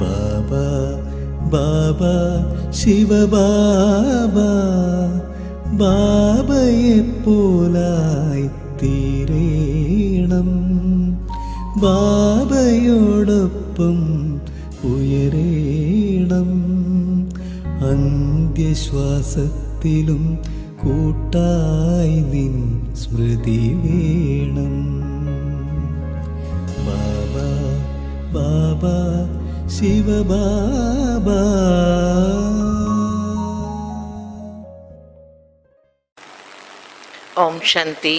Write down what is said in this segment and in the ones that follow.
ബാബാ ബാബാ ശിവബാബാ, ബാബയെപ്പോലായി തീരേണം, ബാബയോടൊപ്പം ഉയരേണം, അന്ത്യശ്വാസത്തിലും കൂട്ടായി നിൻ സ്മൃതി വേണം. ബാബാ ബാബാ ശിവബാബാ. ओम शांति.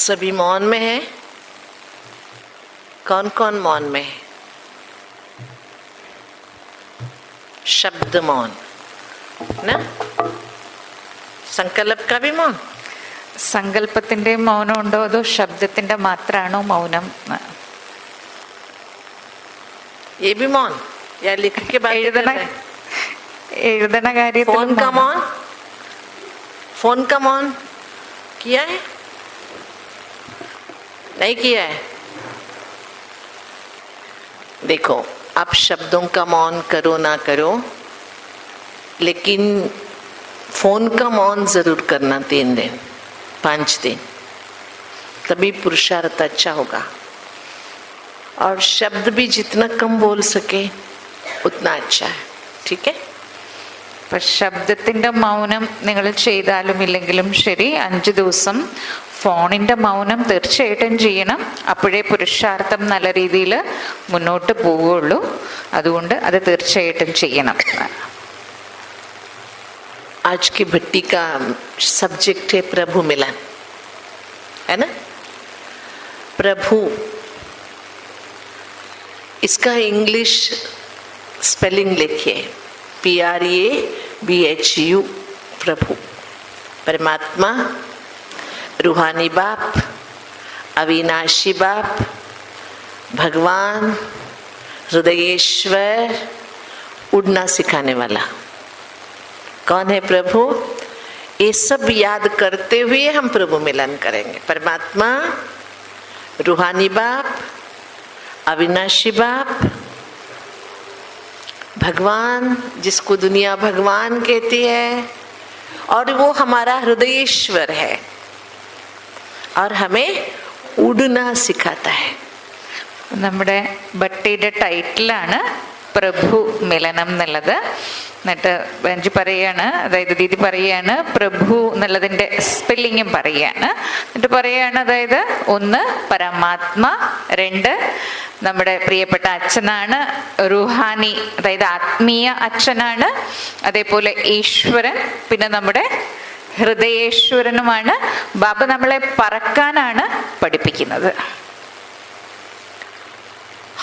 सभी मौन में है? कौन कौन मौन में है? शब्द मौन ना, संकल्प का भी मौन. സങ്കല്പത്തിന്റെ മൗനം ഉണ്ടോ അതോ ശബ്ദത്തിന്റെ മാത്രമാണോ മൗനം? ये भी मौन या लिख के बात എഴുതണ കാര്യത്തിൽ फोन का मौन, फोन का मौन किया है? नहीं किया है? देखो, आप शब्दों का मौन करो ना करो, लेकिन फोन का मौन जरूर करना 3 दिन 5 दिन, तभी पुरुषार्थ अच्छा होगा. और शब्द भी जितना कम बोल सके उतना अच्छा है. ठीक है? ഇപ്പൊ ശബ്ദത്തിന്റെ മൗനം നിങ്ങൾ ചെയ്താലും ഇല്ലെങ്കിലും ശരി, 5 ദിവസം ഫോണിന്റെ മൗനം തീർച്ചയായിട്ടും ചെയ്യണം. അപ്പോഴേ പുരുഷാർത്ഥം നല്ല രീതിയിൽ മുന്നോട്ട് പോവുകയുള്ളൂ. അതുകൊണ്ട് അത് തീർച്ചയായിട്ടും ചെയ്യണം. आज की भट्टी का सब्जेक्ट है प्रभु मिलन, है ना? प्रभु, इसका इंग्लिश स्पेलिंग लिखिए, PRABHU, प्रभु. परमात्मा, रूहानी बाप, अविनाशी बाप, भगवान, हृदयेश्वर, उड़ना सिखाने वाला. कौन है प्रभु? ये सब याद करते हुए हम प्रभु मिलन करेंगे. परमात्मा, रूहानी बाप, अविनाशी बाप, भगवान, जिसको दुनिया भगवान कहती है, और वो हमारा हृदयेश्वर है और हमें उड़ना सिखाता है. നമ്മുടെ ഭട്ടിയുടെ ടൈറ്റിലാണ് പ്രഭു മിലനം എന്നുള്ളത്. എന്നിട്ട് ബെഞ്ച് പറയാണ്, അതായത് ദീദി പറയാണ്, പ്രഭു എന്നുള്ളതിൻ്റെ സ്പെല്ലിങ്ങും പറയാണ്. എന്നിട്ട് പറയാണ്, അതായത് 1 പരമാത്മ, 2 നമ്മുടെ പ്രിയപ്പെട്ട അച്ഛനാണ്, റുഹാനി അതായത് ആത്മീയ അച്ഛനാണ്, അതേപോലെ ഈശ്വരൻ, പിന്നെ നമ്മുടെ ഹൃദയേശ്വരനുമാണ്. ബാബ നമ്മളെ പറക്കാനാണ് പഠിപ്പിക്കുന്നത്.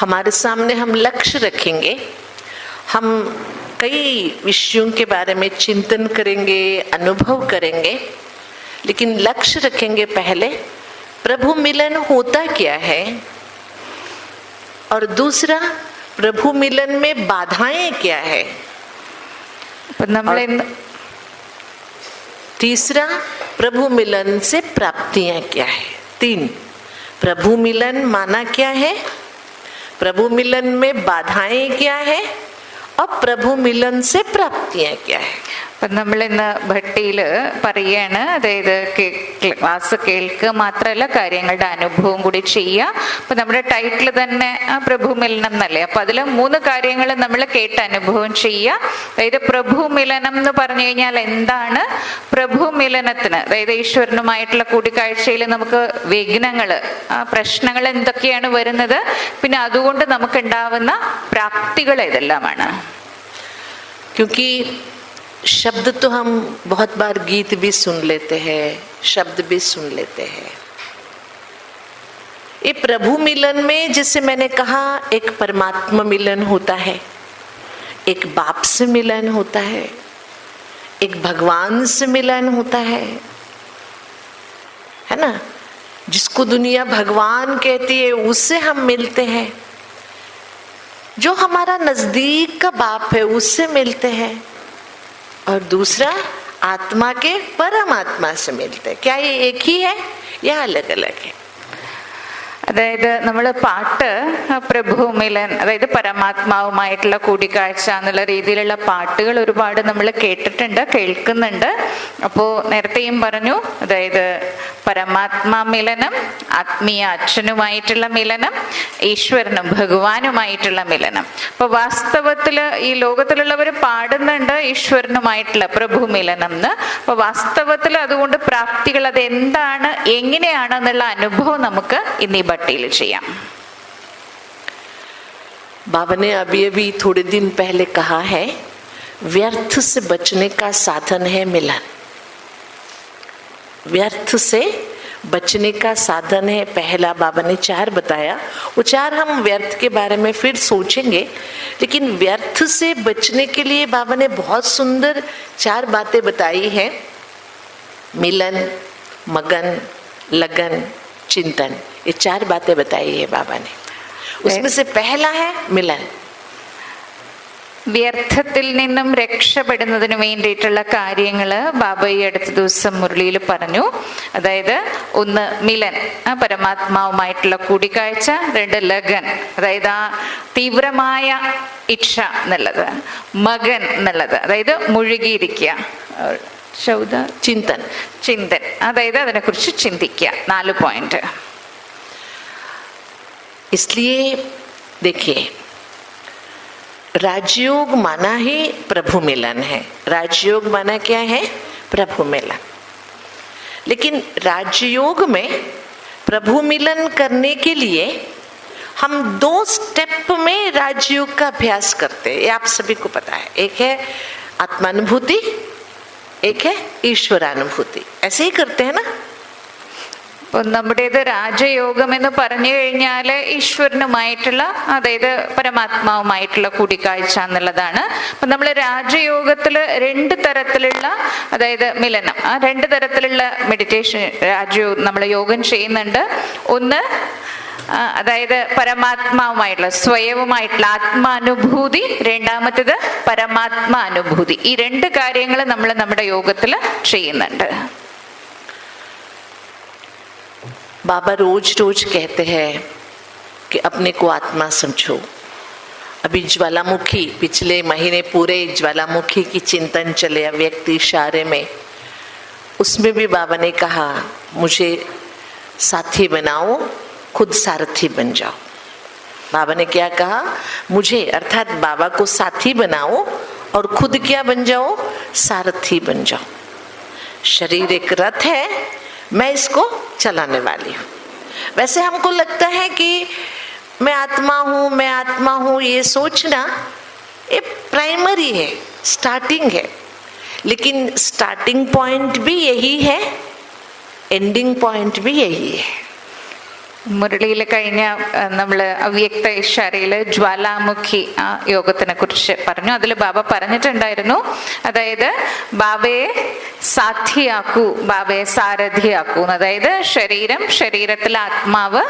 हमारे सामने हम लक्ष्य रखेंगे, हम कई विषयों के बारे में चिंतन करेंगे, अनुभव करेंगे, लेकिन लक्ष्य रखेंगे पहले प्रभु मिलन होता क्या है, और दूसरा प्रभु मिलन में बाधाएं क्या है, और तीसरा प्रभु मिलन से प्राप्तियां क्या है. 3 प्रभु मिलन माना क्या है, प्रभु मिलन में बाधाएं क्या है, और प्रभु मिलन से प्राप्तियां क्या है. അപ്പം നമ്മളിന്ന് ഭട്ടിയിൽ പറയാണ്, അതായത് ക്ലാസ് കേൾക്കുക മാത്രമല്ല കാര്യങ്ങളുടെ അനുഭവം കൂടി ചെയ്യുക. അപ്പം നമ്മുടെ ടൈറ്റിൽ തന്നെ പ്രഭു മിലനം എന്നല്ലേ, അപ്പം അതിൽ 3 കാര്യങ്ങൾ നമ്മൾ കേട്ട് അനുഭവം ചെയ്യുക. അതായത് പ്രഭു മിലനം എന്ന് പറഞ്ഞു കഴിഞ്ഞാൽ എന്താണ്? പ്രഭു മിലനത്തിന്, അതായത് ഈശ്വരനുമായിട്ടുള്ള കൂടിക്കാഴ്ചയിൽ നമുക്ക് വിഘ്നങ്ങൾ, പ്രശ്നങ്ങൾ എന്തൊക്കെയാണ് വരുന്നത്, പിന്നെ അതുകൊണ്ട് നമുക്കുണ്ടാവുന്ന പ്രാപ്തികൾ ഏതെല്ലാമാണ്. क्योंकि शब्द तो हम बहुत बार गीत भी सुन लेते हैं, शब्द भी सुन लेते हैं. ये प्रभु मिलन में, जैसे मैंने कहा, एक परमात्मा मिलन होता है, एक बाप से मिलन होता है, एक भगवान से मिलन होता है ना? जिसको दुनिया भगवान कहती है उससे हम मिलते हैं. जो हमारा नजदीक का बाप है उससे मिलते हैं, और दूसरा आत्मा के परमात्मा से मिलते हैं. क्या ये एक ही है या अलग अलग है? അതായത് നമ്മൾ പാട്ട് പ്രഭു മിലൻ, അതായത് പരമാത്മാവുമായിട്ടുള്ള കൂടിക്കാഴ്ച എന്നുള്ള രീതിയിലുള്ള പാട്ടുകൾ ഒരുപാട് നമ്മൾ കേട്ടിട്ടുണ്ട്, കേൾക്കുന്നുണ്ട്. അപ്പോൾ നേരത്തെയും പറഞ്ഞു, അതായത് പരമാത്മാ മിലനം, ആത്മീയ അച്ഛനുമായിട്ടുള്ള മിലനം, ഈശ്വരനും ഭഗവാനുമായിട്ടുള്ള മിലനം. അപ്പൊ വാസ്തവത്തിൽ ഈ ലോകത്തിലുള്ളവർ പാടുന്നുണ്ട് ഈശ്വരനുമായിട്ടുള്ള പ്രഭു മിലനം എന്ന്. അപ്പൊ വാസ്തവത്തിൽ അതുകൊണ്ട് പ്രാപ്തികൾ അത് എന്താണ്, എങ്ങനെയാണ് എന്നുള്ള അനുഭവം നമുക്ക് ഇന്ന് ഈ ഭട്ടിയിൽ ചെയ്യാം. बाबा ने अभी अभी थोड़े दिन पहले कहा है, व्यर्थ से बचने का साधन है मिलन। व्यर्थ से बचने का साधन है पहला, बाबा ने 4 बताया। वो 4 हम व्यर्थ के बारे में फिर सोचेंगे, लेकिन व्यर्थ से बचने के लिए बाबा ने बहुत सुंदर 4 बातें बताई हैं। मिलन, मगन, लगन, चिंतन, ये 4 बातें बताई है बाबा ने। उसमें से पहला है मिलन। വ്യർത്ഥത്തിൽ നിന്നും രക്ഷപ്പെടുന്നതിന് വേണ്ടിയിട്ടുള്ള കാര്യങ്ങൾ ബാബ ഈ അടുത്ത ദിവസം മുരളിയിൽ പറഞ്ഞു. അതായത് 1 മിലൻ, പരമാത്മാവുമായിട്ടുള്ള കൂടിക്കാഴ്ച. 2 ലഗൻ, അതായത് ആ തീവ്രമായ ഇച്ഛ എന്നുള്ളത്. മകൻ എന്നുള്ളത്, അതായത് മുഴുകിയിരിക്കുക. चिंतन, ചിന്തൻ, അതായത് അതിനെക്കുറിച്ച് ചിന്തിക്കുക. 4 പോയിന്റ്. इसलिए देखिए, राजयोग माना ही प्रभु मिलन है। राजयोग माना क्या है? प्रभु मिलन। लेकिन राजयोग में प्रभु मिलन करने के लिए हम 2 स्टेप में राजयोग का अभ्यास करते हैं, ये आप सभी को पता है। एक है आत्मानुभूति, एक है ईश्वरानुभूति। ऐसे ही करते हैं ना। ഇപ്പൊ നമ്മുടേത് രാജയോഗം എന്ന് പറഞ്ഞു കഴിഞ്ഞാൽ ഈശ്വരനുമായിട്ടുള്ള, അതായത് പരമാത്മാവുമായിട്ടുള്ള കൂടിക്കാഴ്ച എന്നുള്ളതാണ്. അപ്പൊ നമ്മൾ രാജയോഗത്തില് 2 തരത്തിലുള്ള, അതായത് മിലനം, ആ 2 തരത്തിലുള്ള മെഡിറ്റേഷൻ രാജയോഗം നമ്മൾ യോഗം ചെയ്യുന്നുണ്ട്. ഒന്ന് അതായത് പരമാത്മാവുമായിട്ടുള്ള സ്വയവുമായിട്ടുള്ള ആത്മാനുഭൂതി, രണ്ടാമത്തേത് പരമാത്മാനുഭൂതി. ഈ 2 കാര്യങ്ങൾ നമ്മൾ നമ്മുടെ യോഗത്തിൽ ചെയ്യുന്നുണ്ട്. बाबा रोज रोज कहते हैं कि अपने को आत्मा समझो। अभी ज्वालामुखी, पिछले महीने पूरे ज्वालामुखी की चिंतन चले अव्यक्त इशारे में, उसमें भी बाबा ने कहा मुझे साथी बनाओ, खुद सारथी बन जाओ। बाबा ने क्या कहा? मुझे अर्थात बाबा को साथी बनाओ और खुद क्या बन जाओ? सारथी बन जाओ। शरीर एक रथ है, मैं इसको चलाने वाली हूँ। वैसे हमको लगता है कि मैं आत्मा हूँ, मैं आत्मा हूँ, ये सोचना ये प्राइमरी है, स्टार्टिंग है। लेकिन स्टार्टिंग पॉइंट भी यही है, एंडिंग पॉइंट भी यही है। മുരളിയിൽ കഴിഞ്ഞ നമ്മൾ അവ്യക്ത ഇഷാരയില് ജ്വാലാമുഖി ആ യോഗത്തിനെ കുറിച്ച് പറഞ്ഞു. അതിൽ ബാബ പറഞ്ഞിട്ടുണ്ടായിരുന്നു, അതായത് ബാബയെ സാധ്യയാക്കൂ, ബാബയെ സാരഥിയാക്കൂ. അതായത് ശരീരം, ശരീരത്തിലെ ആത്മാവ്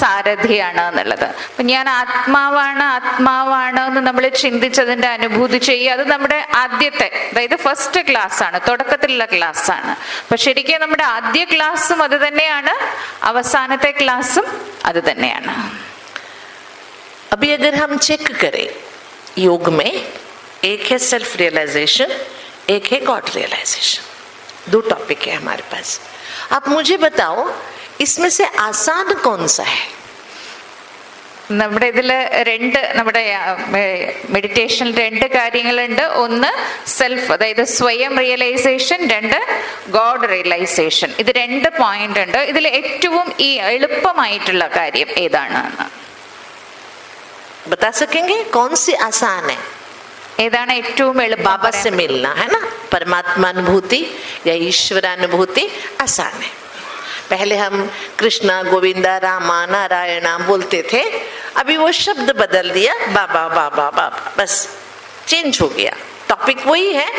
സാരഥിയാണ് എന്നുള്ളത്. അപ്പൊ ഞാൻ ആത്മാവാണ്, ആത്മാവാണ് എന്ന് നമ്മൾ ചിന്തിച്ചതിന്റെ അനുഭൂതി ചെയ്യുക. അത് നമ്മുടെ ആദ്യത്തെ, അതായത് ഫസ്റ്റ് ക്ലാസ് ആണ്, തുടക്കത്തിലുള്ള ക്ലാസ് ആണ്. അപ്പൊ ശരിക്കും നമ്മുടെ ആദ്യ ക്ലാസ്സും അത് തന്നെയാണ്, അവസാനത്തെ ക്ലാസും അത് തന്നെയാണ്. अभी अगर हम चेक करें योग में, एक है सेल्फ रियलाइजेशन, एक है गॉड रियलाइजेशन। 2 टॉपिक है हमारे पास। आप मुझे बताओ इसमें से आसान कौन सा है? നമ്മുടെ ഇതില് 2 നമ്മുടെ മെഡിറ്റേഷനിൽ 2 കാര്യങ്ങളുണ്ട്. ഒന്ന് സെൽഫ്, അതായത് സ്വയം റിയലൈസേഷൻ. 2 God realisation. ഇത് 2 പോയിന്റ് ഉണ്ട്. ഇതിൽ ഏറ്റവും ഈ എളുപ്പമായിട്ടുള്ള കാര്യം ഏതാണ്? बता सकेंगे कौन सी आसान है? ഏതാണ് ഏറ്റവും എളുപ്പം? बाबा से मिलना है ना, परमात्मानुभूति या ईश्वरानुभूति आसान है। पहले हम कृष्णा, गोविंदा, रामा, नारायणा बोलते थे, अभी वो शब्द बदल दिया, बाबा बाबा बाबा, बस चेंज हो गया। टॉपिक वही है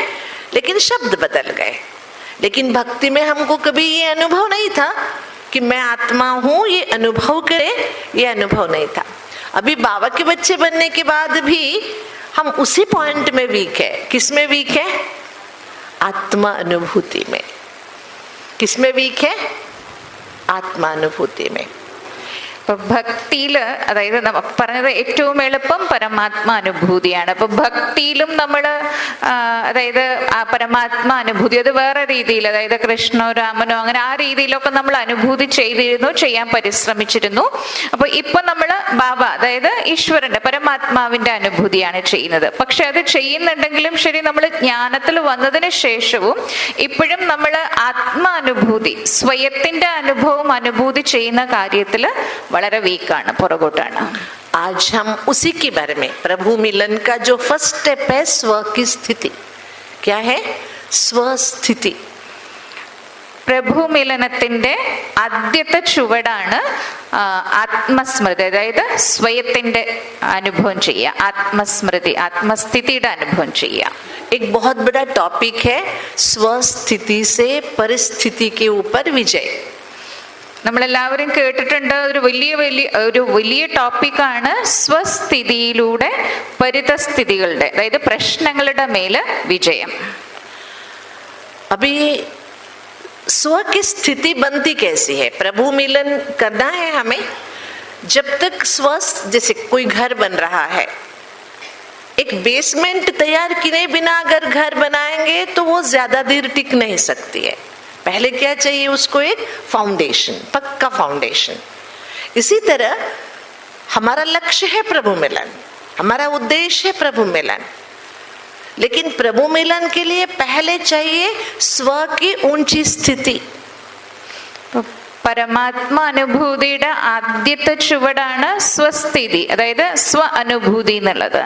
लेकिन शब्द बदल गए। लेकिन भक्ति में हमको कभी ये अनुभव नहीं था कि मैं आत्मा हूँ, ये अनुभव करे, ये अनुभव नहीं था। अभी बाबा के बच्चे बनने के बाद भी हम उसी पॉइंट में वीक है। किस में वीक है? आत्मा अनुभूति में। किस में वीक है? आत्मानुभूति में। അപ്പൊ ഭക്തിയില്, അതായത് പറഞ്ഞത് ഏറ്റവും എളുപ്പം പരമാത്മാനുഭൂതിയാണ്. അപ്പൊ ഭക്തിയിലും നമ്മള് അതായത് ആ പരമാത്മാനുഭൂതി അത് വേറെ രീതിയിൽ, അതായത് കൃഷ്ണനോ രാമനോ അങ്ങനെ ആ രീതിയിലൊക്കെ നമ്മൾ അനുഭൂതി ചെയ്തിരുന്നു, ചെയ്യാൻ പരിശ്രമിച്ചിരുന്നു. അപ്പൊ ഇപ്പൊ നമ്മള് ബാബ, അതായത് ഈശ്വരന്റെ പരമാത്മാവിന്റെ അനുഭൂതിയാണ് ചെയ്യുന്നത്. പക്ഷെ അത് ചെയ്യുന്നുണ്ടെങ്കിലും ശരി, നമ്മൾ ജ്ഞാനത്തിൽ വന്നതിന് ശേഷവും ഇപ്പോഴും നമ്മൾ ആത്മാനുഭൂതി, സ്വയത്തിന്റെ അനുഭവം അനുഭൂതി ചെയ്യുന്ന കാര്യത്തില് വളരെ വീക്കാണ്, പുറകോട്ടാണ്. आज हम उसी के बारे में, प्रभु मिलन का जो फर्स्ट स्टेप है स्व की स्थिति, क्या है स्वस्थिति. പ്രഭുമിലനത്തിന്റെ ആദ്യത്തെ ചുവടാണ് ആത്മസ്മൃതി, അതായത് സ്വയത്തിന്റെ അനുഭവം ചെയ്യുക, ആത്മസ്മൃതി, ആത്മസ്ഥിതിയുടെ അനുഭവം ചെയ്യുക. एक बहुत बड़ा टॉपिक है स्वस्थिति से परिस्थिति के ऊपर विजय. നമ്മളെല്ലാവരും കേട്ടിട്ടുണ്ട്, ഒരു വലിയ ടോപ്പിക്കാണ് സ്വസ്ഥിതിയിലൂടെ പരിതസ്ഥിതികളുടെ, അതായത് പ്രശ്നങ്ങളുടെ മേല് വിജയം. अभी स्व की स्थिति बनती कैसी है? प्रभु मिलन करना है हमें. जब तक स्व, जैसे कोई घर बन रहा है, एक बेसमेंट तैयार किए बिना अगर घर बनाएंगे तो वो ज्यादा देर टिक नहीं सकती है. पहले क्या चाहिए उसको? एक फाउंडेशन, पक्का फाउंडेशन. इसी तरह हमारा लक्ष्य है प्रभु मिलन, हमारा उद्देश्य है प्रभु मिलन, लेकिन प्रभु मिलन के लिए पहले चाहिए स्व की ऊंची स्थिति. പരമാത്മാനുഭൂതിയുടെ ആദ്യത്തെ ചുവടാണ് സ്വസ്ഥിതി, അതായത് സ്വ അനുഭൂതി എന്നുള്ളത്.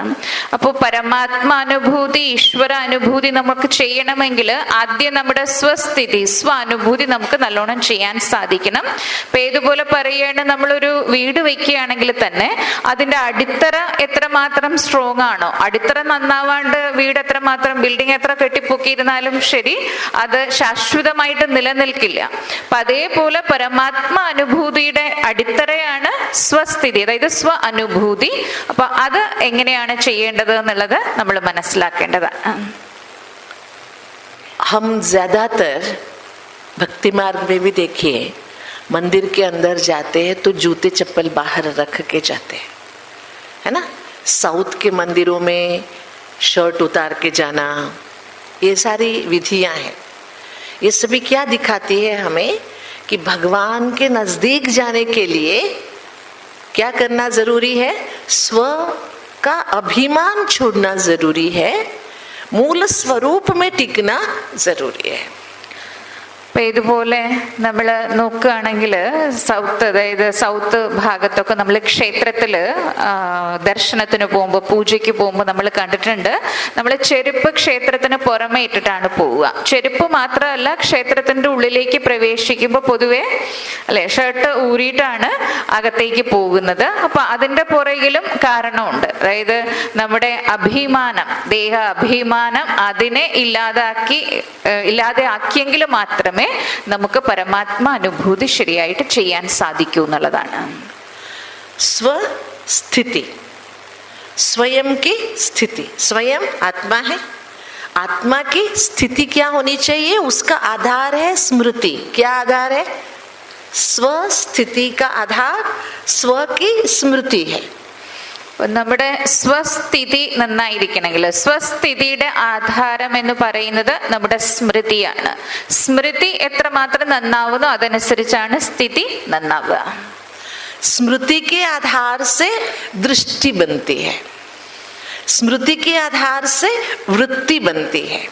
അപ്പോൾ പരമാത്മാനുഭൂതി, ഈശ്വര അനുഭൂതി നമുക്ക് ചെയ്യണമെങ്കിൽ ആദ്യം നമ്മുടെ സ്വസ്ഥിതി, സ്വ അനുഭൂതി നമുക്ക് നല്ലോണം ചെയ്യാൻ സാധിക്കണം. ഇപ്പൊ ഏതുപോലെ പറയുകയാണ്, നമ്മളൊരു വീട് വെക്കുകയാണെങ്കിൽ തന്നെ അതിന്റെ അടിത്തറ എത്രമാത്രം സ്ട്രോങ് ആണോ, അടിത്തറ നന്നാവാണ്ട് വീട് എത്രമാത്രം, ബിൽഡിംഗ് എത്ര കെട്ടിപ്പൊക്കിയിരുന്നാലും ശരി, അത് ശാശ്വതമായിട്ട് നിലനിൽക്കില്ല. അപ്പൊ അതേപോലെ പരമാത്മാ അനുഭൂതിയുടെ അടിത്തറയാണ് സ്വസ്ഥിതി, അതായത് സ്വ അനുഭൂതി. അപ്പൊ അത് എങ്ങനെയാണ് ചെയ്യേണ്ടത് എന്നുള്ളത് നമ്മൾ മനസ്സിലാക്കേണ്ടതാണ്. हम ज्यादातर भक्ति मार्ग में भी देखिए, मंदिर के अंदर जाते हैं तो जूते चप्पल बाहर रख के जाते हैं, है ना. साउथ के मंदिरों में शर्ट उतार के जाना, ये सारी विधियां हैं. ये सभी क्या दिखाती है हमें कि भगवान के नजदीक जाने के लिए क्या करना जरूरी है? स्व का अभिमान छोड़ना जरूरी है, मूल स्वरूप में टिकना जरूरी है. അപ്പൊ ഇതുപോലെ നമ്മൾ നോക്കുകയാണെങ്കിൽ സൗത്ത്, അതായത് സൗത്ത് ഭാഗത്തൊക്കെ നമ്മൾ ക്ഷേത്രത്തില് ദർശനത്തിന് പോകുമ്പോൾ, പൂജയ്ക്ക് പോകുമ്പോൾ നമ്മൾ കണ്ടിട്ടുണ്ട്, നമ്മൾ ചെരുപ്പ് ക്ഷേത്രത്തിന് പുറമെ ഇട്ടിട്ടാണ് പോവുക. ചെരുപ്പ് മാത്രമല്ല, ക്ഷേത്രത്തിന്റെ ഉള്ളിലേക്ക് പ്രവേശിക്കുമ്പോൾ പൊതുവെ അല്ലെ ഷർട്ട് ഊരിയിട്ടാണ് അകത്തേക്ക് പോകുന്നത്. അപ്പൊ അതിന്റെ പുറകിലും കാരണമുണ്ട്. അതായത് നമ്മുടെ അഭിമാനം, ദേഹ അഭിമാനം, അതിനെ ഇല്ലാതെ ആക്കിയെങ്കിൽ മാത്രമേ നമുക്ക് പരമാത്മാ അനുഭൂതി ശരിയായിട്ട് ചെയ്യാൻ സാധിക്കൂ എന്നുള്ളതാണ്. स्वस्थिति, स्वयं की स्थिति. स्वयं आत्मा है, आत्मा की स्थिति क्या होनी चाहिए? उसका आधार है स्मृति. क्या आधार है? स्वस्थिति का आधार स्व की स्मृति है. നമ്മുടെ സ്വസ്ഥിതി നന്നായിരിക്കണമെങ്കിൽ സ്വസ്ഥിതിയുടെ ആധാരം എന്ന് പറയുന്നത് നമ്മുടെ സ്മൃതിയാണ്. സ്മൃതി എത്രമാത്രം നന്നാവുന്നോ അതനുസരിച്ചാണ് സ്ഥിതി നന്നാവുക. स्मृति के आधार से दृष्टि बनती है, स्मृति के आधार से वृत्ति बनती है,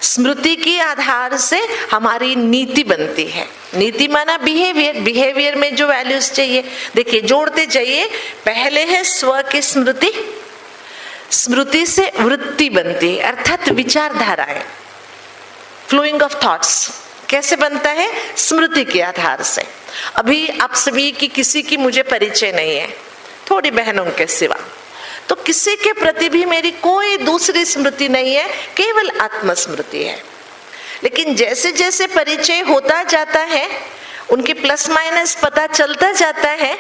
स्मृति के आधार से हमारी नीति बनती है. नीति माना बिहेवियर. बिहेवियर में जो वैल्यूज चाहिए, देखिए जोड़ते जाइए. पहले है स्व की स्मृति, स्मृति से वृत्ति बनती है, अर्थात विचारधाराएं, फ्लोइंग ऑफ थॉट्स. कैसे बनता है? स्मृति के आधार से. अभी आप सभी की किसी की मुझे परिचय नहीं है, थोड़ी बहनों के सिवा, तो किसी के प्रति भी मेरी कोई दूसरी स्मृति नहीं है, केवल आत्मस्मृति है. लेकिन जैसे जैसे परिचय होता जाता है, उनके प्लस माइनस पता चलता जाता है,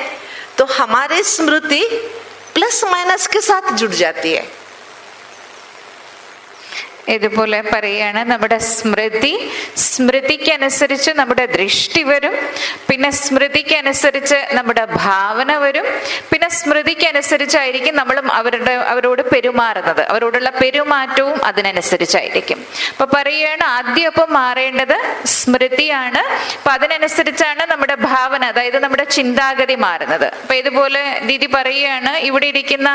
तो हमारी स्मृति प्लस माइनस के साथ जुड़ जाती है. ഇതുപോലെ പറയാണ്, നമ്മുടെ സ്മൃതിക്കനുസരിച്ച് നമ്മുടെ ദൃഷ്ടി വരും, പിന്നെ സ്മൃതിക്കനുസരിച്ച് നമ്മുടെ ഭാവന വരും, പിന്നെ സ്മൃതിക്കനുസരിച്ചായിരിക്കും നമ്മളും അവരോട് പെരുമാറുന്നത്, അവരോടുള്ള പെരുമാറ്റവും അതിനനുസരിച്ചായിരിക്കും. അപ്പൊ പറയാണ് ആദ്യം അപ്പം മാറേണ്ടത് സ്മൃതിയാണ്. അപ്പൊ അതിനനുസരിച്ചാണ് നമ്മുടെ ഭാവന, അതായത് നമ്മുടെ ചിന്താഗതി മാറുന്നത്. അപ്പൊ ഇതുപോലെ ദീദി പറയുകയാണ്, ഇവിടെ ഇരിക്കുന്ന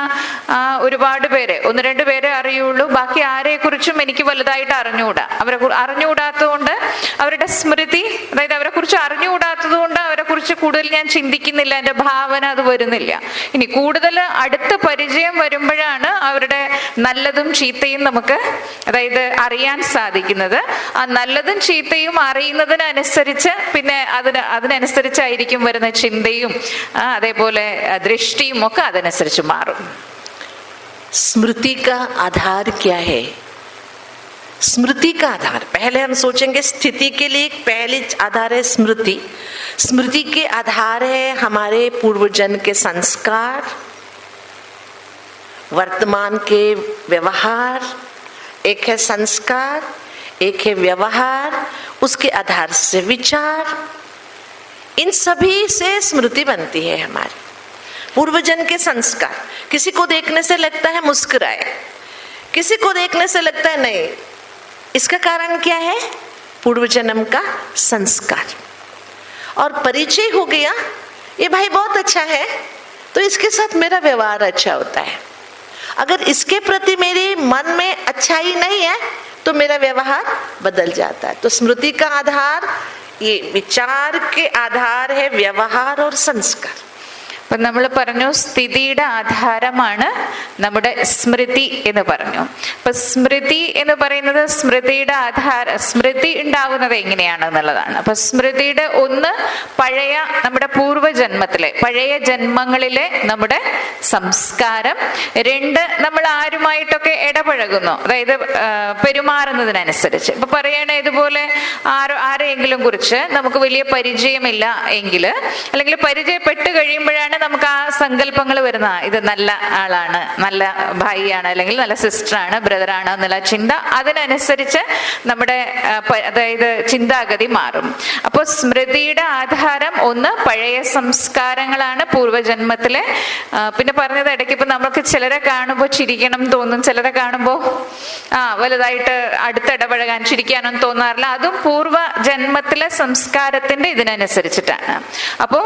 ഒരുപാട് പേര്, 1-2 പേരെ അറിയുള്ളൂ, ബാക്കി ആരെ കുറിച്ചും എനിക്ക് വലുതായിട്ട് അറിഞ്ഞുകൂടാ. അറിഞ്ഞുകൂടാത്തതുകൊണ്ട് അവരുടെ സ്മൃതി, അതായത് അവരെ കുറിച്ച് അറിഞ്ഞുകൂടാത്തത് കൊണ്ട് അവരെ കുറിച്ച് കൂടുതൽ ഞാൻ ചിന്തിക്കുന്നില്ല, എൻ്റെ ഭാവന അത് വരുന്നില്ല. ഇനി കൂടുതൽ അടുത്ത പരിചയം വരുമ്പോഴാണ് അവരുടെ നല്ലതും ചീത്തയും നമുക്ക്, അതായത് അറിയാൻ സാധിക്കുന്നത്. ആ നല്ലതും ചീത്തയും അറിയുന്നതിനനുസരിച്ച് പിന്നെ അതിനനുസരിച്ചായിരിക്കും വരുന്ന ചിന്തയും അതേപോലെ ദൃഷ്ടിയും ഒക്കെ അതനുസരിച്ച് മാറും. स्मृति का आधार क्या है? स्मृति का आधार, पहले हम सोचेंगे स्थिति के लिए पहले आधार है स्मृति. स्मृति के आधार है हमारे पूर्वजन्म के संस्कार, वर्तमान के व्यवहार. एक है संस्कार, एक है व्यवहार, उसके आधार से विचार. इन सभी से स्मृति बनती है हमारी. पूर्वजन्म के संस्कार, किसी को देखने से लगता है मुस्कुराए, किसी को देखने से लगता है नहीं. इसका कारण क्या है? पूर्व जन्म का संस्कार. और परिचय हो गया, ये भाई बहुत अच्छा है तो इसके साथ मेरा व्यवहार अच्छा होता है. अगर इसके प्रति मेरे मन में अच्छाई नहीं है तो मेरा व्यवहार बदल जाता है. तो स्मृति का आधार, ये विचार के आधार है व्यवहार और संस्कार. അപ്പൊ നമ്മൾ പറഞ്ഞു സ്ഥിതിയുടെ ആധാരമാണ് നമ്മുടെ സ്മൃതി എന്ന് പറഞ്ഞു. അപ്പൊ സ്മൃതി എന്ന് പറയുന്നത് സ്മൃതിയുടെ സ്മൃതി ഉണ്ടാവുന്നത് എങ്ങനെയാണെന്നുള്ളതാണ്. അപ്പൊ സ്മൃതിയുടെ ഒന്ന് പഴയ നമ്മുടെ പൂർവ്വജന്മത്തിലെ പഴയ ജന്മങ്ങളിലെ നമ്മുടെ സംസ്കാരം. 2 നമ്മൾ ആരുമായിട്ടൊക്കെ ഇടപഴകുന്നു, അതായത് പെരുമാറുന്നതിനനുസരിച്ച്. ഇപ്പൊ പറയണ ഇതുപോലെ ആരെയെങ്കിലും കുറിച്ച് നമുക്ക് വലിയ പരിചയമില്ല എങ്കിൽ, അല്ലെങ്കിൽ പരിചയപ്പെട്ട് കഴിയുമ്പോഴാണ് നമുക്ക് ആ സങ്കല്പങ്ങൾ വരുന്ന, ഇത് നല്ല ആളാണ്, നല്ല ഭായിയാണ്, അല്ലെങ്കിൽ നല്ല സിസ്റ്ററാണ്, ബ്രദറാണ് എന്നുള്ള ചിന്ത, അതിനനുസരിച്ച് നമ്മുടെ അതായത് ചിന്താഗതി മാറും. അപ്പോൾ സ്മൃതിയുടെ ആധാരം ഒന്ന് പഴയ സംസ്കാരങ്ങളാണ്, പൂർവ്വജന്മത്തിലെ. പിന്നെ പറഞ്ഞത് ഇടയ്ക്ക് ഇപ്പൊ നമുക്ക് ചിലരെ കാണുമ്പോൾ ചിരിക്കണം തോന്നും, ചിലരെ കാണുമ്പോൾ വലുതായിട്ട് അടുത്തിടപഴകാൻ ചിരിക്കാനൊന്നും തോന്നാറില്ല. അതും പൂർവ്വജന്മത്തിലെ സംസ്കാരത്തിന്റെ ഇതിനനുസരിച്ചിട്ടാണ്. അപ്പോൾ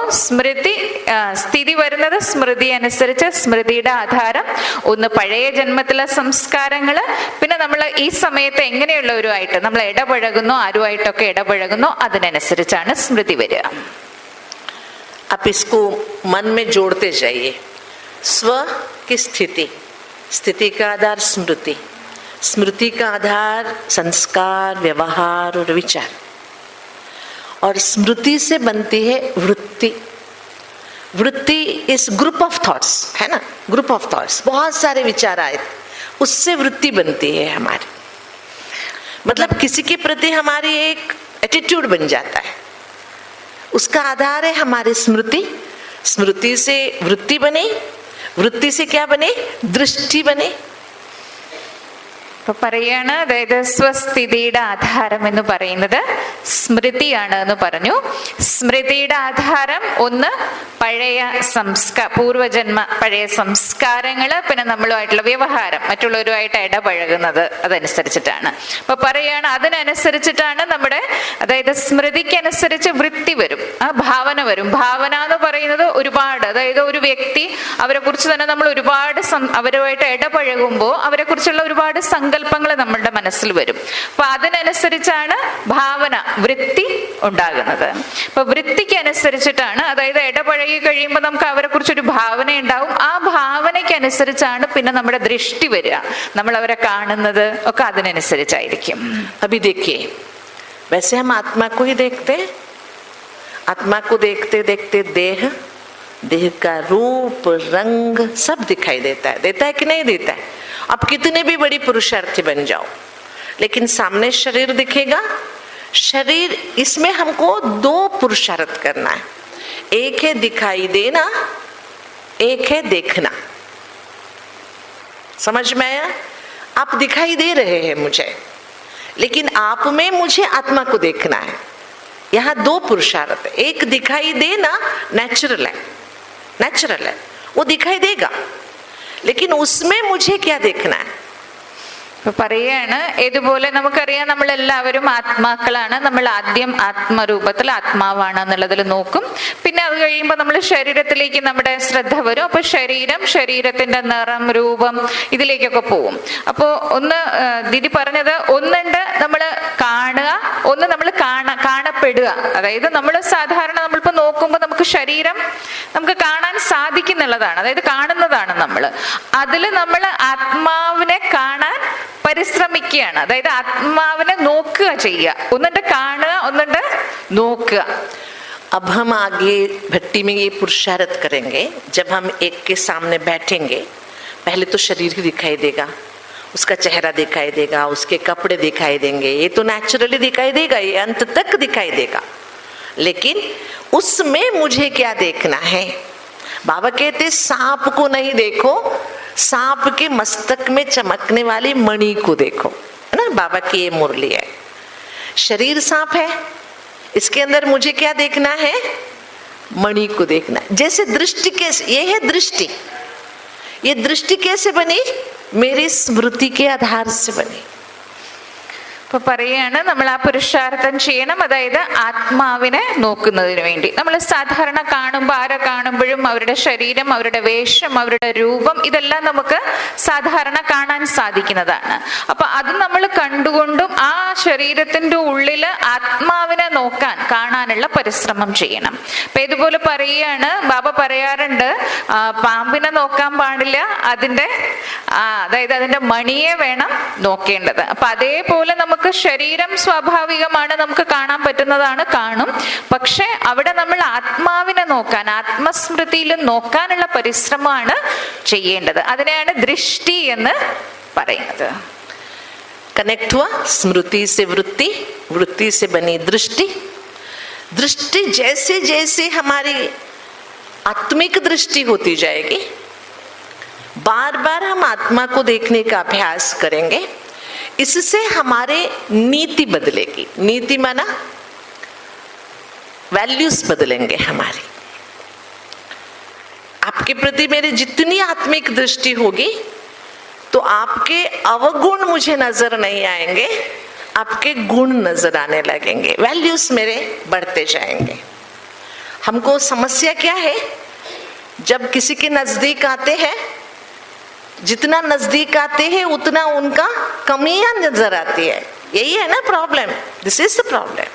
സ്ഥിതി വരുന്നത് സ്മൃതി അനുസരിച്ച്. സ്മൃതിയുടെ ആധാരം ഒന്ന് പഴയ ജന്മത്തിലെ സംസ്കാരങ്ങള്, പിന്നെ നമ്മൾ ഈ സമയത്ത് എങ്ങനെയുള്ളവരുമായിട്ട് നമ്മൾ ഇടപഴകുന്നു, ആരുമായിട്ടൊക്കെ ഇടപഴകുന്നു, അതിനനുസരിച്ചാണ് സ്മൃതി വരിക. आप इसको मन में जोड़ते जाइए. स्व की स्थिति, स्थिति का आधार स्मृति, स्मृति का आधार संस्कार, व्यवहार और विचार, और स्मृति से बनती है वृत्ति. वृत्ति इस ग्रुप ऑफ थॉट्स है ना, ग्रुप ऑफ थॉट्स, बहुत सारे विचार आए, उससे वृत्ति बनती है हमारी. मतलब किसी के प्रति हमारी एक एटीट्यूड बन जाता है, उसका आधार है हमारी स्मृति. स्मृति से वृत्ति बने, वृत्ति से क्या बने? दृष्टि बने. ഇപ്പൊ പറയാണ്, അതായത് സ്വസ്ഥിതിയുടെ ആധാരം എന്ന് പറയുന്നത് സ്മൃതിയാണ് എന്ന് പറഞ്ഞു. സ്മൃതിയുടെ ആധാരം ഒന്ന് പഴയ പൂർവജന്മ പഴയ സംസ്കാരങ്ങള്, പിന്നെ നമ്മളുമായിട്ടുള്ള വ്യവഹാരം, മറ്റുള്ളവരുമായിട്ട് ഇടപഴകുന്നത്, അതനുസരിച്ചിട്ടാണ്. അപ്പൊ പറയാണ് അതിനനുസരിച്ചിട്ടാണ് നമ്മുടെ, അതായത് സ്മൃതിക്കനുസരിച്ച് വൃത്തി വരും, ആ ഭാവന വരും. ഭാവന എന്ന് പറയുന്നത് ഒരുപാട്, അതായത് ഒരു വ്യക്തി, അവരെ കുറിച്ച് തന്നെ നമ്മൾ ഒരുപാട് അവരുമായിട്ട് ഇടപഴകുമ്പോൾ അവരെ കുറിച്ചുള്ള ഒരുപാട് സങ്കല്പങ്ങൾ നമ്മളുടെ മനസ്സിൽ വരും. അപ്പൊ അതിനനുസരിച്ചാണ് ഭാവന, വൃത്തി ഉണ്ടാകുന്നത്. അപ്പൊ വൃത്തിക്ക് അനുസരിച്ചിട്ടാണ്, അതായത് ഇടപഴകി കഴിയുമ്പോൾ നമുക്ക് അവരെ കുറിച്ചൊരു ഭാവന ഉണ്ടാവും. ആ ഭാവനയ്ക്കനുസരിച്ചാണ് പിന്നെ നമ്മുടെ ദൃഷ്ടി വരിക, നമ്മൾ അവരെ കാണുന്നത് ഒക്കെ അതിനനുസരിച്ചായിരിക്കും. अभी देखिए, वैसे हम आत्मा को ही देखते हैं, आत्मा को देखते देखते देह का रूप रंग सब दिखाई देता है कि नहीं देता है? आप कितने भी बड़ी पुरुषार्थी बन जाओ, लेकिन सामने शरीर दिखेगा. शरीर, इसमें हमको 2 पुरुषार्थ करना है. एक है दिखाई देना, एक है देखना. समझ में आया? आप दिखाई दे रहे हैं मुझे, लेकिन आप में मुझे आत्मा को देखना है। यहाँ दो पुरुषार्थ है। एक दिखाई देना नेचुरल है, वो दिखाई देगा, लेकिन उसमें मुझे क्या देखना है? ഇപ്പൊ പറയാണ്, ഇതുപോലെ നമുക്കറിയാം നമ്മളെല്ലാവരും ആത്മാക്കളാണ്. നമ്മൾ ആദ്യം ആത്മരൂപത്തിൽ ആത്മാവാണ് എന്നുള്ളതിൽ നോക്കും. പിന്നെ അത് കഴിയുമ്പോൾ നമ്മൾ ശരീരത്തിലേക്ക് നമ്മുടെ ശ്രദ്ധ വരും. അപ്പൊ ശരീരത്തിന്റെ നിറം, രൂപം ഇതിലേക്കൊക്കെ പോവും. അപ്പോ ഒന്ന് ദിദി പറഞ്ഞത്, ഒന്നുണ്ട് നമ്മൾ കാണുക, ഒന്ന് നമ്മൾ കാണപ്പെടുക. അതായത് നമ്മൾ സാധാരണ നമ്മളിപ്പോ നോക്കുമ്പോൾ നമുക്ക് ശരീരം നമുക്ക് കാണാൻ സാധിക്കുന്നുള്ളതാണ്, അതായത് കാണുന്നതാണ് നമ്മൾ. അതിൽ നമ്മൾ ആത്മാവിനെ കാണാൻ പരിശ്രമിക്കുകയാണ്. അതായത് ആത്മാവിനെ നോക്കുക ചെയ്യുക. ഒന്നുണ്ട് കാണുക, ഒന്നുണ്ട് നോക്കുക. अब हम आगे भट्टी में ये पुरुषार्थ करेंगे. जब हम एक के सामने बैठेंगे, पहले तो शरीर ही दिखाई देगा, उसका चेहरा दिखाई देगा, उसके कपड़े दिखाई देंगे. ये तो नेचुरली दिखाई देगा, ये अंत तक दिखाई देगा. लेकिन उसमें मुझे क्या देखना है? बाबा कहते सांप को नहीं देखो, सांप के मस्तक में चमकने वाली मणि को देखो, है ना. बाबा की ये मुरली है. शरीर सांप है, इसके अंदर मुझे क्या देखना है? मणि को देखना है. जैसे दृष्टि कैसे, ये है दृष्टि. ये दृष्टि कैसे बनी? मेरी स्मृति के आधार से बनी. അപ്പൊ പറയാണ്, നമ്മൾ ആ പുരുഷാർത്ഥം ചെയ്യണം. അതായത് ആത്മാവിനെ നോക്കുന്നതിന് വേണ്ടി. നമ്മൾ സാധാരണ കാണുമ്പോൾ, ആരെ കാണുമ്പോഴും അവരുടെ ശരീരം, അവരുടെ വേഷം, അവരുടെ രൂപം ഇതെല്ലാം നമുക്ക് സാധാരണ കാണാൻ സാധിക്കുന്നതാണ്. അപ്പൊ അത് നമ്മൾ കണ്ടുകൊണ്ടും ആ ശരീരത്തിന്റെ ഉള്ളില് ആത്മാവിനെ കാണാനുള്ള പരിശ്രമം ചെയ്യണം. അപ്പൊ ഇതുപോലെ പറയുകയാണ്, ബാബ പറയാറുണ്ട്, പാമ്പിനെ നോക്കാൻ പാടില്ല, അതായത് അതിന്റെ മണിയെ വേണം നോക്കേണ്ടത്. അപ്പൊ അതേപോലെ നമുക്ക് ശരീരം സ്വാഭാവികമാണ്, നമുക്ക് കാണാൻ പറ്റുന്നതാണ്, കാണും. പക്ഷെ അവിടെ നമ്മൾ ആത്മാവിനെ നോക്കാൻ, ആത്മസ്മൃതിയിൽ നോക്കാനുള്ള പരിശ്രമമാണ് ചെയ്യേണ്ടത്. അതിനെയാണ് ദൃഷ്ടി എന്ന് പറയുന്നത്. कनेक्ट हुआ स्मृति से वृत्ति, वृत्ति से बनी दृष्टि. दृष्टि जैसे जैसे हमारी आत्मिक दृष्टि होती जाएगी, बार बार हम आत्मा को देखने का अभ्यास करेंगे. इससे हमारे नीति बदलेगी. नीति माना वैल्यूज बदलेंगे हमारी. आपके प्रति मेरी जितनी आत्मिक दृष्टि होगी, तो आपके अवगुण मुझे नजर नहीं आएंगे, आपके गुण नजर आने लगेंगे. वैल्यूज मेरे बढ़ते जाएंगे. हमको समस्या क्या है? जब किसी के नजदीक आते हैं, जितना नजदीक आते हैं उतना उनका कमियां नजर आती है. यही है ना problem. This is the problem.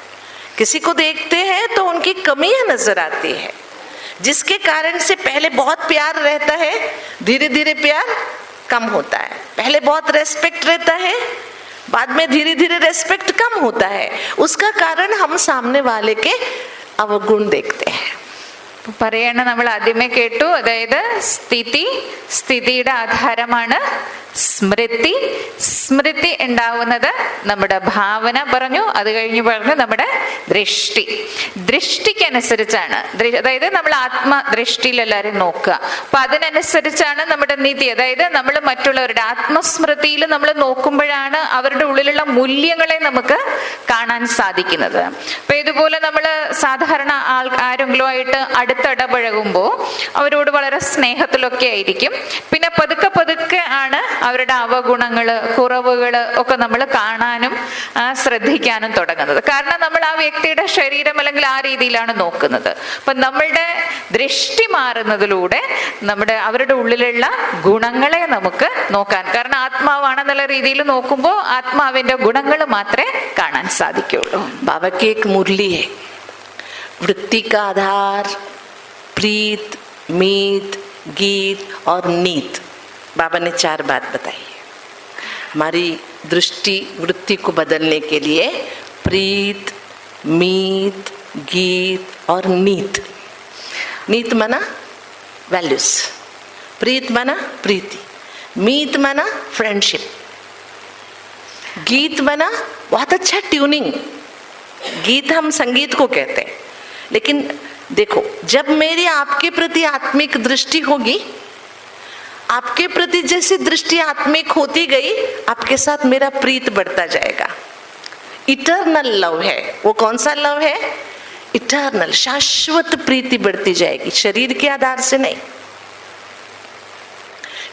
किसी को देखते हैं तो उनकी कमियां नजर आती है, जिसके कारण से पहले बहुत प्यार रहता है, धीरे धीरे प्यार कम होता है. पहले बहुत रेस्पेक्ट रहता है, बाद में धीरे धीरे रेस्पेक्ट कम होता है. उसका कारण हम सामने वाले के अवगुण देखते हैं. പറയണ നമ്മൾ ആദ്യമേ കേട്ടു, അതായത് സ്ഥിതിയുടെ ആധാരമാണ് സ്മൃതി. സ്മൃതി ഉണ്ടാവുന്നത് നമ്മുടെ ഭാവന പറഞ്ഞു. അത് കഴിഞ്ഞ് പറഞ്ഞു നമ്മുടെ ദൃഷ്ടി. ദൃഷ്ടിക്കനുസരിച്ചാണ്, അതായത് നമ്മൾ ആത്മദൃഷ്ടിയിൽ എല്ലാവരും നോക്കുക. അപ്പൊ അതിനനുസരിച്ചാണ് നമ്മുടെ നീതി. അതായത് നമ്മൾ മറ്റുള്ളവരുടെ ആത്മസ്മൃതിയിൽ നമ്മൾ നോക്കുമ്പോഴാണ് അവരുടെ ഉള്ളിലുള്ള മൂല്യങ്ങളെ നമുക്ക് കാണാൻ സാധിക്കുന്നത്. അപ്പൊ ഇതുപോലെ നമ്മൾ സാധാരണ ആരെങ്കിലും ആയിട്ട് അടുത്തിടപഴകുമ്പോൾ അവരോട് വളരെ സ്നേഹത്തിലൊക്കെ ആയിരിക്കും. പിന്നെ പതുക്കെ പതുക്കെ ആണ് അവരുടെ അവഗുണങ്ങള്, കുറവുകള് ഒക്കെ നമ്മൾ കാണാനും ശ്രദ്ധിക്കാനും തുടങ്ങുന്നത്. കാരണം നമ്മൾ ആ വ്യക്തിയുടെ ശരീരം അല്ലെങ്കിൽ ആ രീതിയിലാണ് നോക്കുന്നത്. അപ്പൊ നമ്മളുടെ ദൃഷ്ടി മാറുന്നതിലൂടെ അവരുടെ ഉള്ളിലുള്ള ഗുണങ്ങളെ നമുക്ക് നോക്കാൻ, കാരണം ആത്മാവാണെന്നുള്ള രീതിയിൽ നോക്കുമ്പോൾ ആത്മാവിന്റെ ഗുണങ്ങൾ മാത്രമേ കാണാൻ സാധിക്കുള്ളൂ. बाबा की एक मुरली है, वृत्ति का आधार प्रीत, मीत, गीत और नीत. बाबा ने 4 बात बताई है. हमारी दृष्टि वृत्ति को बदलने के लिए प्रीत, मीत, गीत और नीत. नीत माना वैल्यूज, प्रीत माना प्रीति, मीत माना फ्रेंडशिप, गीत माना बहुत अच्छा ट्यूनिंग. गीत हम संगीत को कहते हैं. लेकिन देखो, जब मेरी आपके प्रति आत्मिक दृष्टि होगी, आपके प्रति जैसी दृष्टि आत्मिक होती गई, आपके साथ मेरा प्रीत बढ़ता जाएगा। इटर्नल लव है वो। कौन सा लव है? इटर्नल, शाश्वत प्रीति बढ़ती जाएगी, शरीर के आधार से नहीं।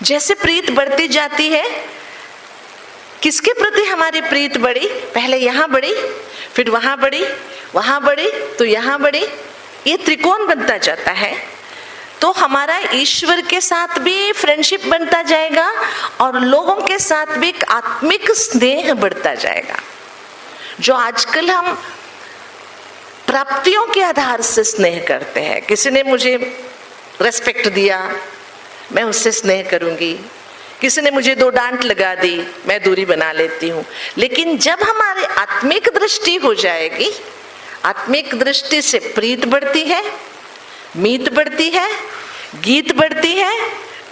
जैसे प्रीत बढ़ती जाती है, किसके प्रति हमारी प्रीत बढ़ी? पहले यहां बढ़ी, फिर वहां बढ़ी, वहां बढ़ी तो यहां बढ़ी, ये त्रिकोण बनता जाता है। तो हमारा ईश्वर के साथ भी फ्रेंडशिप बनता जाएगा और लोगों के साथ भी एक आत्मिक स्नेह बढ़ता जाएगा। जो आजकल हम प्राप्तियों के आधार से स्नेह करते हैं, किसी ने मुझे रेस्पेक्ट दिया, मैं उससे स्नेह करूंगी, किसी ने मुझे 2 डांट लगा दी, मैं दूरी बना लेती हूं। लेकिन जब हमारी आत्मिक दृष्टि हो जाएगी, आत्मिक दृष्टि से प्रीत बढ़ती है, मीत बढ़ती है, गीत बढ़ती है,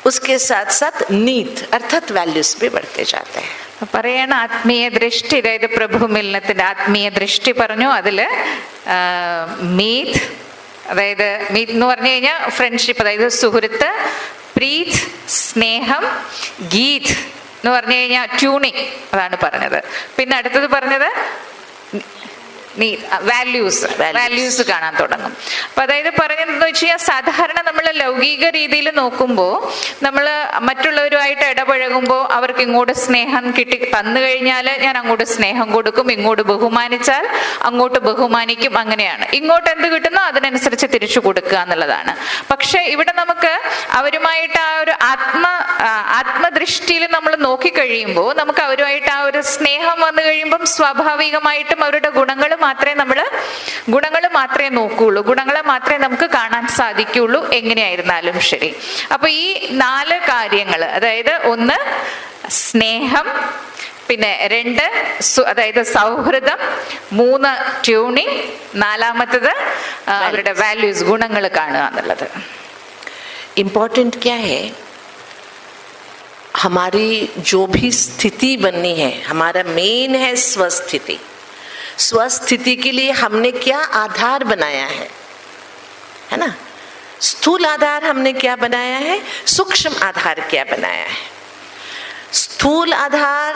उसके साथ साथ नीत अर्थात वैल्यूज भी बढ़ते जाते हैं। പറയണ ആത്മീയ ദൃഷ്ടി, അതായത് പ്രഭുമിലനത്തിന്റെ ആത്മീയ ദൃഷ്ടി പറഞ്ഞു. അതില് മീത്, അതായത് മീത് എന്ന് പറഞ്ഞു കഴിഞ്ഞാൽ ഫ്രണ്ട്ഷിപ്പ്, അതായത് സുഹൃത്ത്, പ്രീത് സ്നേഹം, ഗീത് എന്ന് പറഞ്ഞു കഴിഞ്ഞാൽ ട്യൂണിങ്, അതാണ് പറഞ്ഞത്. പിന്നെ അടുത്തത് പറഞ്ഞത് വാല്യൂസ് കാണാൻ തുടങ്ങും. അപ്പൊ അതായത് പറഞ്ഞതെന്ന് വെച്ച് കഴിഞ്ഞാൽ സാധാരണ നമ്മൾ ലൗകിക രീതിയിൽ നോക്കുമ്പോൾ നമ്മൾ മറ്റുള്ളവരുമായിട്ട് ഇടപഴകുമ്പോൾ അവർക്ക് ഇങ്ങോട്ട് സ്നേഹം തന്നു കഴിഞ്ഞാൽ ഞാൻ അങ്ങോട്ട് സ്നേഹം കൊടുക്കും, ഇങ്ങോട്ട് ബഹുമാനിച്ചാൽ അങ്ങോട്ട് ബഹുമാനിക്കും, അങ്ങനെയാണ്. ഇങ്ങോട്ട് എന്ത് കിട്ടുന്നോ അതിനനുസരിച്ച് തിരിച്ചു കൊടുക്കുക എന്നുള്ളതാണ്. പക്ഷെ ഇവിടെ നമുക്ക് അവരുമായിട്ട് ആ ഒരു ആത്മദൃഷ്ടിയിൽ നമ്മൾ നോക്കിക്കഴിയുമ്പോൾ നമുക്ക് അവരുമായിട്ട് ആ ഒരു സ്നേഹം വന്നു കഴിയുമ്പം സ്വാഭാവികമായിട്ടും അവരുടെ ഗുണങ്ങൾ മാത്രമേ നോക്കുകയുള്ളൂ, ഗുണങ്ങളെ മാത്രമേ നമുക്ക് കാണാൻ സാധിക്കുകയുള്ളൂ, എങ്ങനെയായിരുന്നാലും ശരി. അപ്പൊ ഈ 4 കാര്യങ്ങൾ, അതായത് 1 സ്നേഹം, പിന്നെ 2 അതായത് സൗഹൃദം, 3 ട്യൂണിങ്, 4ാമത്തത് അവരുടെ വാല്യൂസ്, ഗുണങ്ങൾ കാണുക എന്നുള്ളത്. इम्पोर्टेंट क्या है? हमारी जो भी स्थिति बननी है, हमारा मेन है स्वस्थिति। स्वस्थिति के लिए हमने क्या आधार बनाया है ना? स्थूल आधार हमने क्या बनाया है, सूक्ष्म आधार क्या बनाया है। स्थूल आधार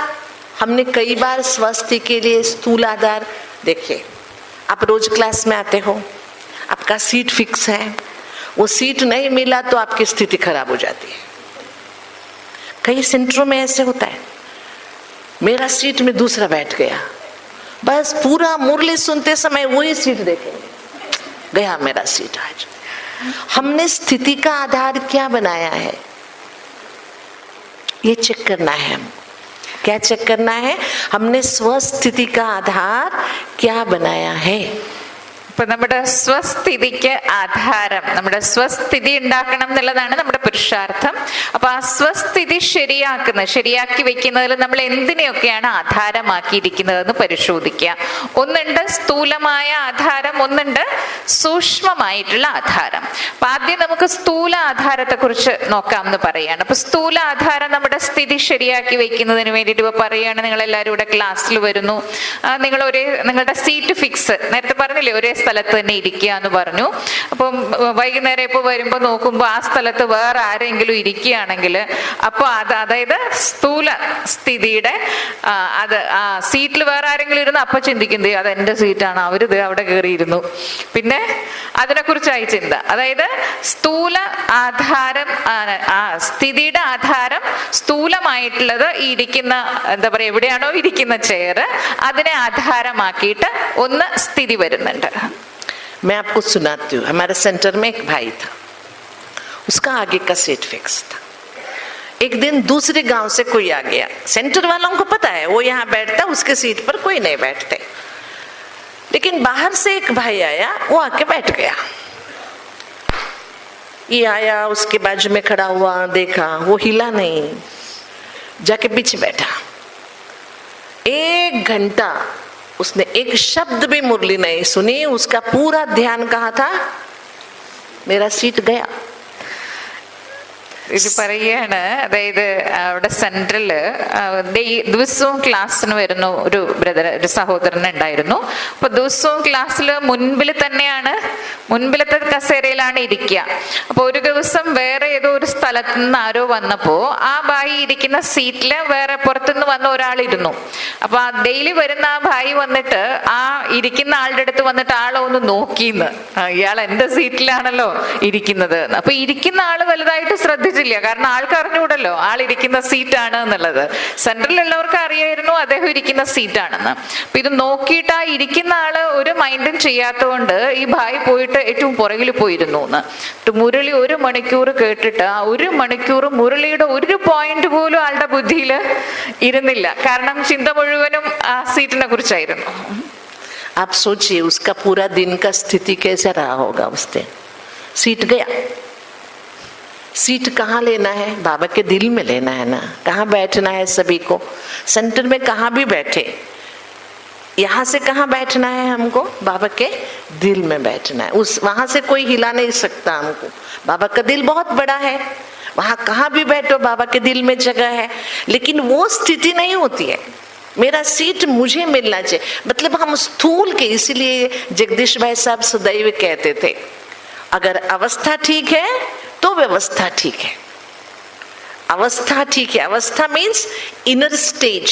हमने कई बार स्वस्थिति के लिए स्थूल आधार, देखिए आप रोज क्लास में आते हो, आपका सीट फिक्स है, वो सीट नहीं मिला तो आपकी स्थिति खराब हो जाती है। कई सेंटरों में ऐसे होता है, मेरा सीट में दूसरा बैठ गया, बस पूरा मुरली सुनते समय वही सीट देखेंगे, गया मेरा सीट आज। हमने स्थिति का आधार क्या बनाया है, ये चेक करना है। हम क्या चेक करना है? हमने स्वस्थिति का आधार क्या बनाया है। ഇപ്പൊ നമ്മുടെ സ്വസ്ഥിതിക്ക് ആധാരം, നമ്മുടെ സ്വസ്ഥിതി ഉണ്ടാക്കണം എന്നുള്ളതാണ് നമ്മുടെ പുരുഷാർത്ഥം. അപ്പൊ ആ സ്വസ്ഥിതി ശരിയാക്കി വെക്കുന്നതിൽ നമ്മൾ എന്തിനെയൊക്കെയാണ് ആധാരമാക്കിയിരിക്കുന്നതെന്ന് പരിശോധിക്കുക. ഒന്നുണ്ട് സ്ഥൂലമായ ആധാരം, ഒന്നുണ്ട് സൂക്ഷ്മമായിട്ടുള്ള ആധാരം. അപ്പൊ ആദ്യം നമുക്ക് സ്ഥൂല ആധാരത്തെ കുറിച്ച് നോക്കാം എന്ന് പറയാണ്. അപ്പൊ സ്ഥൂല ആധാരം നമ്മുടെ സ്ഥിതി ശരിയാക്കി വെക്കുന്നതിന് വേണ്ടിയിട്ട് ഇപ്പൊ പറയാണ്, നിങ്ങൾ എല്ലാവരും ഇവിടെ ക്ലാസ്സിൽ വരുന്നു, നിങ്ങളുടെ സീറ്റ് ഫിക്സ്, നേരത്തെ പറഞ്ഞില്ലേ ഒരേ സ്ഥലത്ത് തന്നെ ഇരിക്കുക എന്ന് പറഞ്ഞു. അപ്പം വൈകുന്നേരം ഇപ്പൊ വരുമ്പോ നോക്കുമ്പോ ആ സ്ഥലത്ത് വേറെ ആരെങ്കിലും ഇരിക്കുകയാണെങ്കിൽ അപ്പൊ അതായത് സ്ഥൂല സ്ഥിതിയുടെ ആ സീറ്റിൽ വേറെ ആരെങ്കിലും ഇരുന്ന് അപ്പൊ ചിന്തിക്കുന്നത് അത് എന്റെ സീറ്റാണ്, അവരിത് അവിടെ കയറിയിരുന്നു. പിന്നെ അതിനെക്കുറിച്ചായി ചിന്ത. അതായത് സ്ഥൂല ആധാരം, ആ സ്ഥിതിയുടെ ആധാരം സ്ഥൂലമായിട്ടുള്ളത് ഈ ഇരിക്കുന്ന, എന്താ പറയാ, എവിടെയാണോ ഇരിക്കുന്ന ചെയർ, അതിനെ ആധാരമാക്കിയിട്ട് ഒന്ന് സ്ഥിതി വരുന്നുണ്ട്. मैं आपको सुनाती हूँ. हमारे सेंटर में एक भाई था, उसका आगे का सीट फिक्स था. एक दिन दूसरे गांव से कोई आ गया. सेंटर वालों को पता है वो यहाँ बैठता, उसके सीट पर कोई नहीं बैठते. लेकिन बाहर से एक भाई आया, वो आके बैठ गया. ये आया, उसके बाजू में खड़ा हुआ, देखा, वो हिला नहीं, जाके पीछे बैठा. 1 घंटा उसने एक शब्द भी मुरली नहीं सुनी. उसका पूरा ध्यान कहाँ था? मेरा सीट गया. ഇത് പറയാണ്, അതായത് അവിടെ സെൻട്രല് ദിവസവും ക്ലാസ്സിന് വരുന്ന ഒരു ബ്രദർ, ഒരു സഹോദരൻ ഉണ്ടായിരുന്നു. അപ്പൊ ദിവസവും ക്ലാസ്സിൽ മുൻപിലത്തെ കസേരയിലാണ് ഇരിക്കുക. അപ്പൊ ഒരു ദിവസം വേറെ ഏതോ ഒരു സ്ഥലത്ത് നിന്ന് ആരോ വന്നപ്പോ ആ ഭായി ഇരിക്കുന്ന സീറ്റില് വേറെ പുറത്തുനിന്ന് വന്ന ഒരാളിരുന്നു. അപ്പൊ ആ ഡെയിലി വരുന്ന ആ ഭായി വന്നിട്ട് ആ ഇരിക്കുന്ന ആളുടെ അടുത്ത് വന്നിട്ട് ആളെ ഒന്ന് നോക്കിന്ന്, ഇയാൾ എന്റെ സീറ്റിലാണല്ലോ ഇരിക്കുന്നത്. അപ്പൊ ഇരിക്കുന്ന ആള് വലുതായിട്ട് ശ്രദ്ധിച്ചില്ല, കാരണം ആൾക്ക് അറിഞ്ഞുകൂടല്ലോ ആൾ ഇരിക്കുന്ന സീറ്റാണ് എന്നുള്ളത്. സെൻട്രലിലുള്ളവർക്ക് അറിയായിരുന്നു അദ്ദേഹം ഇരിക്കുന്ന സീറ്റാണെന്ന്. അപ്പൊ ഇത് നോക്കിയിട്ട് ആ ഇരിക്കുന്ന ആള് ഒരു മൈൻഡും ചെയ്യാത്തതുകൊണ്ട് ഈ ഭായി പോയിട്ട് ഏറ്റവും പുറകിൽ പോയിരുന്നു എന്ന്. മുരളി 1 മണിക്കൂർ കേട്ടിട്ട് ആ 1 മണിക്കൂർ മുരളിയുടെ ഒരു പോയിന്റ് പോലും ആളുടെ ബുദ്ധിയിൽ ഇരുന്നില്ല, കാരണം ചിന്ത മുഴുവനും ആ സീറ്റിനെ കുറിച്ചായിരുന്നു. आप सोचिए उसका पूरा दिन का स्थिति कैसे रहा होगा उस दिन। सीट गया, सीट कहाँ लेना है? बाबा के दिल में लेना है ना, कहाँ बैठना है सभी को। सेंटर में कहाँ भी बैठे, यहाँ से कहाँ बैठना है हमको? बाबा के दिल में बैठना है। वहां से कोई हिला नहीं सकता हमको। बाबा का दिल बहुत बड़ा है, वहां कहाँ भी बैठो बाबा के दिल में जगह है। लेकिन वो स्थिति नहीं होती है, मेरा सीट मुझे मिलना चाहिए। मतलब हम स्थूल के, इसीलिए जगदीश भाई साहब सदैव कहते थे अगर अवस्था ठीक है तो व्यवस्था ठीक है। अवस्था ठीक है, अवस्था मीन्स इनर स्टेज,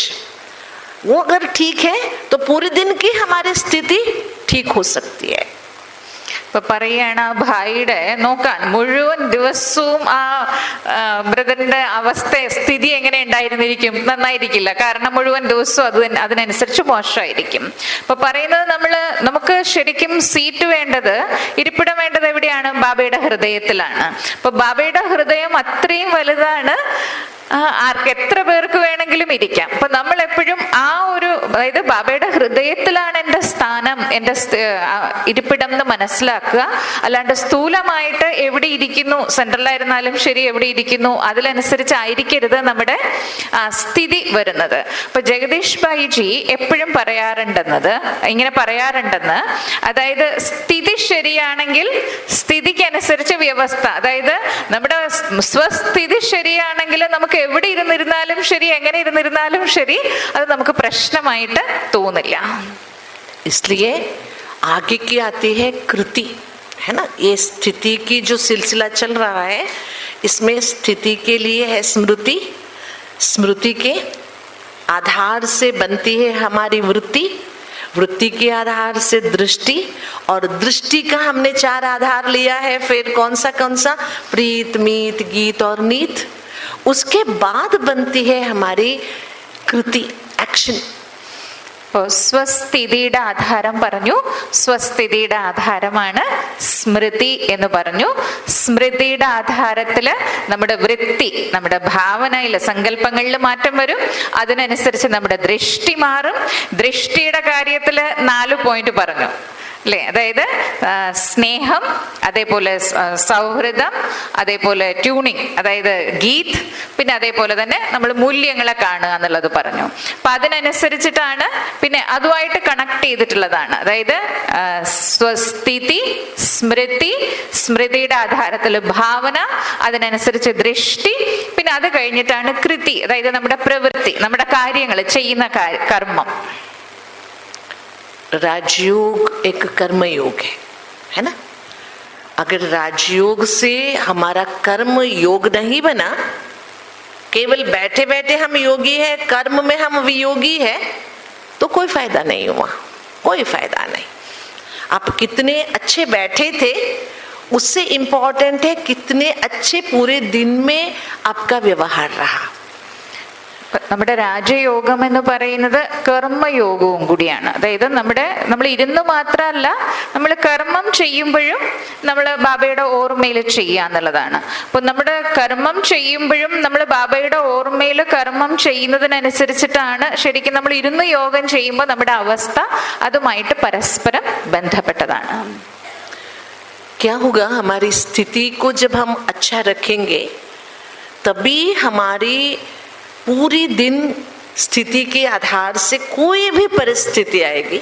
वो अगर ठीक है तो पूरे दिन की हमारी स्थिति ठीक हो सकती है। ഇപ്പൊ പറയാണ് ആ ഭായിയുടെ നോക്കാൻ മുഴുവൻ ദിവസവും ആ ബ്രദറിന്റെ സ്ഥിതി എങ്ങനെ ഉണ്ടായിരുന്നിരിക്കും? നന്നായിരിക്കില്ല, കാരണം മുഴുവൻ ദിവസവും അതിനനുസരിച്ച് മോശമായിരിക്കും. അപ്പൊ പറയുന്നത് നമുക്ക് ശരിക്കും സീറ്റ് വേണ്ടത്, ഇരിപ്പിടം വേണ്ടത് എവിടെയാണ്? ബാബയുടെ ഹൃദയത്തിലാണ്. അപ്പൊ ബാബയുടെ ഹൃദയം അത്രയും വലുതാണ്, ആർക്ക് എത്ര പേർക്ക് വേണമെങ്കിലും ഇരിക്കാം. അപ്പൊ നമ്മൾ എപ്പോഴും ആ ഒരു, അതായത് ബാബയുടെ ഹൃദയത്തിലാണ് എൻ്റെ സ്ഥാനം, എൻ്റെ ഇരിപ്പിടം എന്ന് മനസ്സിലാക്കുക. അല്ലാണ്ട് സ്ഥൂലമായിട്ട് എവിടെ ഇരിക്കുന്നു, സെൻട്രലായിരുന്നാലും ശരി എവിടെ ഇരിക്കുന്നു അതിലനുസരിച്ചായിരിക്കരുത് നമ്മുടെ സ്ഥിതി വരുന്നത്. അപ്പൊ ജഗദീഷ് ഭായിജി എപ്പോഴും ഇങ്ങനെ പറയാറുണ്ടെന്ന്, അതായത് സ്ഥിതി ശരിയാണെങ്കിൽ സ്ഥിതിക്കനുസരിച്ച് വ്യവസ്ഥ, അതായത് നമ്മുടെ സ്വസ്ഥിതി ശരിയാണെങ്കിൽ നമുക്ക് എവിടെ ഇരുന്നിരുന്നാലും ശരി, എങ്ങനെ ഇരുന്നിരുന്നാലും ശരി, അത് നമുക്ക് പ്രശ്നമായിട്ട് തോന്നില്ല. इसलिए आगे की आती है कृति, है ना। ये स्थिति की जो सिलसिला चल रहा है, इसमें स्थिति के लिए है स्मृति, स्मृति के आधार से बनती है हमारी वृत्ति, वृत्ति के आधार से दृष्टि, और दृष्टि का हमने 4 आधार लिया है। फिर कौन सा प्रीत, मीत, गीत और नीत। उसके बाद बनती है हमारी कृति, एक्शन। സ്വസ്ഥിതിയുടെ ആധാരം പറഞ്ഞു. സ്വസ്ഥിതിയുടെ ആധാരമാണ് സ്മൃതി എന്ന് പറഞ്ഞു. സ്മൃതിയുടെ ആധാരത്തില് നമ്മുടെ വൃത്തി, നമ്മുടെ ഭാവനയില്, സങ്കല്പങ്ങളിൽ മാറ്റം വരും. അതിനനുസരിച്ച് നമ്മുടെ ദൃഷ്ടി മാറും. ദൃഷ്ടിയുടെ കാര്യത്തില് 4 പോയിന്റ് പറഞ്ഞു അല്ലേ? അതായത് സ്നേഹം, അതേപോലെ സൗഹൃദം, അതേപോലെ ട്യൂണിങ്, അതായത് ഗീത്, പിന്നെ അതേപോലെ തന്നെ നമ്മൾ മൂല്യങ്ങളെ കാണുക എന്നുള്ളത് പറഞ്ഞു. അപ്പൊ അതിനനുസരിച്ചിട്ടാണ്, പിന്നെ അതുമായിട്ട് കണക്ട് ചെയ്തിട്ടുള്ളതാണ്. അതായത് സ്വസ്ഥിതി, സ്മൃതി, സ്മൃതിയുടെ ആധാരത്തിൽ ഭാവന, അതിനനുസരിച്ച് ദൃഷ്ടി, പിന്നെ അത് കഴിഞ്ഞിട്ടാണ് കൃതി, അതായത് നമ്മുടെ പ്രവൃത്തി, നമ്മുടെ കാര്യങ്ങൾ ചെയ്യുന്ന കർമ്മം. राजयोग एक कर्म योग है ना। अगर राजयोग से हमारा कर्म योग नहीं बना, केवल बैठे बैठे हम योगी है, कर्म में हम वियोगी है, तो कोई फायदा नहीं हुआ, कोई फायदा नहीं। आप कितने अच्छे बैठे थे उससे इम्पोर्टेंट है कितने अच्छे पूरे दिन में आपका व्यवहार रहा। നമ്മുടെ രാജയോഗം എന്ന് പറയുന്നത് കർമ്മയോഗവും കൂടിയാണ്. അതായത് നമ്മൾ ഇരുന്ന് മാത്രമല്ല, നമ്മൾ കർമ്മം ചെയ്യുമ്പോഴും നമ്മൾ ബാബയുടെ ഓർമ്മയിൽ ചെയ്യുക എന്നുള്ളതാണ്. അപ്പൊ നമ്മുടെ കർമ്മം ചെയ്യുമ്പോഴും നമ്മൾ ബാബയുടെ ഓർമ്മയിൽ കർമ്മം ചെയ്യുന്നതിനനുസരിച്ചിട്ടാണ് ശരിക്കും നമ്മൾ ഇരുന്ന് യോഗം ചെയ്യുമ്പോൾ നമ്മുടെ അവസ്ഥ അതുമായിട്ട് പരസ്പരം ബന്ധപ്പെട്ടതാണ്. क्या होगा, हमारी स्थिति को जब हम अच्छा रखेंगे तभी हमारी पूरी दिन स्थिति के आधार से कोई भी परिस्थिति आएगी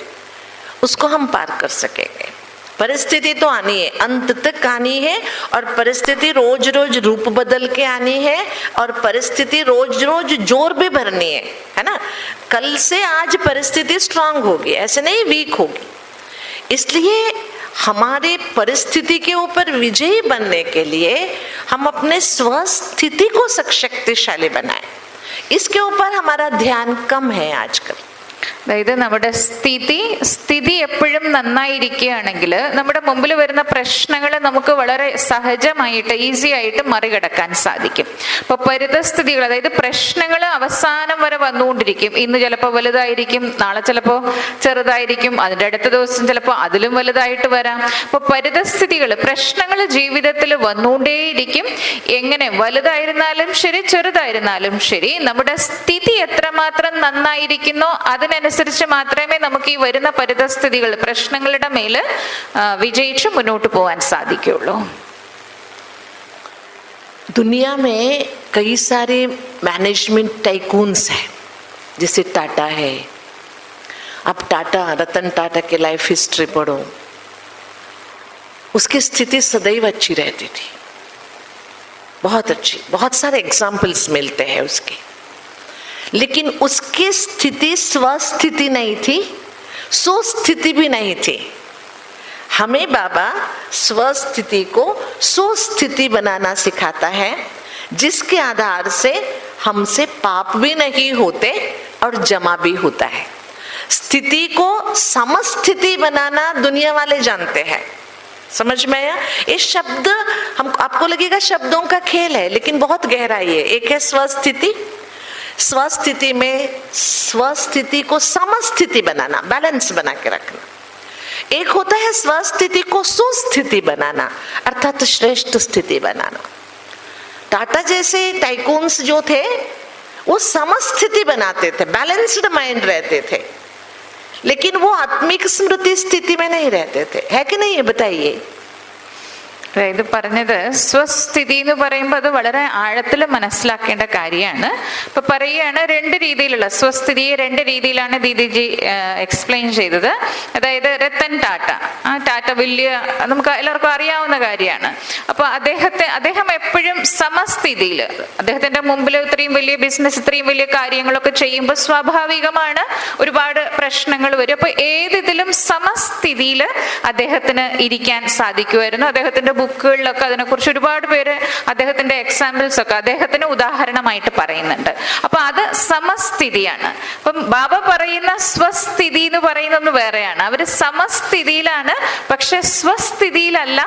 उसको हम पार कर सकेंगे। परिस्थिति तो आनी है, अंत तक आनी है, और परिस्थिति रोज रोज रूप बदल के आनी है, और परिस्थिति रोज रोज जोर भी भरनी है ना। कल से आज परिस्थिति स्ट्रांग होगी, ऐसे नहीं वीक होगी। इसलिए हमारे परिस्थिति के ऊपर विजयी बनने के लिए हम अपने स्वस्थिति को शक्तिशाली बनाएं, इसके ऊपर हमारा ध्यान कम है आजकल। അതായത് നമ്മുടെ സ്ഥിതി എപ്പോഴും നന്നായിരിക്കുകയാണെങ്കിൽ നമ്മുടെ മുമ്പിൽ വരുന്ന പ്രശ്നങ്ങളെ നമുക്ക് വളരെ സഹജമായിട്ട് ഈസി ആയിട്ട് മറികടക്കാൻ സാധിക്കും. അപ്പൊ പരിതസ്ഥിതികൾ, അതായത് പ്രശ്നങ്ങൾ അവസാനം വരെ വന്നുകൊണ്ടിരിക്കും. ഇന്ന് ചിലപ്പോൾ വലുതായിരിക്കും, നാളെ ചിലപ്പോൾ ചെറുതായിരിക്കും, അതിൻ്റെ അടുത്ത ദിവസം ചിലപ്പോൾ അതിലും വലുതായിട്ട് വരാം. അപ്പൊ പരിതസ്ഥിതികൾ, പ്രശ്നങ്ങൾ ജീവിതത്തിൽ വന്നുകൊണ്ടേയിരിക്കും. എങ്ങനെ വലുതായിരുന്നാലും ശരി ചെറുതായിരുന്നാലും ശരി, നമ്മുടെ സ്ഥിതി എത്രമാത്രം നന്നായിരിക്കുന്നോ അതിനനുസരിച്ച് മാത്രമേ നമുക്ക് ഈ വരുന്ന പരിതസ്ഥിതികൾ, പ്രശ്നങ്ങളുടെ മേൽ വിജയിച്ച് മുന്നോട്ട് പോകാൻ സാധിക്കുകയുള്ളൂ. दुनिया में कई सारे मैनेजमेंट टाइकून्स हैं, जैसे टाटा है। अब टाटा, रतन टाटा के लाइफ हिस्ट्री पढ़ो, उसकी स्थिति सदैव अच्छी रहती थी, बहुत अच्छी, बहुत सारे एग्जाम्पल्स मिलते हैं उसके। लेकिन उसकी स्थिति स्वस्थिति नहीं थी, सुस्थिति भी नहीं थी। हमें बाबा स्वस्थिति को सुस्थिति बनाना सिखाता है, जिसके आधार से हमसे पाप भी नहीं होते और जमा भी होता है। स्थिति को समस्थिति बनाना दुनिया वाले जानते हैं, समझ में आया? ये शब्द हम, आपको लगेगा शब्दों का खेल है, लेकिन बहुत गहराई है। एक है स्वस्थिति, स्वस्थिति में स्वस्थिति को समस्थिति बनाना, बैलेंस बना के रखना। एक होता है स्वस्थिति को सुस्थिति बनाना, अर्थात श्रेष्ठ स्थिति बनाना। टाटा जैसे टाइकून्स जो थे वो समस्थिति बनाते थे, बैलेंस्ड माइंड रहते थे, लेकिन वो आत्मिक स्मृति स्थिति में नहीं रहते थे, है कि नहीं? ये बताइए. അതായത് പറഞ്ഞത് സ്വസ്ഥിതി എന്ന് പറയുമ്പോൾ അത് വളരെ ആഴത്തിൽ മനസ്സിലാക്കേണ്ട കാര്യമാണ്. ഇപ്പൊ പറയുകയാണ് രണ്ട് രീതിയിലുള്ള സ്വസ്ഥിതിയെ രണ്ട് രീതിയിലാണ് ദീദിജി എക്സ്പ്ലെയിൻ ചെയ്തത്. അതായത് രത്തൻ ടാറ്റ, ടാറ്റ വലിയ നമുക്ക് എല്ലാവർക്കും അറിയാവുന്ന കാര്യമാണ്. അപ്പൊ അദ്ദേഹം എപ്പോഴും സമസ്ഥിതിയിൽ, അദ്ദേഹത്തിന്റെ മുമ്പിൽ ഇത്രയും വലിയ ബിസിനസ്, ഇത്രയും വലിയ കാര്യങ്ങളൊക്കെ ചെയ്യുമ്പോൾ സ്വാഭാവികമാണ് ഒരുപാട് പ്രശ്നങ്ങൾ വരും. അപ്പൊ ഏതിലും സമസ്ഥിതിയിൽ അദ്ദേഹത്തിന് ഇരിക്കാൻ സാധിക്കുമായിരുന്നു. അദ്ദേഹത്തിന്റെ ബുക്കുകളിലൊക്കെ അതിനെക്കുറിച്ച് ഒരുപാട് പേര് അദ്ദേഹത്തിന്റെ എക്സാമ്പിൾസ് ഒക്കെ അദ്ദേഹത്തിന് ഉദാഹരണമായിട്ട് പറയുന്നുണ്ട്. അപ്പൊ അത് സമസ്ഥിതിയാണ്. അപ്പം ബാബ പറയുന്ന സ്വസ്ഥിതി എന്ന് പറയുന്നത് വേറെയാണ്. അവര് സമസ്ഥിതിയിലാണ്, പക്ഷെ സ്വസ്ഥിതിയിലല്ല.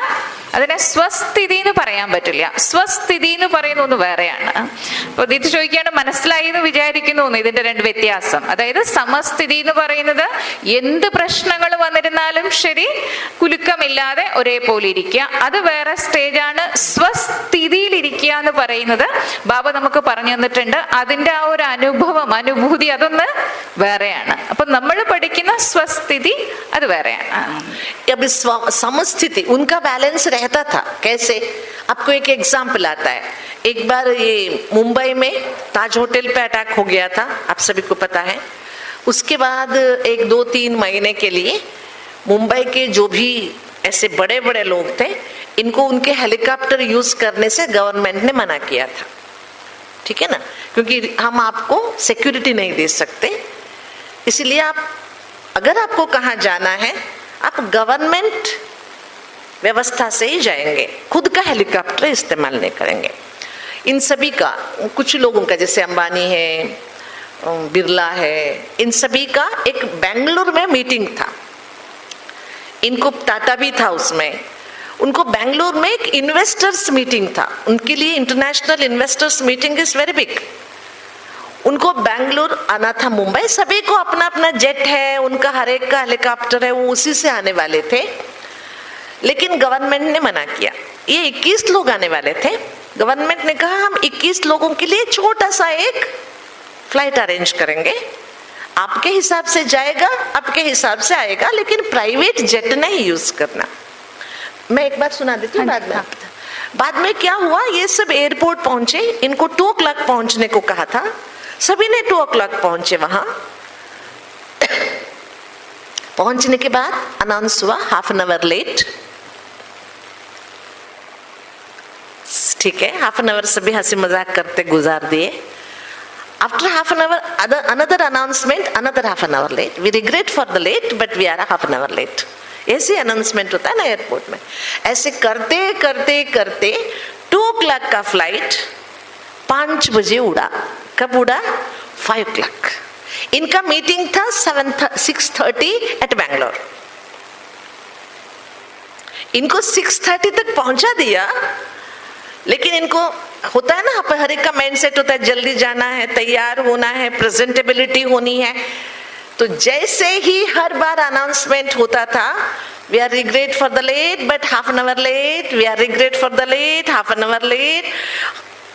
അതിനെ സ്വസ്ഥിതി എന്ന് പറയാൻ പറ്റില്ല. സ്വസ്ഥിതി എന്ന് പറയുന്ന ഒന്ന് വേറെയാണ്. അപ്പൊ ഇത് ചോദിക്കാണ്ട് മനസ്സിലായി എന്ന് വിചാരിക്കുന്നു ഇതിന്റെ രണ്ട് വ്യത്യാസം. അതായത് സമസ്ഥിതി എന്ന് പറയുന്നത് എന്ത് പ്രശ്നങ്ങൾ വന്നിരുന്നാലും ശരി കുലുക്കമില്ലാതെ ഒരേപോലെ ഇരിക്കുക, അത് വേറെ സ്റ്റേജാണ്. സ്വസ്ഥിതിയിൽ ഇരിക്കുക എന്ന് പറയുന്നത് ബാബ നമുക്ക് പറഞ്ഞു തന്നിട്ടുണ്ട്. അതിന്റെ ആ ഒരു അനുഭൂതി അതൊന്ന് വേറെയാണ്. അപ്പൊ നമ്മൾ പഠിക്കുന്ന സ്വസ്ഥിതി അത് വേറെയാണ്. समस्थिति उनका बैलेंस रहता था. कैसे? आपको एक एग्जाम्पल आता है. एक बार ये मुंबई में ताज होटल पे अटैक हो गया था, आप सभी को पता है. उसके बाद 1-2-3 महीने के लिए मुंबई के जो भी ऐसे बड़े बड़े लोग थे, इनको उनके हेलीकॉप्टर यूज करने से गवर्नमेंट ने मना किया था. ठीक है ना, क्योंकि हम आपको सिक्योरिटी नहीं दे सकते. इसलिए आप, अगर आपको कहाँ जाना है, आप गवर्नमेंट व्यवस्था से ही जाएंगे, खुद का हेलीकॉप्टर इस्तेमाल नहीं करेंगे. इन सभी का, कुछ लोगों का जैसे अंबानी है, बिरला है, इन सभी का एक बेंगलुरु में मीटिंग था. इनको टाटा भी था उसमें. उनको बेंगलुरु में एक इन्वेस्टर्स मीटिंग था. उनके लिए international investors meeting is very big. उनको बेंगलुरु आना था मुंबई. सभी को अपना अपना जेट है, उनका हर एक का हेलीकॉप्टर है, वो उसी से आने वाले थे. लेकिन गवर्नमेंट ने मना किया. ये 21 लोग आने वाले थे. गवर्नमेंट ने कहा हम 21 लोगों के लिए छोटा सा एक फ्लाइट अरेंज करेंगे, आपके हिसाब से जाएगा, आपके हिसाब से आएगा, लेकिन प्राइवेट जेट नहीं यूज करना. मैं एक बार सुना देती हूँ. बाद में क्या हुआ, ये सब एयरपोर्ट पहुंचे. इनको 2 o'clock पहुंचने को कहा था. सभी ने 2 o'clock पहुंचे वहां. पहुंचने के बाद अनाउंस हुआ 1/2 hour लेट, ठीक है, 1/2 hour से भी हंसी मजाक करते गुजार दिए. After 1/2 hour, another announcement, another 1/2 hour late. We regret for the late, but we are 1/2 hour late. ऐसे अनाउंसमेंट होता है ना एयरपोर्ट में. ऐसे करते करते करते 2 o'clock का फ्लाइट 5 बजे उड़ा. कब उड़ा? 5 o'clock. इनका मीटिंग था 6:30 एट बैंगलोर. इनको 6:30 तक पहुंचा दिया, लेकिन इनको होता है ना, हर एक का माइंड सेट होता है जल्दी जाना है, तैयार होना है, प्रेजेंटेबिलिटी होनी है. तो जैसे ही हर बार अनाउंसमेंट होता था, we are regret for the late but 1/2 hour late, we are regret for the late 1/2 hour late.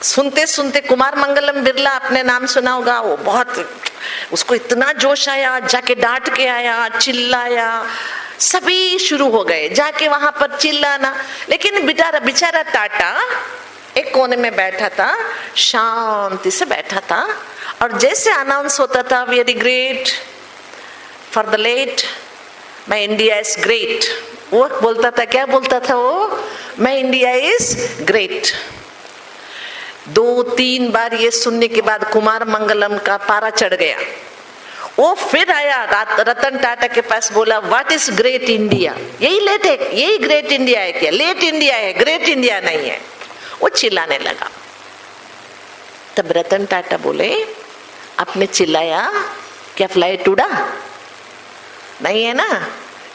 सुनते सुनते कुमार मंगलम बिरला, आपने नाम सुना होगा, वो बहुत, उसको इतना जोश आया, जाके डांट के आया, चिल्लाया, सभी शुरू हो गए जाके वहां पर चिल्लाना. लेकिन बेचारा टाटा एक कोने में बैठा था, शांति से बैठा था. और जैसे अनाउंस होता था we regret for the late, मैं इंडिया इज ग्रेट, वो बोलता था. क्या बोलता था वो? मैं इंडिया इज ग्रेट. 2-3 बार ये सुनने के बाद कुमार मंगलम का पारा चढ़ गया. वो फिर आया रतन टाटा के पास, बोला व्हाट इज ग्रेट इंडिया? यही लेट है, यही ग्रेट इंडिया है क्या? लेट इंडिया है, ग्रेट इंडिया नहीं है. वो चिल्लाने लगा. तब रतन टाटा बोले, आपने चिल्लाया, क्या फ्लाइट उड़ा? नहीं है ना.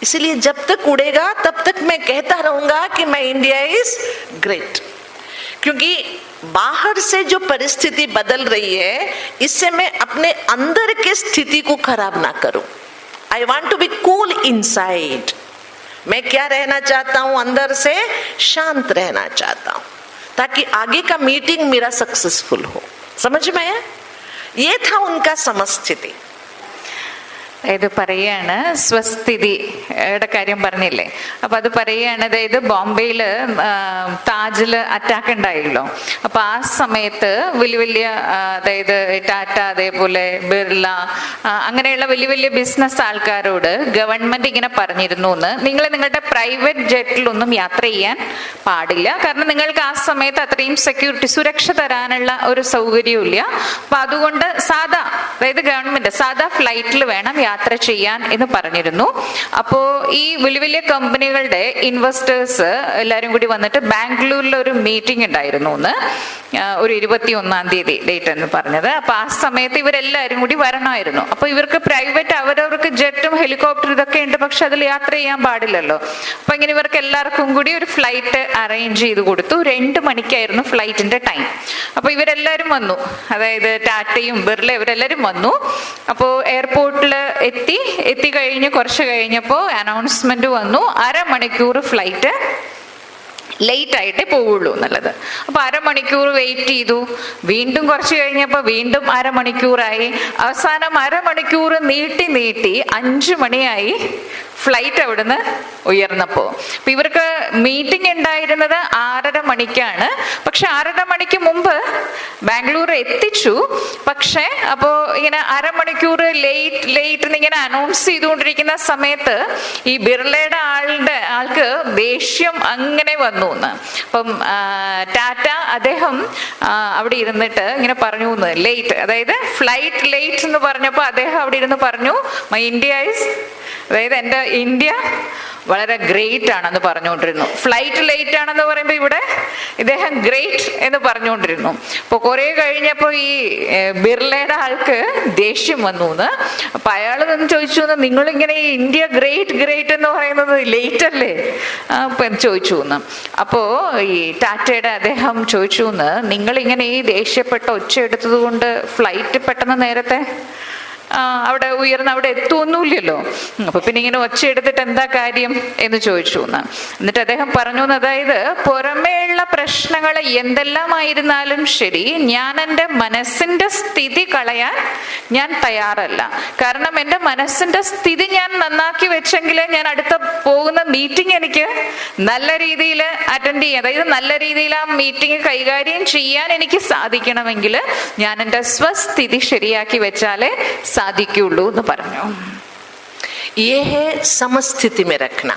इसलिए जब तक उड़ेगा तब तक मैं कहता रहूंगा कि मैं इंडिया इज ग्रेट. क्योंकि बाहर से जो परिस्थिति बदल रही है, इससे मैं अपने अंदर के स्थिति को खराब ना करूं. I want to be cool inside. मैं क्या रहना चाहता हूं? अंदर से शांत रहना चाहता हूं, ताकि आगे का मीटिंग मेरा सक्सेसफुल हो. समझ में आया? ये था उनका समस्थिति. ഇത് പറയാണ് സ്വസ്ഥിതിയുടെ കാര്യം പറഞ്ഞില്ലേ, അപ്പൊ അത് പറയാണ്. അതായത് ബോംബെയില് താജില് അറ്റാക്ക് ഉണ്ടായല്ലോ. അപ്പൊ ആ സമയത്ത് വലിയ വലിയ, അതായത് ടാറ്റ, അതേപോലെ ബിർള, അങ്ങനെയുള്ള വലിയ വലിയ ബിസിനസ് ആൾക്കാരോട് ഗവൺമെന്റ് ഇങ്ങനെ പറഞ്ഞിരുന്നു എന്ന്, നിങ്ങൾ നിങ്ങളുടെ പ്രൈവറ്റ് ജെറ്റിലൊന്നും യാത്ര ചെയ്യാൻ പാടില്ല, കാരണം നിങ്ങൾക്ക് ആ സമയത്ത് അത്രയും സെക്യൂരിറ്റി, സുരക്ഷ തരാനുള്ള ഒരു സൗകര്യവും ഇല്ല. അപ്പൊ അതുകൊണ്ട് സാധാ, അതായത് ഗവൺമെന്റ് സാധാ ഫ്ലൈറ്റിൽ വേണം യാത്ര ചെയ്യാൻ എന്ന് പറഞ്ഞിരുന്നു. അപ്പോ ഈ വലിയ വലിയ കമ്പനികളുടെ ഇൻവെസ്റ്റേഴ്സ് എല്ലാരും കൂടി വന്നിട്ട് ബാംഗ്ലൂരിൽ ഒരു മീറ്റിംഗ് ഉണ്ടായിരുന്നു എന്ന്, ഒരു 21-ാം തീയതി ഡേറ്റ് എന്ന് പറഞ്ഞത്. അപ്പൊ ആ സമയത്ത് ഇവരെല്ലാരും കൂടി വരണമായിരുന്നു. അപ്പൊ ഇവർക്ക് പ്രൈവറ്റ്, അവരവർക്ക് ജെറ്റും ഹെലികോപ്റ്റർ ഇതൊക്കെ ഉണ്ട്, പക്ഷെ അതിൽ യാത്ര ചെയ്യാൻ പാടില്ലല്ലോ. അപ്പൊ ഇങ്ങനെ ഇവർക്ക് എല്ലാവർക്കും കൂടി ഒരു ഫ്ലൈറ്റ് അറേഞ്ച് ചെയ്ത് കൊടുത്തു. 2 മണിക്കായിരുന്നു ഫ്ലൈറ്റിന്റെ ടൈം. അപ്പൊ ഇവരെല്ലാരും വന്നു, അതായത് ടാറ്റയും ബിർള ഇവരെല്ലാരും വന്നു. അപ്പോ എയർപോർട്ടിൽ എത്തി കഴിഞ്ഞ് കുറച്ച് കഴിഞ്ഞപ്പോൾ അനൗൺസ്മെന്റ് വന്നു, 1/2 മണിക്കൂർ ഫ്ലൈറ്റ് ലേറ്റ് ആയിട്ടേ പോവുള്ളൂ എന്നുള്ളത്. അപ്പൊ 1/2 മണിക്കൂർ വെയിറ്റ് ചെയ്തു. വീണ്ടും കുറച്ച് കഴിഞ്ഞപ്പോൾ വീണ്ടും 1/2 മണിക്കൂറായി. അവസാനം 1/2 മണിക്കൂർ നീട്ടി 5 മണിയായി ഫ്ലൈറ്റ് അവിടുന്ന് ഉയർന്നപ്പോ. അപ്പൊ ഇവർക്ക് മീറ്റിംഗ് ഉണ്ടായിരുന്നത് 6:30 മണിക്കാണ്. പക്ഷെ 6:30 മണിക്ക് മുമ്പ് ബാംഗ്ലൂർ എത്തിച്ചു. പക്ഷെ അപ്പോ ഇങ്ങനെ 1/2 മണിക്കൂർ ലേറ്റ് ഇങ്ങനെ അനൗൺസ് ചെയ്തുകൊണ്ടിരിക്കുന്ന സമയത്ത് ഈ ബിർളയുടെ ആൾക്ക് ദേഷ്യം അങ്ങനെ വന്നു എന്ന്. അപ്പം ടാറ്റ അദ്ദേഹം അവിടെ ഇരുന്നിട്ട് ഇങ്ങനെ പറഞ്ഞു എന്ന്, ലേറ്റ്, അതായത് ഫ്ലൈറ്റ് ലേറ്റ് എന്ന് പറഞ്ഞപ്പോ അദ്ദേഹം അവിടെ ഇരുന്ന് പറഞ്ഞു, മൈ ഇന്ത്യ ഈസ്, അതായത് എൻ്റെ ഇന്ത്യ വളരെ ഗ്രേറ്റ് ആണെന്ന് പറഞ്ഞുകൊണ്ടിരുന്നു. ഫ്ലൈറ്റ് ലേറ്റ് ആണെന്ന് പറയുമ്പോൾ ഇവിടെ ഇദ്ദേഹം ഗ്രേറ്റ് എന്ന് പറഞ്ഞുകൊണ്ടിരുന്നു. അപ്പോൾ കുറെ കഴിഞ്ഞപ്പോൾ ഈ ബിർളയുടെ ആൾക്ക് ദേഷ്യം വന്നു എന്ന്. അപ്പൊ അയാൾ നിന്ന് ചോദിച്ചു, നിങ്ങളിങ്ങനെ ഇന്ത്യ ഗ്രേറ്റ് എന്ന് പറയുന്നത് ലേറ്റ് അല്ലേ ചോദിച്ചു എന്ന്. അപ്പോ ഈ ടാറ്റയുടെ അദ്ദേഹം ചോദിച്ചു എന്ന്, നിങ്ങളിങ്ങനെ ഈ ദേഷ്യപ്പെട്ട ഒച്ച എടുത്തത് കൊണ്ട് ഫ്ലൈറ്റ് പെട്ടെന്ന് നേരത്തെ അവിടെ ഉയർന്ന് അവിടെ എത്തുമൊന്നുമില്ലല്ലോ, അപ്പൊ പിന്നെ ഇങ്ങനെ ഒച്ച എടുത്തിട്ട് എന്താ കാര്യം എന്ന് ചോദിച്ചു എന്ന്. എന്നിട്ട് അദ്ദേഹം പറഞ്ഞു, അതായത് പുറമേയുള്ള പ്രശ്നങ്ങൾ എന്തെല്ലാമായിരുന്നാലും ശരി, ഞാൻ എൻ്റെ മനസ്സിന്റെ സ്ഥിതി കളയാൻ ഞാൻ തയ്യാറല്ല. കാരണം എൻ്റെ മനസ്സിന്റെ സ്ഥിതി ഞാൻ നന്നാക്കി വെച്ചെങ്കിലേ ഞാൻ അടുത്ത പോകുന്ന മീറ്റിംഗ് എനിക്ക് നല്ല രീതിയിൽ അറ്റൻഡ് ചെയ്യാം, അതായത് നല്ല രീതിയിൽ ആ മീറ്റിംഗ് കൈകാര്യം ചെയ്യാൻ എനിക്ക് സാധിക്കണമെങ്കിൽ ഞാൻ എൻ്റെ സ്വസ്ഥിതി ശരിയാക്കി വെച്ചാലേ സാധിക്കുള്ളൂ എന്ന് പറഞ്ഞു. ये है समस्थिति में रखना।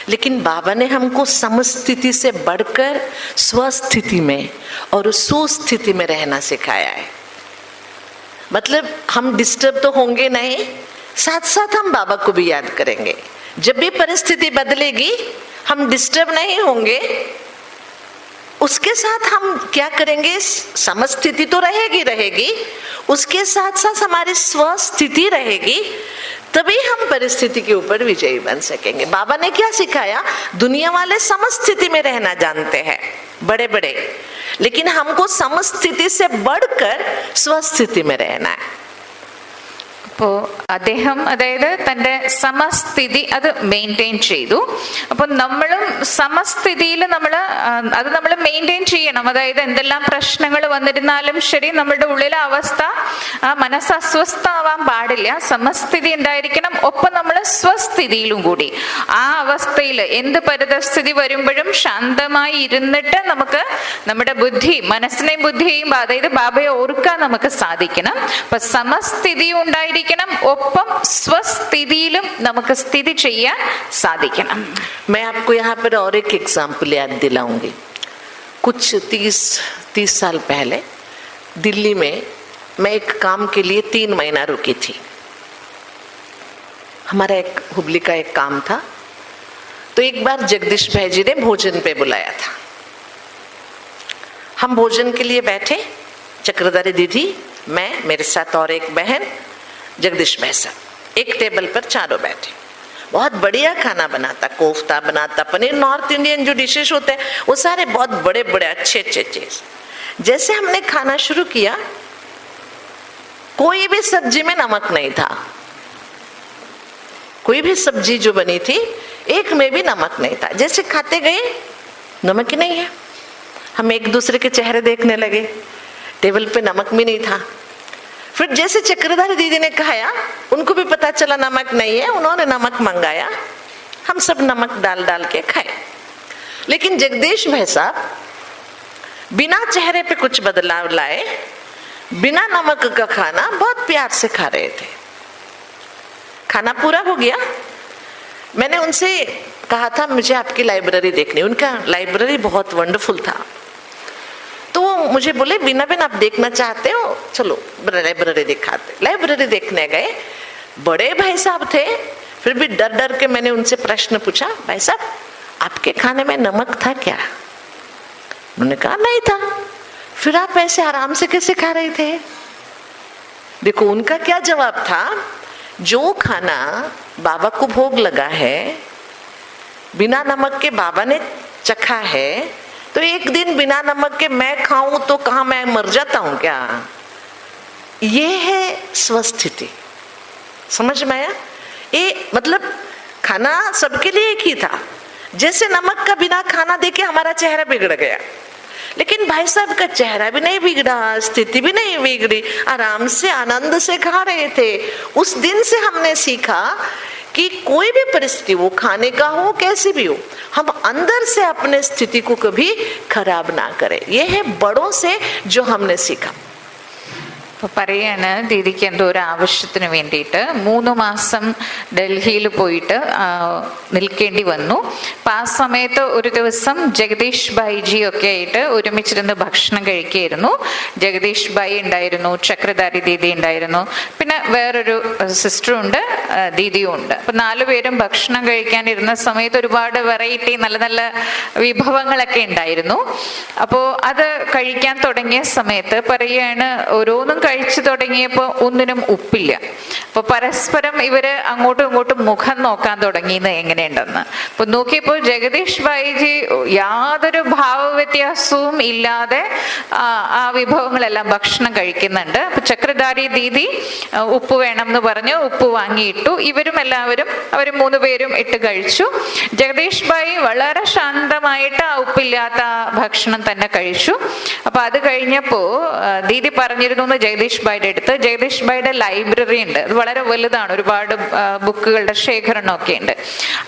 लेकिन बाबा ने हमको समस्थिति से बढ़कर स्वस्थिति में और सुस्थिति में रहना सिखाया है। मतलब हम डिस्टर्ब तो होंगे नहीं, साथ साथ हम बाबा को भी याद करेंगे। जब भी परिस्थिति बदलेगी हम डिस्टर्ब नहीं होंगे, उसके साथ हम क्या करेंगे, समस्थिति तो रहेगी, उसके साथ साथ हमारी स्वस्थिति रहेगी, तभी हम परिस्थिति के ऊपर विजयी बन सकेंगे। बाबा ने क्या सिखाया, दुनिया वाले समस्थिति में रहना जानते हैं बड़े बड़े, लेकिन हमको समस्थिति से बढ़कर स्वस्थिति में रहना है। അപ്പോൾ അദ്ദേഹം അതായത് തൻ്റെ സമസ്ഥിതി അത് മെയിൻറ്റെയിൻ ചെയ്തു. അപ്പം നമ്മളും സമസ്ഥിതിയിൽ അത് നമ്മൾ മെയിൻറ്റെയിൻ ചെയ്യണം. അതായത് എന്തെല്ലാം പ്രശ്നങ്ങൾ വന്നിരുന്നാലും ശരി, നമ്മളുടെ ഉള്ളിലെ അവസ്ഥ മനസ്സ് അസ്വസ്ഥമാവാൻ പാടില്ല. സമസ്ഥിതി ഉണ്ടായിരിക്കണം. ഒപ്പം നമ്മൾ സ്വസ്ഥിതിയിലും കൂടി ആ അവസ്ഥയിൽ എന്ത് പരിതസ്ഥിതി വരുമ്പോഴും ശാന്തമായി ഇരുന്നിട്ട് നമുക്ക് നമ്മുടെ മനസ്സിനെയും ബുദ്ധിയെയും അതായത് ബാബയെ ഓർക്കാൻ നമുക്ക് സാധിക്കണം. അപ്പൊ സമസ്ഥിതിയും ഉണ്ടായിരിക്കണം, ഒപ്പം സ്വസ്ഥിതിയിലും നമുക്ക് സ്ഥിതി ചെയ്യാൻ സാധിക്കണം. मैं आपको यहाँ पर और एक एग्जाम्पल याद दिलाऊंगी। कुछ 30 साल पहले दिल्ली में मैं एक काम के लिए 3 महीना रुकी थी। हमारा एक हुबली का एक काम था, तो एक बार जगदीश भाई जी ने भोजन पे बुलाया था। हम भोजन के लिए बैठे, चक्रधारी दीदी, मैं, मेरे साथ और एक बहन, जगदीश भाई साहब, एक टेबल पर चारों बैठे। बहुत बढ़िया खाना बनाता, कोफ्ता बनाता, पनीर, नॉर्थ इंडियन जो डिशेस होते हैं वो सारे बहुत बड़े बड़े अच्छे चीज। जैसे हमने खाना शुरू किया, कोई भी सब्जी में नमक नहीं था। कोई भी सब्जी जो बनी थी एक में भी नमक नहीं था। जैसे खाते गए, नमक ही नहीं है। हम एक दूसरे के चेहरे देखने लगे, टेबल पे नमक भी नहीं था। फिर जैसे चक्रधारी दीदी ने खाया, उनको भी पता चला नमक नहीं है, उन्होंने नमक मंगाया, हम सब नमक डाल डाल के खाए। लेकिन जगदीश भाई साहब बिना चेहरे पे कुछ बदलाव लाए, बिना नमक का खाना बहुत प्यार से खा रहे थे। खाना पूरा हो गया, मैंने उनसे कहा था मुझे आपकी लाइब्रेरी देखनी। उनका लाइब्रेरी बहुत वंडरफुल था, तो वो मुझे बोले बिना आप देखना चाहते हो, चलो लाइब्रेरी दिखाते। लाइब्रेरी देखने गए, बड़े भाई साहब थे, फिर भी डर डर के मैंने उनसे प्रश्न पूछा, भाई साहब आपके खाने में नमक था क्या? उन्होंने कहा नहीं था। फिर आप ऐसे आराम से कैसे खा रहे थे? देखो उनका क्या जवाब था, जो खाना बाबा को भोग लगा है, बिना नमक के बाबा ने चखा है, तो एक दिन बिना नमक के मैं खाऊं तो कहां मैं मर जाता हूं क्या? ये है स्वस्थिति। समझ में आया? ये मतलब खाना सबके लिए एक ही था। जैसे नमक का बिना खाना देके हमारा चेहरा बिगड़ गया, लेकिन भाई साहब का चेहरा भी नहीं बिगड़ा, स्थिति भी नहीं बिगड़ी, आराम से आनंद से खा रहे थे। उस दिन से हमने सीखा कि कोई भी परिस्थिति वो खाने का हो कैसे भी हो, हम अंदर से अपने स्थिति को कभी खराब ना करें। ये है बड़ों से जो हमने सीखा। അപ്പോൾ പറയാണ് ദീദിക്ക് എന്തോ ഒരു ആവശ്യത്തിന് വേണ്ടിയിട്ട് 3 മാസം ഡൽഹിയിൽ പോയിട്ട് നിൽക്കേണ്ടി വന്നു. അപ്പം ആ സമയത്ത് ഒരു ദിവസം ജഗദീഷ് ഭായിജി ഒക്കെ ആയിട്ട് ഒരുമിച്ചിരുന്ന് ഭക്ഷണം കഴിക്കുകയായിരുന്നു. ജഗദീഷ് ഭായി ഉണ്ടായിരുന്നു, ചക്രധാരി ദീദി ഉണ്ടായിരുന്നു, പിന്നെ വേറൊരു സിസ്റ്ററും ഉണ്ട്, ദീദിയും ഉണ്ട്. അപ്പം 4 പേരും ഭക്ഷണം കഴിക്കാനിരുന്ന സമയത്ത് ഒരുപാട് വെറൈറ്റി നല്ല നല്ല വിഭവങ്ങളൊക്കെ ഉണ്ടായിരുന്നു. അപ്പോൾ അത് കഴിക്കാൻ തുടങ്ങിയ സമയത്ത് പറയുകയാണ്, ഓരോന്നും കഴിച്ചു തുടങ്ങിയപ്പോൾ ഒന്നിനും ഉപ്പില്ല. അപ്പൊ പരസ്പരം ഇവര് അങ്ങോട്ടും ഇങ്ങോട്ടും മുഖം നോക്കാൻ തുടങ്ങിയെന്ന് എങ്ങനെയുണ്ടെന്ന്. അപ്പൊ നോക്കിയപ്പോൾ ജഗദീഷ് ഭായിജി യാതൊരു ഭാവവ്യത്യാസവും ഇല്ലാതെ ആ വിഭവങ്ങളെല്ലാം ഭക്ഷണം കഴിക്കുന്നുണ്ട്. അപ്പൊ ചക്രധാരി ദീദി ഉപ്പ് വേണം എന്ന് പറഞ്ഞു ഉപ്പ് വാങ്ങിയിട്ടു. ഇവരും എല്ലാവരും അവർ 3 പേരും ഇട്ട് കഴിച്ചു. ജഗദീഷ് ഭായി വളരെ ശാന്തമായിട്ട് ആ ഉപ്പില്ലാത്ത ഭക്ഷണം തന്നെ കഴിച്ചു. അപ്പൊ അത് കഴിഞ്ഞപ്പോ ദീദി പറഞ്ഞിരുന്നു, ജഗദീഷ് ജഗദീഷ് ഭായിയുടെ അടുത്ത്. ജഗദീഷ് ഭായിയുടെ ലൈബ്രറി ഉണ്ട്, അത് വളരെ വലുതാണ്, ഒരുപാട് ബുക്കുകളുടെ ശേഖരണമൊക്കെ ഉണ്ട്.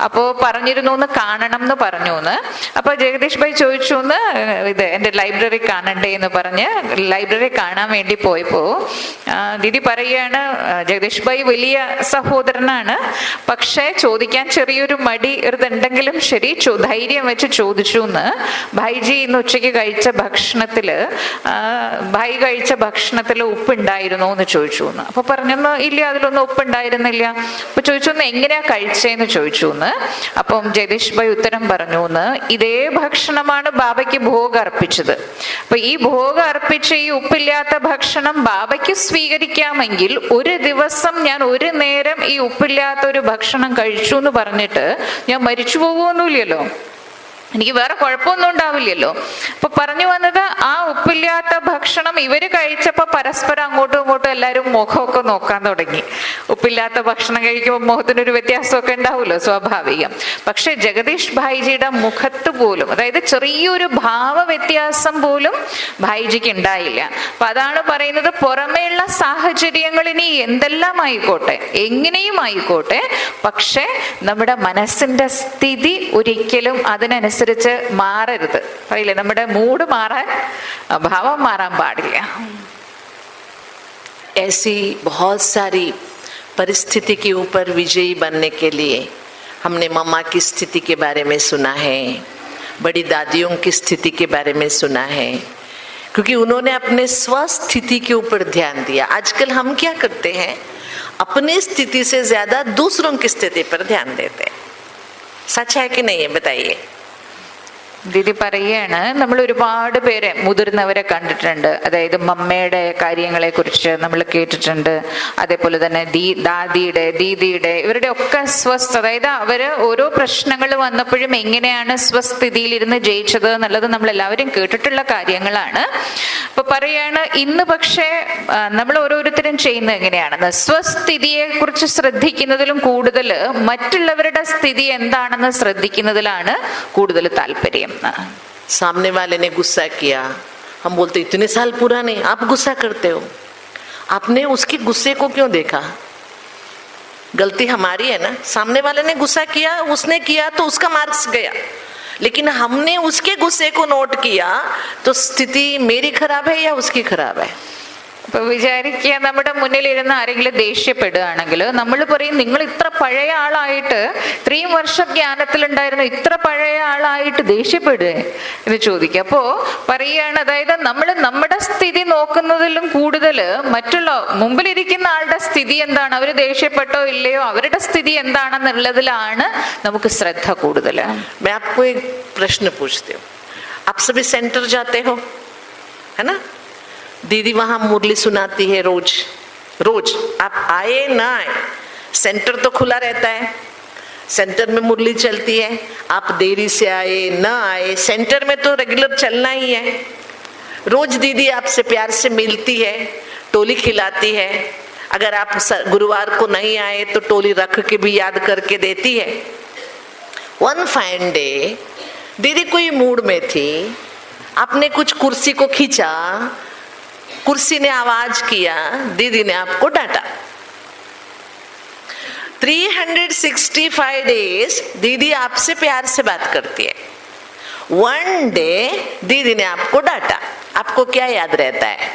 അപ്പോൾ പറഞ്ഞിരുന്നു ഒന്ന് കാണണം എന്ന് പറഞ്ഞു എന്ന്. അപ്പൊ ജഗദീഷ് ഭായ് ചോദിച്ചു എന്ന് ഇത് എൻ്റെ ലൈബ്രറി കാണണ്ടേ എന്ന് പറഞ്ഞ് ലൈബ്രറി കാണാൻ വേണ്ടി പോയപ്പോ ദീദി പറയുകയാണ്, ജഗദീഷ് ഭായ് വലിയ സഹോദരനാണ്, പക്ഷെ ചോദിക്കാൻ ചെറിയൊരു മടി ഇതുണ്ടെങ്കിലും ശരി ധൈര്യം വെച്ച് ചോദിച്ചു എന്ന്. ഭായിജി ഇന്ന് ഉച്ചയ്ക്ക് കഴിച്ച ഭക്ഷണത്തില് ഭായ് കഴിച്ച ഭക്ഷണത്തിൽ ഉപ്പുണ്ടായിരുന്നോ എന്ന് ചോദിച്ചു എന്ന്. അപ്പൊ പറഞ്ഞെന്ന് ഇല്ല, അതിലൊന്നും ഉപ്പുണ്ടായിരുന്നില്ല. അപ്പൊ ചോദിച്ചു എന്ന് എങ്ങനെയാ കഴിച്ചേന്ന് ചോദിച്ചു എന്ന്. അപ്പം ജഗദീഷ് ഭായ് ഉത്തരം പറഞ്ഞു എന്ന്, ഇതേ ഭക്ഷണമാണ് ബാബയ്ക്ക് ഭോഗ് അർപ്പിച്ചത്. അപ്പൊ ഈ ഭോഗ് അർപ്പിച്ച ഈ ഉപ്പില്ലാത്ത ഭക്ഷണം ബാബയ്ക്ക് സ്വീകരിക്കാമെങ്കിൽ ഒരു ദിവസം ഞാൻ ഒരു നേരം ഈ ഉപ്പില്ലാത്ത ഒരു ഭക്ഷണം കഴിച്ചു എന്ന് പറഞ്ഞിട്ട് ഞാൻ മരിച്ചു പോകുമൊന്നുമില്ലല്ലോ, എനിക്ക് വേറെ കുഴപ്പമൊന്നും ഉണ്ടാവില്ലല്ലോ. അപ്പൊ പറഞ്ഞു വന്നത്, ആ ഉപ്പില്ലാത്ത ഭക്ഷണം ഇവര് കഴിച്ചപ്പോ പരസ്പരം അങ്ങോട്ടും ഇങ്ങോട്ടും എല്ലാവരും മുഖമൊക്കെ നോക്കാൻ തുടങ്ങി. ഉപ്പില്ലാത്ത ഭക്ഷണം കഴിക്കുമ്പോൾ മുഖത്തിനൊരു വ്യത്യാസമൊക്കെ ഉണ്ടാവുമല്ലോ, സ്വാഭാവികം. പക്ഷെ ജഗദീഷ് ഭായിജിയുടെ മുഖത്ത് പോലും, അതായത് ചെറിയൊരു ഭാവ വ്യത്യാസം പോലും ഭായിജിക്ക് ഉണ്ടായില്ല. അപ്പൊ അതാണ് പറയുന്നത്, പുറമേയുള്ള സാഹചര്യങ്ങൾ ഇനി എന്തെല്ലാം ആയിക്കോട്ടെ, എങ്ങനെയും ആയിക്കോട്ടെ, പക്ഷെ നമ്മുടെ മനസ്സിന്റെ സ്ഥിതി ഒരിക്കലും അതിനനുസരിച്ച് മാറരുത്. പറയില്ലേ, നമ്മുടെ മൂഡ് മാറാൻ, ഭാവം മാറാൻ പാടില്ല. ऐसी बहुत सारी परिस्थिति के ऊपर विजयी बनने के लिए हमने मम्मा की स्थिति के बारे में सुना है, बड़ी दादियों की स्थिति के बारे में सुना है, क्योंकि उन्होंने अपने स्वस्थिति के ऊपर ध्यान दिया. आजकल हम क्या करते हैं, अपनी स्थिति से ज्यादा दूसरों की स्थिति पर ध्यान देते हैं. सच है कि नहीं है, बताइए. ദീദി പറയുകയാണ്, നമ്മൾ ഒരുപാട് പേരെ മുതിർന്നവരെ കണ്ടിട്ടുണ്ട്, അതായത് മമ്മയുടെ കാര്യങ്ങളെ കുറിച്ച് നമ്മൾ കേട്ടിട്ടുണ്ട്, അതേപോലെ തന്നെ ദാദിയുടെ ദീദിയുടെ ഇവരുടെ ഒക്കെ അതായത് അവര് ഓരോ പ്രശ്നങ്ങൾ വന്നപ്പോഴും എങ്ങനെയാണ് സ്വസ്ഥിതിയിലിരുന്ന് ജയിച്ചത് എന്നുള്ളത് നമ്മൾ എല്ലാവരും കേട്ടിട്ടുള്ള കാര്യങ്ങളാണ്. അപ്പൊ പറയാണ്, ഇന്ന് പക്ഷേ നമ്മൾ ഓരോരുത്തരും ചെയ്യുന്നത് എങ്ങനെയാണെന്ന്, സ്വസ്ഥിതിയെ കുറിച്ച് ശ്രദ്ധിക്കുന്നതിലും കൂടുതൽ മറ്റുള്ളവരുടെ സ്ഥിതി എന്താണെന്ന് ശ്രദ്ധിക്കുന്നതിലാണ് കൂടുതൽ താല്പര്യം. सामने वाले ने गुस्सा किया, हम बोलते इतने साल पुराने आप गुस्सा करते हो, आपने उसके गुस्से को क्यों देखा? गलती हमारी है ना. सामने वाले ने गुस्सा किया, उसने किया तो उसका मार्क्स गया, लेकिन हमने उसके गुस्से को नोट किया तो स्थिति मेरी खराब है या उसकी खराब है. ഇപ്പൊ വിചാരിക്കുക, നമ്മുടെ മുന്നിലിരുന്ന് ആരെങ്കിലും ദേഷ്യപ്പെടുകയാണെങ്കിൽ നമ്മൾ പറയും, നിങ്ങൾ ഇത്ര പഴയ ആളായിട്ട്, ഇത്രയും വർഷം ജ്ഞാനത്തിലുണ്ടായിരുന്നു, ഇത്ര പഴയ ആളായിട്ട് ദേഷ്യപ്പെടുക എന്ന് ചോദിക്കുക. അപ്പോ പറയുകയാണ്, അതായത് നമ്മൾ നമ്മുടെ സ്ഥിതി നോക്കുന്നതിലും കൂടുതൽ മറ്റുള്ള മുമ്പിലിരിക്കുന്ന ആളുടെ സ്ഥിതി എന്താണ്, അവർ ദേഷ്യപ്പെട്ടോ ഇല്ലയോ, അവരുടെ സ്ഥിതി എന്താണെന്നുള്ളതിലാണ് നമുക്ക് ശ്രദ്ധ കൂടുതൽ. मैं आपको एक प्रश्न पूछती हूँ, आप सभी सेंटर जाते हो, है ना? दीदी वहां मुरली सुनाती है रोज रोज, आप आए ना आए, सेंटर तो खुला रहता है, सेंटर में मुरली चलती है. आप देरी से आए ना आए, सेंटर में तो रेगुलर चलना ही है. रोज दीदी आपसे प्यार से मिलती है, टोली खिलाती है. अगर आप गुरुवार को नहीं आए तो टोली रख के भी याद करके देती है. वन फाइन डे दीदी कोई मूड में थी, आपने कुछ कुर्सी को खींचा, कुर्सी ने आवाज किया, दीदी ने आपको डांटा. 365 डेज दीदी आपसे प्यार से बात करती है. वन डे दीदी ने आपको डांटा, आपको क्या याद रहता है?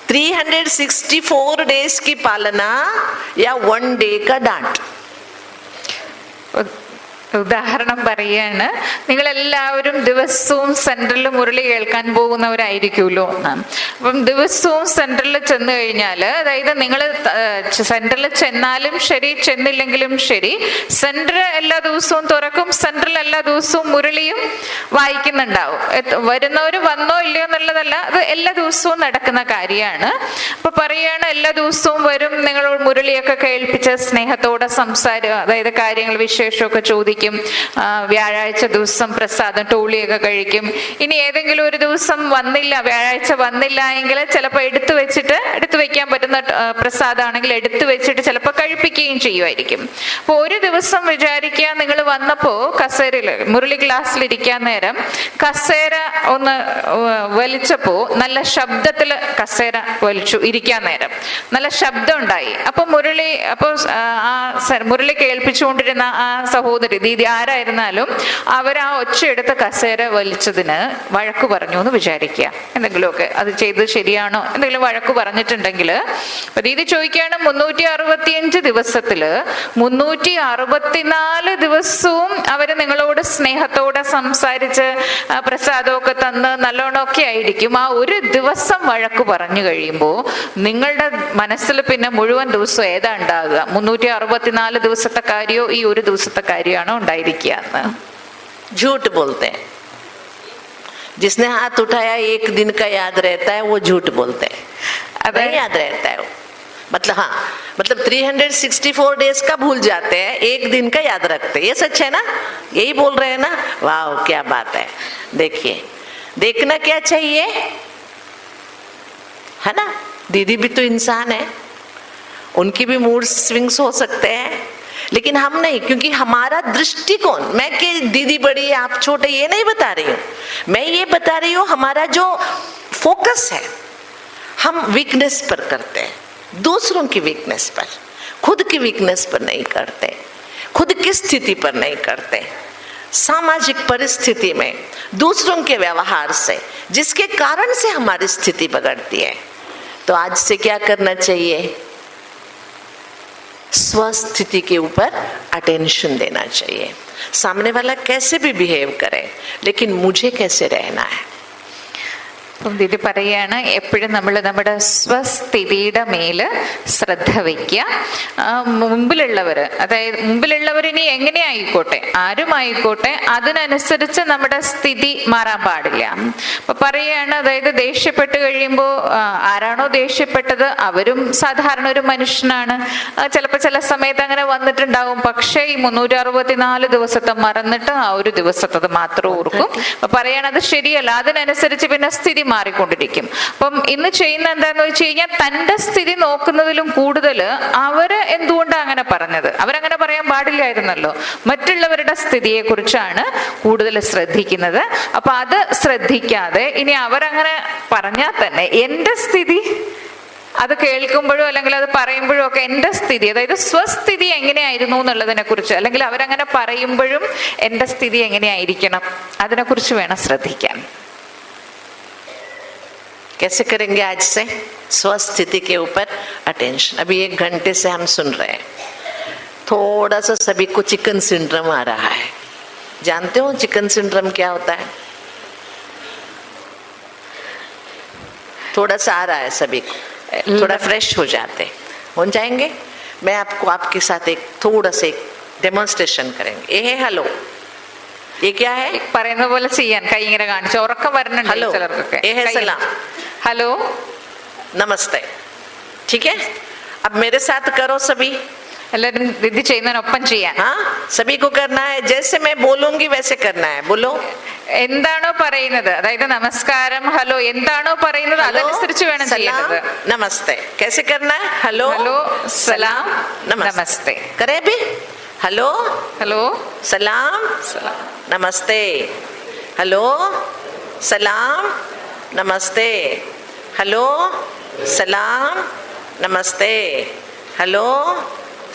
364 डेज की पालना या वन डे का डांट? ഉദാഹരണം പറയാണ്, നിങ്ങളെല്ലാവരും ദിവസവും സെൻട്രലിൽ മുരളി കേൾക്കാൻ പോകുന്നവരായിരിക്കുമല്ലോ. അപ്പം ദിവസവും സെൻട്രലിൽ ചെന്ന് കഴിഞ്ഞാൽ, അതായത് നിങ്ങൾ സെൻട്രലിൽ ചെന്നാലും ശരി ചെന്നില്ലെങ്കിലും ശരി, സെൻട്രൽ എല്ലാ ദിവസവും തുറക്കും, സെൻട്രൽ എല്ലാ ദിവസവും മുരളിയും വായിക്കുന്നുണ്ടാവും. വരുന്നവർ വന്നോ ഇല്ലയോ എന്നുള്ളതല്ല, അത് എല്ലാ ദിവസവും നടക്കുന്ന കാര്യമാണ്. അപ്പൊ പറയാണ്, എല്ലാ ദിവസവും വരും, നിങ്ങൾ മുരളിയൊക്കെ കേൾപ്പിച്ച് സ്നേഹത്തോടെ അതായത് കാര്യങ്ങൾ വിശേഷമൊക്കെ ചോദിക്കും, കഴിക്കും, വ്യാഴാഴ്ച ദിവസം പ്രസാദം ടോളിയൊക്കെ കഴിക്കും. ഇനി ഏതെങ്കിലും ഒരു ദിവസം വന്നില്ല, വ്യാഴാഴ്ച വന്നില്ല എങ്കിൽ ചിലപ്പോൾ എടുത്തു വെക്കാൻ പറ്റുന്ന പ്രസാദമാണെങ്കിൽ എടുത്തു വെച്ചിട്ട് ചിലപ്പോൾ കഴിപ്പിക്കുകയും ചെയ്യുമായിരിക്കും. അപ്പോൾ ഒരു ദിവസം വിചാരിക്കുക, നിങ്ങൾ വന്നപ്പോൾ കസേരയിൽ മുരളി ക്ലാസ്സിലിരിക്കാൻ നേരം കസേര ഒന്ന് വലിച്ചപ്പോൾ നല്ല ശബ്ദത്തിൽ കസേര വലിച്ചു ഇരിക്കാൻ നേരം നല്ല ശബ്ദം ഉണ്ടായി. അപ്പൊ മുരളി കേൾപ്പിച്ചുകൊണ്ടിരുന്ന ആ സഹോദരി ദീദി ആരായിരുന്നാലും അവർ ആ ഒച്ചയെടുത്ത് കസേര വലിച്ചതിന് വഴക്ക് പറഞ്ഞു എന്ന് വിചാരിക്കുക. എന്തെങ്കിലുമൊക്കെ അത് ചെയ്തത് ശരിയാണോ എന്തെങ്കിലും വഴക്ക് പറഞ്ഞിട്ടുണ്ടെങ്കിൽ അപ്പൊ ദീദി ചോദിക്കുകയാണ്, 365 ദിവസത്തില് 364 ദിവസവും അവര് നിങ്ങളോട് സ്നേഹത്തോടെ സംസാരിച്ച് പ്രസാദമൊക്കെ തന്ന് നല്ലോണമൊക്കെ ആയിരിക്കും. ആ ഒരു ദിവസം വഴക്ക് പറഞ്ഞു കഴിയുമ്പോൾ നിങ്ങളുടെ മനസ്സിൽ പിന്നെ മുഴുവൻ ദിവസവും ഏതാ ഉണ്ടാകുക? 364 ദിവസത്തെ കാര്യമോ ഈ ഒരു ദിവസത്തെ കാര്യമാണോ ഉണ്ടായിരിക്കുക എന്ന്? झूठ बोलते हैं. जिसने हाथ उठाया 1 दिन का याद रहता है, वो झूठ बोलते हैं. नहीं याद रहता है वो. मतलब 364 डेज का भूल जाते हैं, 1 दिन का याद रखते हैं. ये सच है ना? यही बोल रहे हैं ना? वाह, क्या बात है. देखिए, देखना क्या चाहिए, है ना? दीदी भी तो इंसान है, उनकी भी मूड स्विंग्स हो सकते हैं, लेकिन हम नहीं, क्योंकि हमारा दृष्टिकोण, मैं कि दीदी बड़ी आप छोटे ये नहीं बता रही हूँ, मैं ये बता रही हूँ हमारा जो फोकस है हम वीकनेस पर करते हैं, दूसरों की वीकनेस पर, खुद की वीकनेस पर नहीं करते, खुद की स्थिति पर नहीं करते, सामाजिक परिस्थिति में दूसरों के व्यवहार से जिसके कारण से हमारी स्थिति बिगड़ती है. तो आज से क्या करना चाहिए? स्वस्थिति के ऊपर अटेंशन देना चाहिए. सामने वाला कैसे भी बिहेव करे, लेकिन मुझे कैसे रहना है. ദീദി പറയാണ്, എപ്പോഴും നമ്മൾ നമ്മുടെ സ്വസ്ഥിതിയുടെ മേല് ശ്രദ്ധ വയ്ക്കുക. മുമ്പിലുള്ളവര്, അതായത് മുമ്പിലുള്ളവരിനി എങ്ങനെ ആയിക്കോട്ടെ, ആരുമായിക്കോട്ടെ, അതിനനുസരിച്ച് നമ്മുടെ സ്ഥിതി മാറാൻ പാടില്ല. അപ്പൊ പറയാണ്, അതായത് ദേഷ്യപ്പെട്ട് കഴിയുമ്പോൾ ആരാണോ ദേഷ്യപ്പെട്ടത് അവരും സാധാരണ ഒരു മനുഷ്യനാണ്. ചിലപ്പോൾ ചില സമയത്ത് അങ്ങനെ വന്നിട്ടുണ്ടാവും. പക്ഷേ ഈ 364 ദിവസത്തെ മറന്നിട്ട് ആ ഒരു ദിവസത്തത് മാത്രം ഓർക്കും. അപ്പൊ പറയാണ് അത് ശരിയല്ല, അതിനനുസരിച്ച് പിന്നെ സ്ഥിതി മാറിക്കൊണ്ടിരിക്കും. അപ്പം ഇന്ന് ചെയ്യുന്ന എന്താന്ന് വെച്ച് കഴിഞ്ഞാൽ, തന്റെ സ്ഥിതി നോക്കുന്നതിലും കൂടുതൽ അവര് എന്തുകൊണ്ടാണ് അങ്ങനെ പറഞ്ഞത്, അവരങ്ങനെ പറയാൻ പാടില്ലായിരുന്നല്ലോ, മറ്റുള്ളവരുടെ സ്ഥിതിയെ കുറിച്ചാണ് കൂടുതൽ ശ്രദ്ധിക്കുന്നത്. അപ്പൊ അത് ശ്രദ്ധിക്കാതെ ഇനി അവരങ്ങനെ പറഞ്ഞാൽ തന്നെ എന്റെ സ്ഥിതി അത് കേൾക്കുമ്പോഴോ അല്ലെങ്കിൽ അത് പറയുമ്പോഴോ ഒക്കെ എന്റെ സ്ഥിതി, അതായത് സ്വസ്ഥിതി എങ്ങനെയായിരുന്നു എന്നുള്ളതിനെ കുറിച്ച്, അല്ലെങ്കിൽ അവരങ്ങനെ പറയുമ്പോഴും എന്റെ സ്ഥിതി എങ്ങനെയായിരിക്കണം അതിനെക്കുറിച്ച് വേണം ശ്രദ്ധിക്കാൻ. कैसे करेंगे? आज से स्वस्थिति के ऊपर अटेंशन. अभी 1 घंटे से हम सुन रहे हैं, थोड़ा सा सभी को चिकन सिंड्रोम आ रहा है. जानते हो चिकन सिंड्रोम क्या होता है? थोड़ा सा आ रहा है सभी को, थोड़ा फ्रेश हो जाते हो जाएंगे. मैं आपको आपके साथ एक थोड़ा सा एक डेमोन्स्ट्रेशन करेंगे. ये है हेलो, ये क्या है? പറയുന്ന പോലെ ചെയ്യാൻ കൈ ഇങ്ങനെ കാണിച്ചു, ഉറക്കം വരുന്നുണ്ട് ചിലർക്കൊക്കെ. सलाम, हेलो, नमस्ते. ठीक है, अब मेरे साथ करो सभी. എല്ലാവരും ദീദി ചെയ്യുന്നതിനൊപ്പം ചെയ്യാൻ. हाँ, सभी को करना है, जैसे मैं बोलूंगी वैसे करना है. बोलो. എന്താണോ പറയുന്നത്, അതായത് നമസ്കാരം, ഹലോ, എന്താണോ പറയുന്നത് അതനുസരിച്ച് വേണം ചെയ്യേണ്ടത്. नमस्ते कैसे करना है? हेलो, ഹലോ, സലാം, നമസ്തേ. करे भी. हेलो, ഹലോ, सलाम, नमस्ते. हेलो, सलाम, नमस्ते. हेलो, सलाम, नमस्ते. हेलो,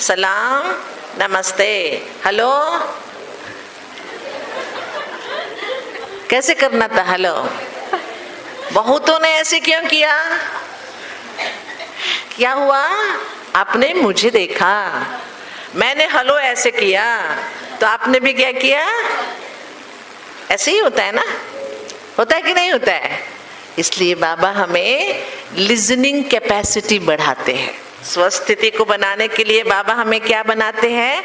सलाम, नमस्ते. हेलो, कैसे करना था? हेलो. बहुतों ने ऐसे क्यों किया? क्या हुआ? आपने मुझे देखा, मैंने हेलो ऐसे किया, तो आपने भी क्या किया? ऐसे ही होता है ना? होता है कि नहीं होता है? इसलिए बाबा हमें लिजनिंग कैपेसिटी बढ़ाते हैं. स्वस्थिति को बनाने के लिए बाबा हमें क्या बनाते हैं?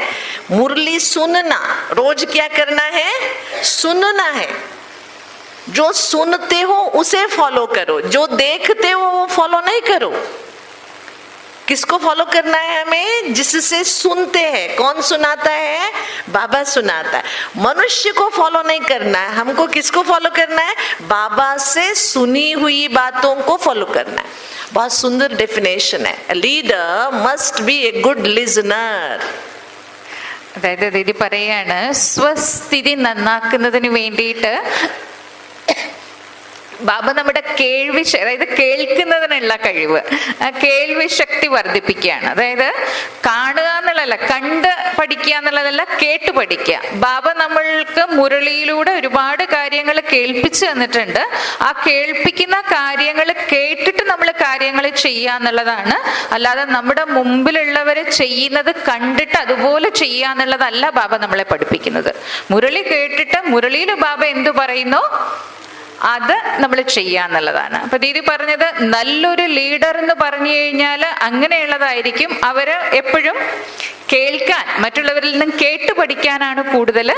मुरली सुनना. रोज क्या करना है? सुनना है. जो सुनते हो उसे फॉलो करो, जो देखते हो वो फॉलो नहीं करो. किसको फॉलो करना है हमें? जिससे सुनते हैं। कौन सुनाता है? बाबा सुनाता है। मनुष्य को फॉलो नहीं करना है हमको। किसको फॉलो करना है? बाबा से सुनी हुई बातों को फॉलो करना है। बहुत सुंदर डेफिनेशन है। A leader must be a good listener. അതായത് ദീദി പറയാണ്, സ്വസ്ഥിതി നന്നാക്കുന്നതിന് വേണ്ടിയിട്ട് ബാബ നമ്മുടെ കേൾവി, അതായത് കേൾക്കുന്നതിനുള്ള കഴിവ്, കേൾവി ശക്തി വർദ്ധിപ്പിക്കുകയാണ്. അതായത് കാണുക എന്നുള്ളതല്ല, കണ്ട് പഠിക്കുക എന്നുള്ളതല്ല, കേട്ട് പഠിക്കുക. ബാബ നമ്മൾക്ക് മുരളിയിലൂടെ ഒരുപാട് കാര്യങ്ങൾ കേൾപ്പിച്ചു തന്നിട്ടുണ്ട്. ആ കേൾപ്പിക്കുന്ന കാര്യങ്ങൾ കേട്ടിട്ട് നമ്മൾ കാര്യങ്ങൾ ചെയ്യുക എന്നുള്ളതാണ്. അല്ലാതെ നമ്മുടെ മുമ്പിലുള്ളവരെ ചെയ്യുന്നത് കണ്ടിട്ട് അതുപോലെ ചെയ്യുക എന്നുള്ളതല്ല ബാബ നമ്മളെ പഠിപ്പിക്കുന്നത്. മുരളി കേട്ടിട്ട് മുരളിയിൽ ബാബ എന്തു പറയുന്നോ അത് നമ്മൾ ചെയ്യാന്നുള്ളതാണ്. അപ്പൊ ദീദി പറഞ്ഞത് നല്ലൊരു ലീഡർ എന്ന് പറഞ്ഞു കഴിഞ്ഞാൽ അങ്ങനെയുള്ളതായിരിക്കും. അവര് എപ്പോഴും കേൾക്കാൻ, മറ്റുള്ളവരിൽ നിന്നും കേട്ട് പഠിക്കാനാണ് കൂടുതൽ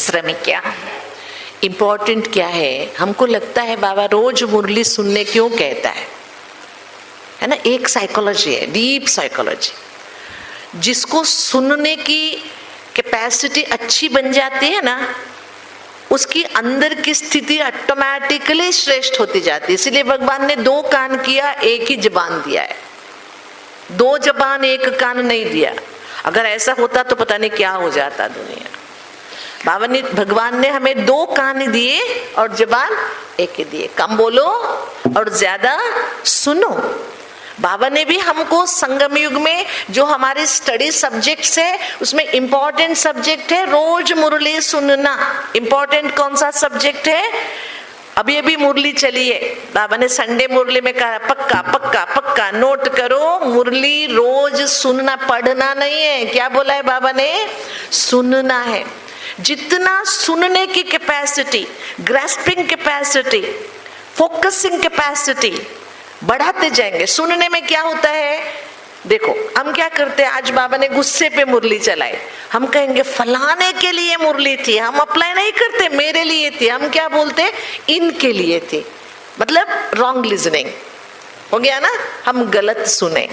ശ്രമിക്കുക. इम्पोर्टेंट क्या है? हमको लगता है बाबा रोज मुरली सुनने क्यों कहता है ना? एक साइकोलॉजी है, डीप साइकोलॉजी. जिसको सुनने की कैपेसिटी अच्छी बन जाती है ना, उसकी अंदर की स्थिति ऑटोमेटिकली श्रेष्ठ होती जाती है. इसलिए भगवान ने 2 कान किया, एक ही जबान दिया है. 2 जबान 1 कान नहीं दिया. अगर ऐसा होता तो पता नहीं क्या हो जाता दुनिया. भगवान ने हमें 2 कान दिए और जबान 1 ही दिए. कम बोलो और ज्यादा सुनो. बाबा ने भी हमको संगम युग में जो हमारे स्टडी सब्जेक्ट्स है उसमें इंपॉर्टेंट सब्जेक्ट है रोज मुरली सुनना. इंपॉर्टेंट कौन सा सब्जेक्ट है? अभी अभी मुरली चली है. बाबा ने संडे मुरली में कहा पक्का पक्का पक्का नोट करो, मुरली रोज सुनना, पढ़ना नहीं है. क्या बोला है बाबा ने? सुनना है. जितना सुनने की capacity, grasping capacity, focusing capacity बढ़ाते जाएंगे. सुनने में क्या होता है? देखो हम क्या करते हैं, आज बाबा ने गुस्से पे मुरली चलाई, हम कहेंगे फलाने के लिए मुरली थी. हम अप्लाई नहीं करते मेरे लिए थी. हम क्या बोलते? इनके लिए थी. मतलब रॉन्ग लिजनिंग हो गया ना, हम गलत सुने.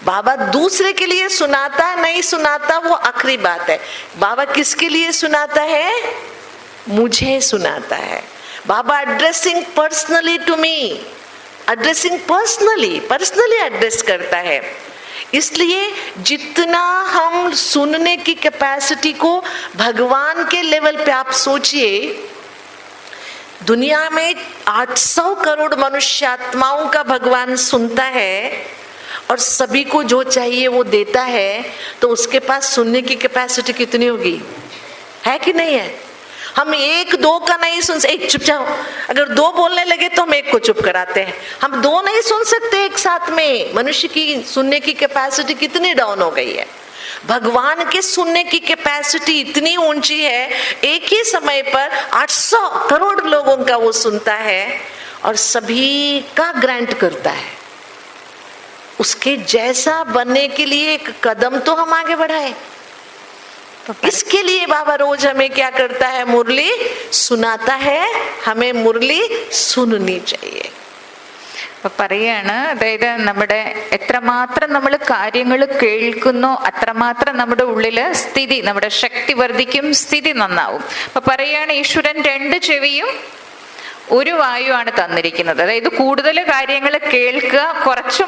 बाबा दूसरे के लिए सुनाता नहीं सुनाता वो आखिरी बात है. बाबा किसके लिए सुनाता है? मुझे सुनाता है. बाबा addressing personally to me, addressing personally address करता है. इसलिए जितना हम सुनने की कैपेसिटी को भगवान के लेवल पे, आप सोचिए दुनिया में 800 करोड़ मनुष्य आत्माओं का भगवान सुनता है और सभी को जो चाहिए वो देता है, तो उसके पास सुनने की कैपेसिटी कितनी होगी? है कि नहीं है? हम 1-2 का नहीं सुन सकते. चुप जाओ. अगर 2 बोलने लगे तो हम 1 को चुप कराते हैं. हम 2 नहीं सुन सकते एक साथ में. मनुष्य की सुनने की कैपेसिटी कितनी डाउन हो गई है. भगवान के सुनने की कैपेसिटी इतनी ऊंची है, एक ही समय पर 800 करोड़ लोगों का वो सुनता है और सभी का ग्रांट करता है. उसके जैसा बनने के लिए एक कदम तो हम आगे बढ़ाए. इसके लिए बाबा रोज हमें क्या करता है? मुरली सुनाता है. हमें मुरली सुननी चाहिए. അപ്പൊ പറയാണ്, അതായത് നമ്മുടെ എത്രമാത്രം നമ്മൾ കാര്യങ്ങൾ കേൾക്കുന്നോ അത്രമാത്രം നമ്മുടെ ഉള്ളില് സ്ഥിതി, നമ്മുടെ ശക്തി വർദ്ധിക്കും, സ്ഥിതി നന്നാവും. അപ്പൊ പറയാണ്, ഈശ്വരൻ 2 ചെവിയും 1 വായുവാണ് തന്നിരിക്കുന്നത്. അതായത് കൂടുതൽ കാര്യങ്ങൾ കേൾക്കുക, കുറച്ചു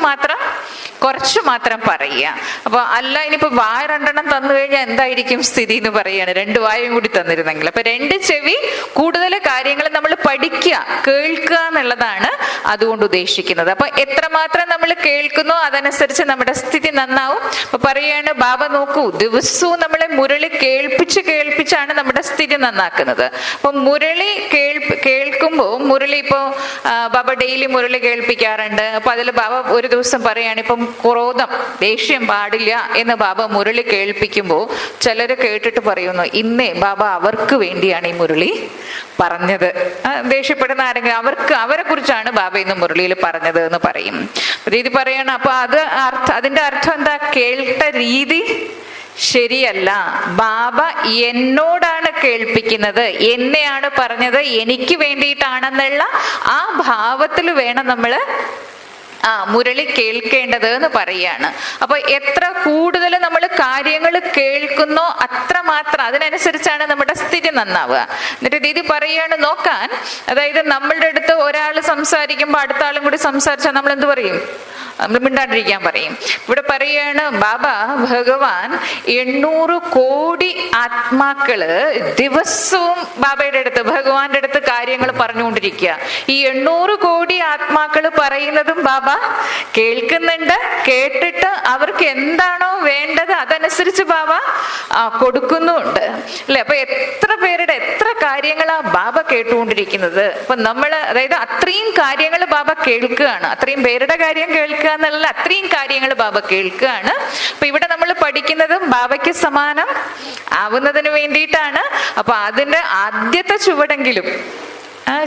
മാത്രം പറയുക. അപ്പൊ അല്ല, ഇനിയിപ്പോ വായ 2 തന്നു കഴിഞ്ഞാൽ എന്തായിരിക്കും സ്ഥിതി എന്ന് പറയാണ്. 2 വായും കൂടി തന്നിരുന്നെങ്കിൽ. അപ്പൊ 2 ചെവി, കൂടുതൽ കാര്യങ്ങൾ നമ്മൾ പഠിക്കുക, കേൾക്കുക എന്നുള്ളതാണ് അതുകൊണ്ട് ഉദ്ദേശിക്കുന്നത്. അപ്പൊ എത്രമാത്രം നമ്മൾ കേൾക്കുന്നോ അതനുസരിച്ച് നമ്മുടെ സ്ഥിതി നന്നാവും. അപ്പൊ പറയാണ്, ബാബ നോക്കൂ, ദിവസവും നമ്മളെ മുരളി കേൾപ്പിച്ചാണ് നമ്മുടെ സ്ഥിതി നന്നാക്കുന്നത്. അപ്പൊ മുരളി കേൾക്കുമ്പോൾ, മുരളി ഇപ്പോ ബാബ ഡെയിലി മുരളി കേൾപ്പിക്കാറുണ്ട്. അപ്പൊ അതിൽ ബാബ ഒരു ദിവസം പറയാണ്, ഇപ്പം ക്രോധം, ദേഷ്യം പാടില്ല എന്ന് ബാബ മുരളി കേൾപ്പിക്കുമ്പോൾ ചിലര് കേട്ടിട്ട് പറയുന്നു, ഇന്നേ ബാബ അവർക്ക് വേണ്ടിയാണ് ഈ മുരളി പറഞ്ഞത്. ദേഷ്യപ്പെടുന്ന ആരെങ്കിലും അവരെ കുറിച്ചാണ് ബാബ ഇന്ന് മുരളിയിൽ പറഞ്ഞത് എന്ന് പറയും. രീതി പറയണം. അപ്പൊ അതിന്റെ അർത്ഥം എന്താ? കേട്ട രീതി ശരിയല്ല. ബാബ എന്നോടാണ് കേൾപ്പിക്കുന്നത്, എന്നെയാണ് പറഞ്ഞത്, എനിക്ക് വേണ്ടിയിട്ടാണെന്നുള്ള ആ ഭാവത്തിൽ വേണം നമ്മൾ മുരളി കേൾക്കേണ്ടത് എന്ന് പറയാണ്. അപ്പൊ എത്ര കൂടുതൽ നമ്മൾ കാര്യങ്ങൾ കേൾക്കുന്നോ അത്രമാത്രം അതിനനുസരിച്ചാണ് നമ്മുടെ സ്ഥിതി നന്നാവുക. എന്നിട്ട് ദീദി പറയാണ് നോക്കാൻ, അതായത് നമ്മളുടെ അടുത്ത് ഒരാൾ സംസാരിക്കുമ്പോൾ അടുത്ത ആളും കൂടി സംസാരിച്ചാൽ നമ്മൾ എന്ത് പറയും? നമ്മൾ മിണ്ടാണ്ടിരിക്കാൻ പറയും. ഇവിടെ പറയാണ് ബാബ ഭഗവാൻ 800 കോടി ആത്മാക്കള് ദിവസവും ബാബയുടെ അടുത്ത് ഭഗവാന്റെ അടുത്ത് കാര്യങ്ങൾ പറഞ്ഞുകൊണ്ടിരിക്കുക. ഈ 800 കോടി ആത്മാക്കള് പറയുന്നതും ബാബ കേൾക്കുന്നുണ്ട്. കേട്ടിട്ട് അവർക്ക് എന്താണോ വേണ്ടത് അതനുസരിച്ച് ബാബ കൊടുക്കുന്നുണ്ട് അല്ലെ. അപ്പൊ എത്ര പേരുടെ എത്ര കാര്യങ്ങളാ ബാബ കേട്ടുകൊണ്ടിരിക്കുന്നത്. അപ്പൊ നമ്മള് അതായത് അത്രയും കാര്യങ്ങൾ ബാബ കേൾക്കുകയാണ്. അത്രയും പേരുടെ കാര്യം കേൾക്കുക എന്നല്ല, അത്രയും കാര്യങ്ങൾ ബാബ കേൾക്കുകയാണ്. അപ്പൊ ഇവിടെ നമ്മൾ പഠിക്കുന്നതും ബാബയ്ക്ക് സമാനം ആവുന്നതിന് വേണ്ടിയിട്ടാണ്. അപ്പൊ അതിന്റെ ആദ്യത്തെ ചുവടെങ്കിലും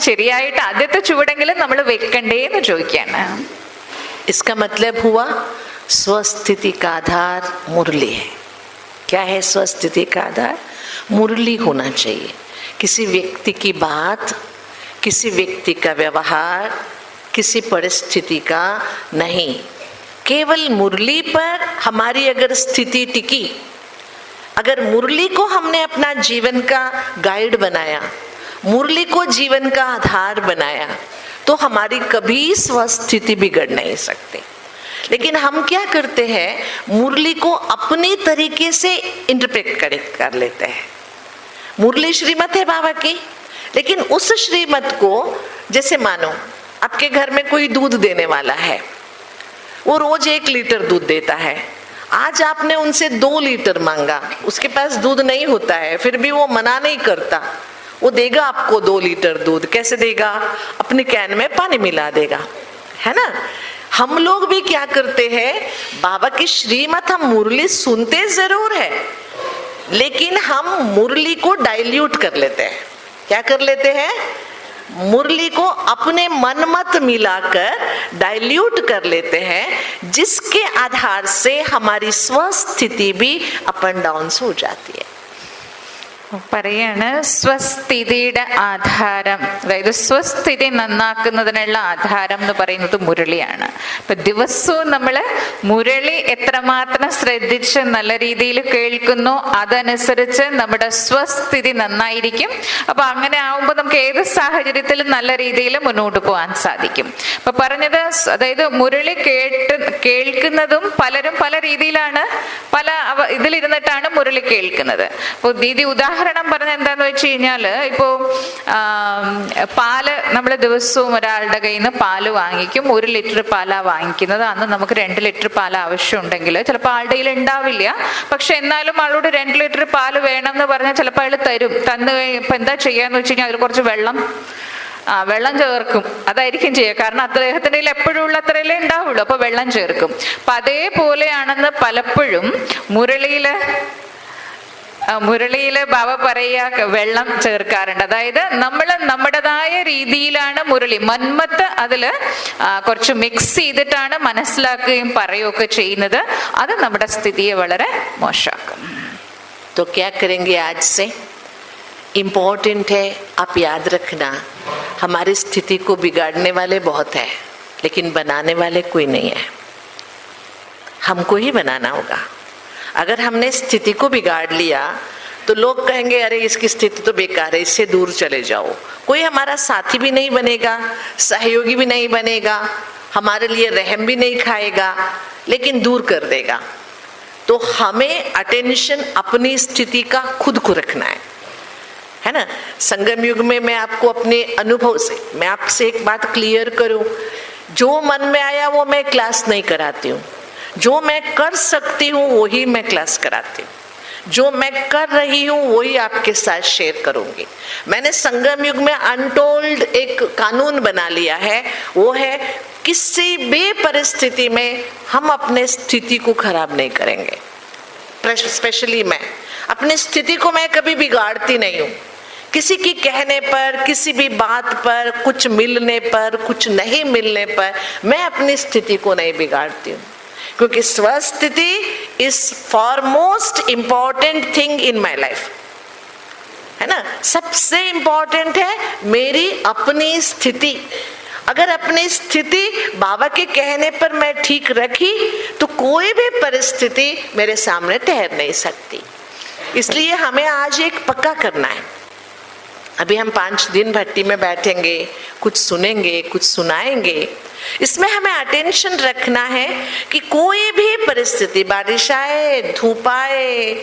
ശരിയായിട്ട് ആദ്യത്തെ ചുവടെങ്കിലും നമ്മൾ വെക്കണ്ടേ എന്ന് ചോദിക്കാണ്. इसका मतलब हुआ स्वस्थिति का आधार मुरली है. क्या है स्वस्थिति का आधार? मुरली होना चाहिए. किसी व्यक्ति की बात, किसी व्यक्ति का व्यवहार, किसी परिस्थिति का नहीं. केवल मुरली पर हमारी अगर स्थिति टिकी, अगर मुरली को हमने अपना जीवन का गाइड बनाया, मुरली को जीवन का आधार बनाया, तो हमारी कभी स्वस्थिति बिगड़ नहीं सकती. लेकिन हम क्या करते हैं, मुरली को अपनी तरीके से इंटरप्रेट कर लेते हैं. मुरली श्रीमत है बाबा की, लेकिन उस श्रीमत को, जैसे मानो आपके घर में कोई दूध देने वाला है, वो रोज 1 लीटर दूध देता है. आज आपने उनसे 2 लीटर मांगा, उसके पास दूध नहीं होता है, फिर भी वो मना नहीं करता. वो देगा आपको 2 लीटर दूध. कैसे देगा? अपने कैन में पानी मिला देगा, है ना. हम लोग भी क्या करते हैं, बाबा की श्रीमत हम मुरली सुनते जरूर है, लेकिन हम मुरली को डाइल्यूट कर लेते हैं. क्या कर लेते हैं? मुरली को अपने मन मत मिलाकर डाइल्यूट कर लेते हैं, जिसके आधार से हमारी स्वस्थिति भी अप एंड डाउन हो जाती है. പറയാണ് സ്വസ്ഥിതിയുടെ ആധാരം, അതായത് സ്വസ്ഥിതി നന്നാക്കുന്നതിനുള്ള ആധാരം എന്ന് പറയുന്നത് മുരളിയാണ്. അപ്പൊ ദിവസവും നമ്മള് മുരളി എത്രമാത്രം ശ്രദ്ധിച്ച് നല്ല രീതിയിൽ കേൾക്കുന്നോ അതനുസരിച്ച് നമ്മുടെ സ്വസ്ഥിതി നന്നായിരിക്കും. അപ്പൊ അങ്ങനെ ആവുമ്പോൾ നമുക്ക് ഏത് സാഹചര്യത്തിലും നല്ല രീതിയിൽ മുന്നോട്ട് പോകാൻ സാധിക്കും. അപ്പൊ പറഞ്ഞത്, അതായത് മുരളി കേൾക്കുന്നതും പലരും പല രീതിയിലാണ്, പല ഇതിലിരുന്നിട്ടാണ് മുരളി കേൾക്കുന്നത്. അപ്പൊ ദീദി ഉദാഹരണം പറഞ്ഞ എന്താന്ന് വെച്ച് കഴിഞ്ഞാല്, ഇപ്പോ പാല് നമ്മൾ ദിവസവും ഒരാളുടെ കയ്യിൽ നിന്ന് പാല് വാങ്ങിക്കും. 1 ലിറ്റർ പാലാ വാങ്ങിക്കുന്നത്. അന്ന് നമുക്ക് 2 ലിറ്റർ പാൽ ആവശ്യമുണ്ടെങ്കിൽ ചിലപ്പോൾ ആളുടെ കയ്യിൽ ഉണ്ടാവില്ല. പക്ഷെ എന്നാലും ആളോട് 2 ലിറ്റർ പാല് വേണം എന്ന് പറഞ്ഞാൽ ചിലപ്പോൾ അയാൾ തരും. തന്നു ഇപ്പൊ എന്താ ചെയ്യാന്ന് വെച്ച് കഴിഞ്ഞാൽ അതിൽ കുറച്ച് വെള്ളം ചേർക്കും. അതായിരിക്കും ചെയ്യുക. കാരണം അദ്ദേഹത്തിന്റെ കയ്യിൽ എപ്പോഴും ഉള്ള അത്രയല്ലേ ഉണ്ടാവുള്ളൂ. അപ്പൊ വെള്ളം ചേർക്കും. അപ്പൊ അതേപോലെയാണെന്ന് പലപ്പോഴും മുരളിയില് ബാബ പറയുക, വെള്ളം ചേർക്കാറുണ്ട്. അതായത് നമ്മൾ നമ്മുടേതായ രീതിയിലാണ് മുരളി മന്മത്ത് അതില് കുറച്ച് മിക്സ് ചെയ്തിട്ടാണ് മനസ്സിലാക്കുകയും പറയുകയൊക്കെ ചെയ്യുന്നത്. അത് നമ്മുടെ സ്ഥിതിയെ വളരെ മോശമാക്കും. तो क्या करेंगे आज से? इम्पोर्टेंट है, आप याद रखना, हमारी स्थिति को बिगाड़ने वाले बहुत है, लेकिन बनाने वाले कोई नहीं है. हमको ही बनाना होगा. अगर हमने स्थिति को बिगाड़ लिया तो लोग कहेंगे अरे इसकी स्थिति तो बेकार है, इससे दूर चले जाओ. कोई हमारा साथी भी नहीं बनेगा, सहयोगी भी नहीं बनेगा, हमारे लिए रहम भी नहीं खाएगा, लेकिन दूर कर देगा. तो हमें अटेंशन अपनी स्थिति का खुद को रखना है ना. संगम युग में मैं आपको अपने अनुभव से, मैं आपसे एक बात क्लियर करूं, जो मन में आया वो मैं क्लास नहीं कराती हूँ. जो मैं कर सकती हूँ वही मैं क्लास कराती हूँ. जो मैं कर रही हूँ वही आपके साथ शेयर करूंगी. मैंने संगम युग में अनटोल्ड एक कानून बना लिया है, वो है किसी भी परिस्थिति में हम अपने स्थिति को खराब नहीं करेंगे. स्पेशली मैं अपनी स्थिति को मैं कभी बिगाड़ती नहीं हूँ. किसी की कहने पर, किसी भी बात पर, कुछ मिलने पर, कुछ नहीं मिलने पर मैं अपनी स्थिति को नहीं बिगाड़ती हूँ. क्योंकि स्वस्थिति is foremost important thing in my life, है ना. सबसे इंपॉर्टेंट है मेरी अपनी स्थिति. अगर अपनी स्थिति बाबा के कहने पर मैं ठीक रखी तो कोई भी परिस्थिति मेरे सामने ठहर नहीं सकती। इसलिए हमें आज एक पक्का करना है। अभी हम 5 दिन भट्टी में बैठेंगे, कुछ सुनेंगे, कुछ सुनाएंगे। इसमें हमें अटेंशन रखना है कि कोई भी परिस्थिति, बारिश आए, धूप आए,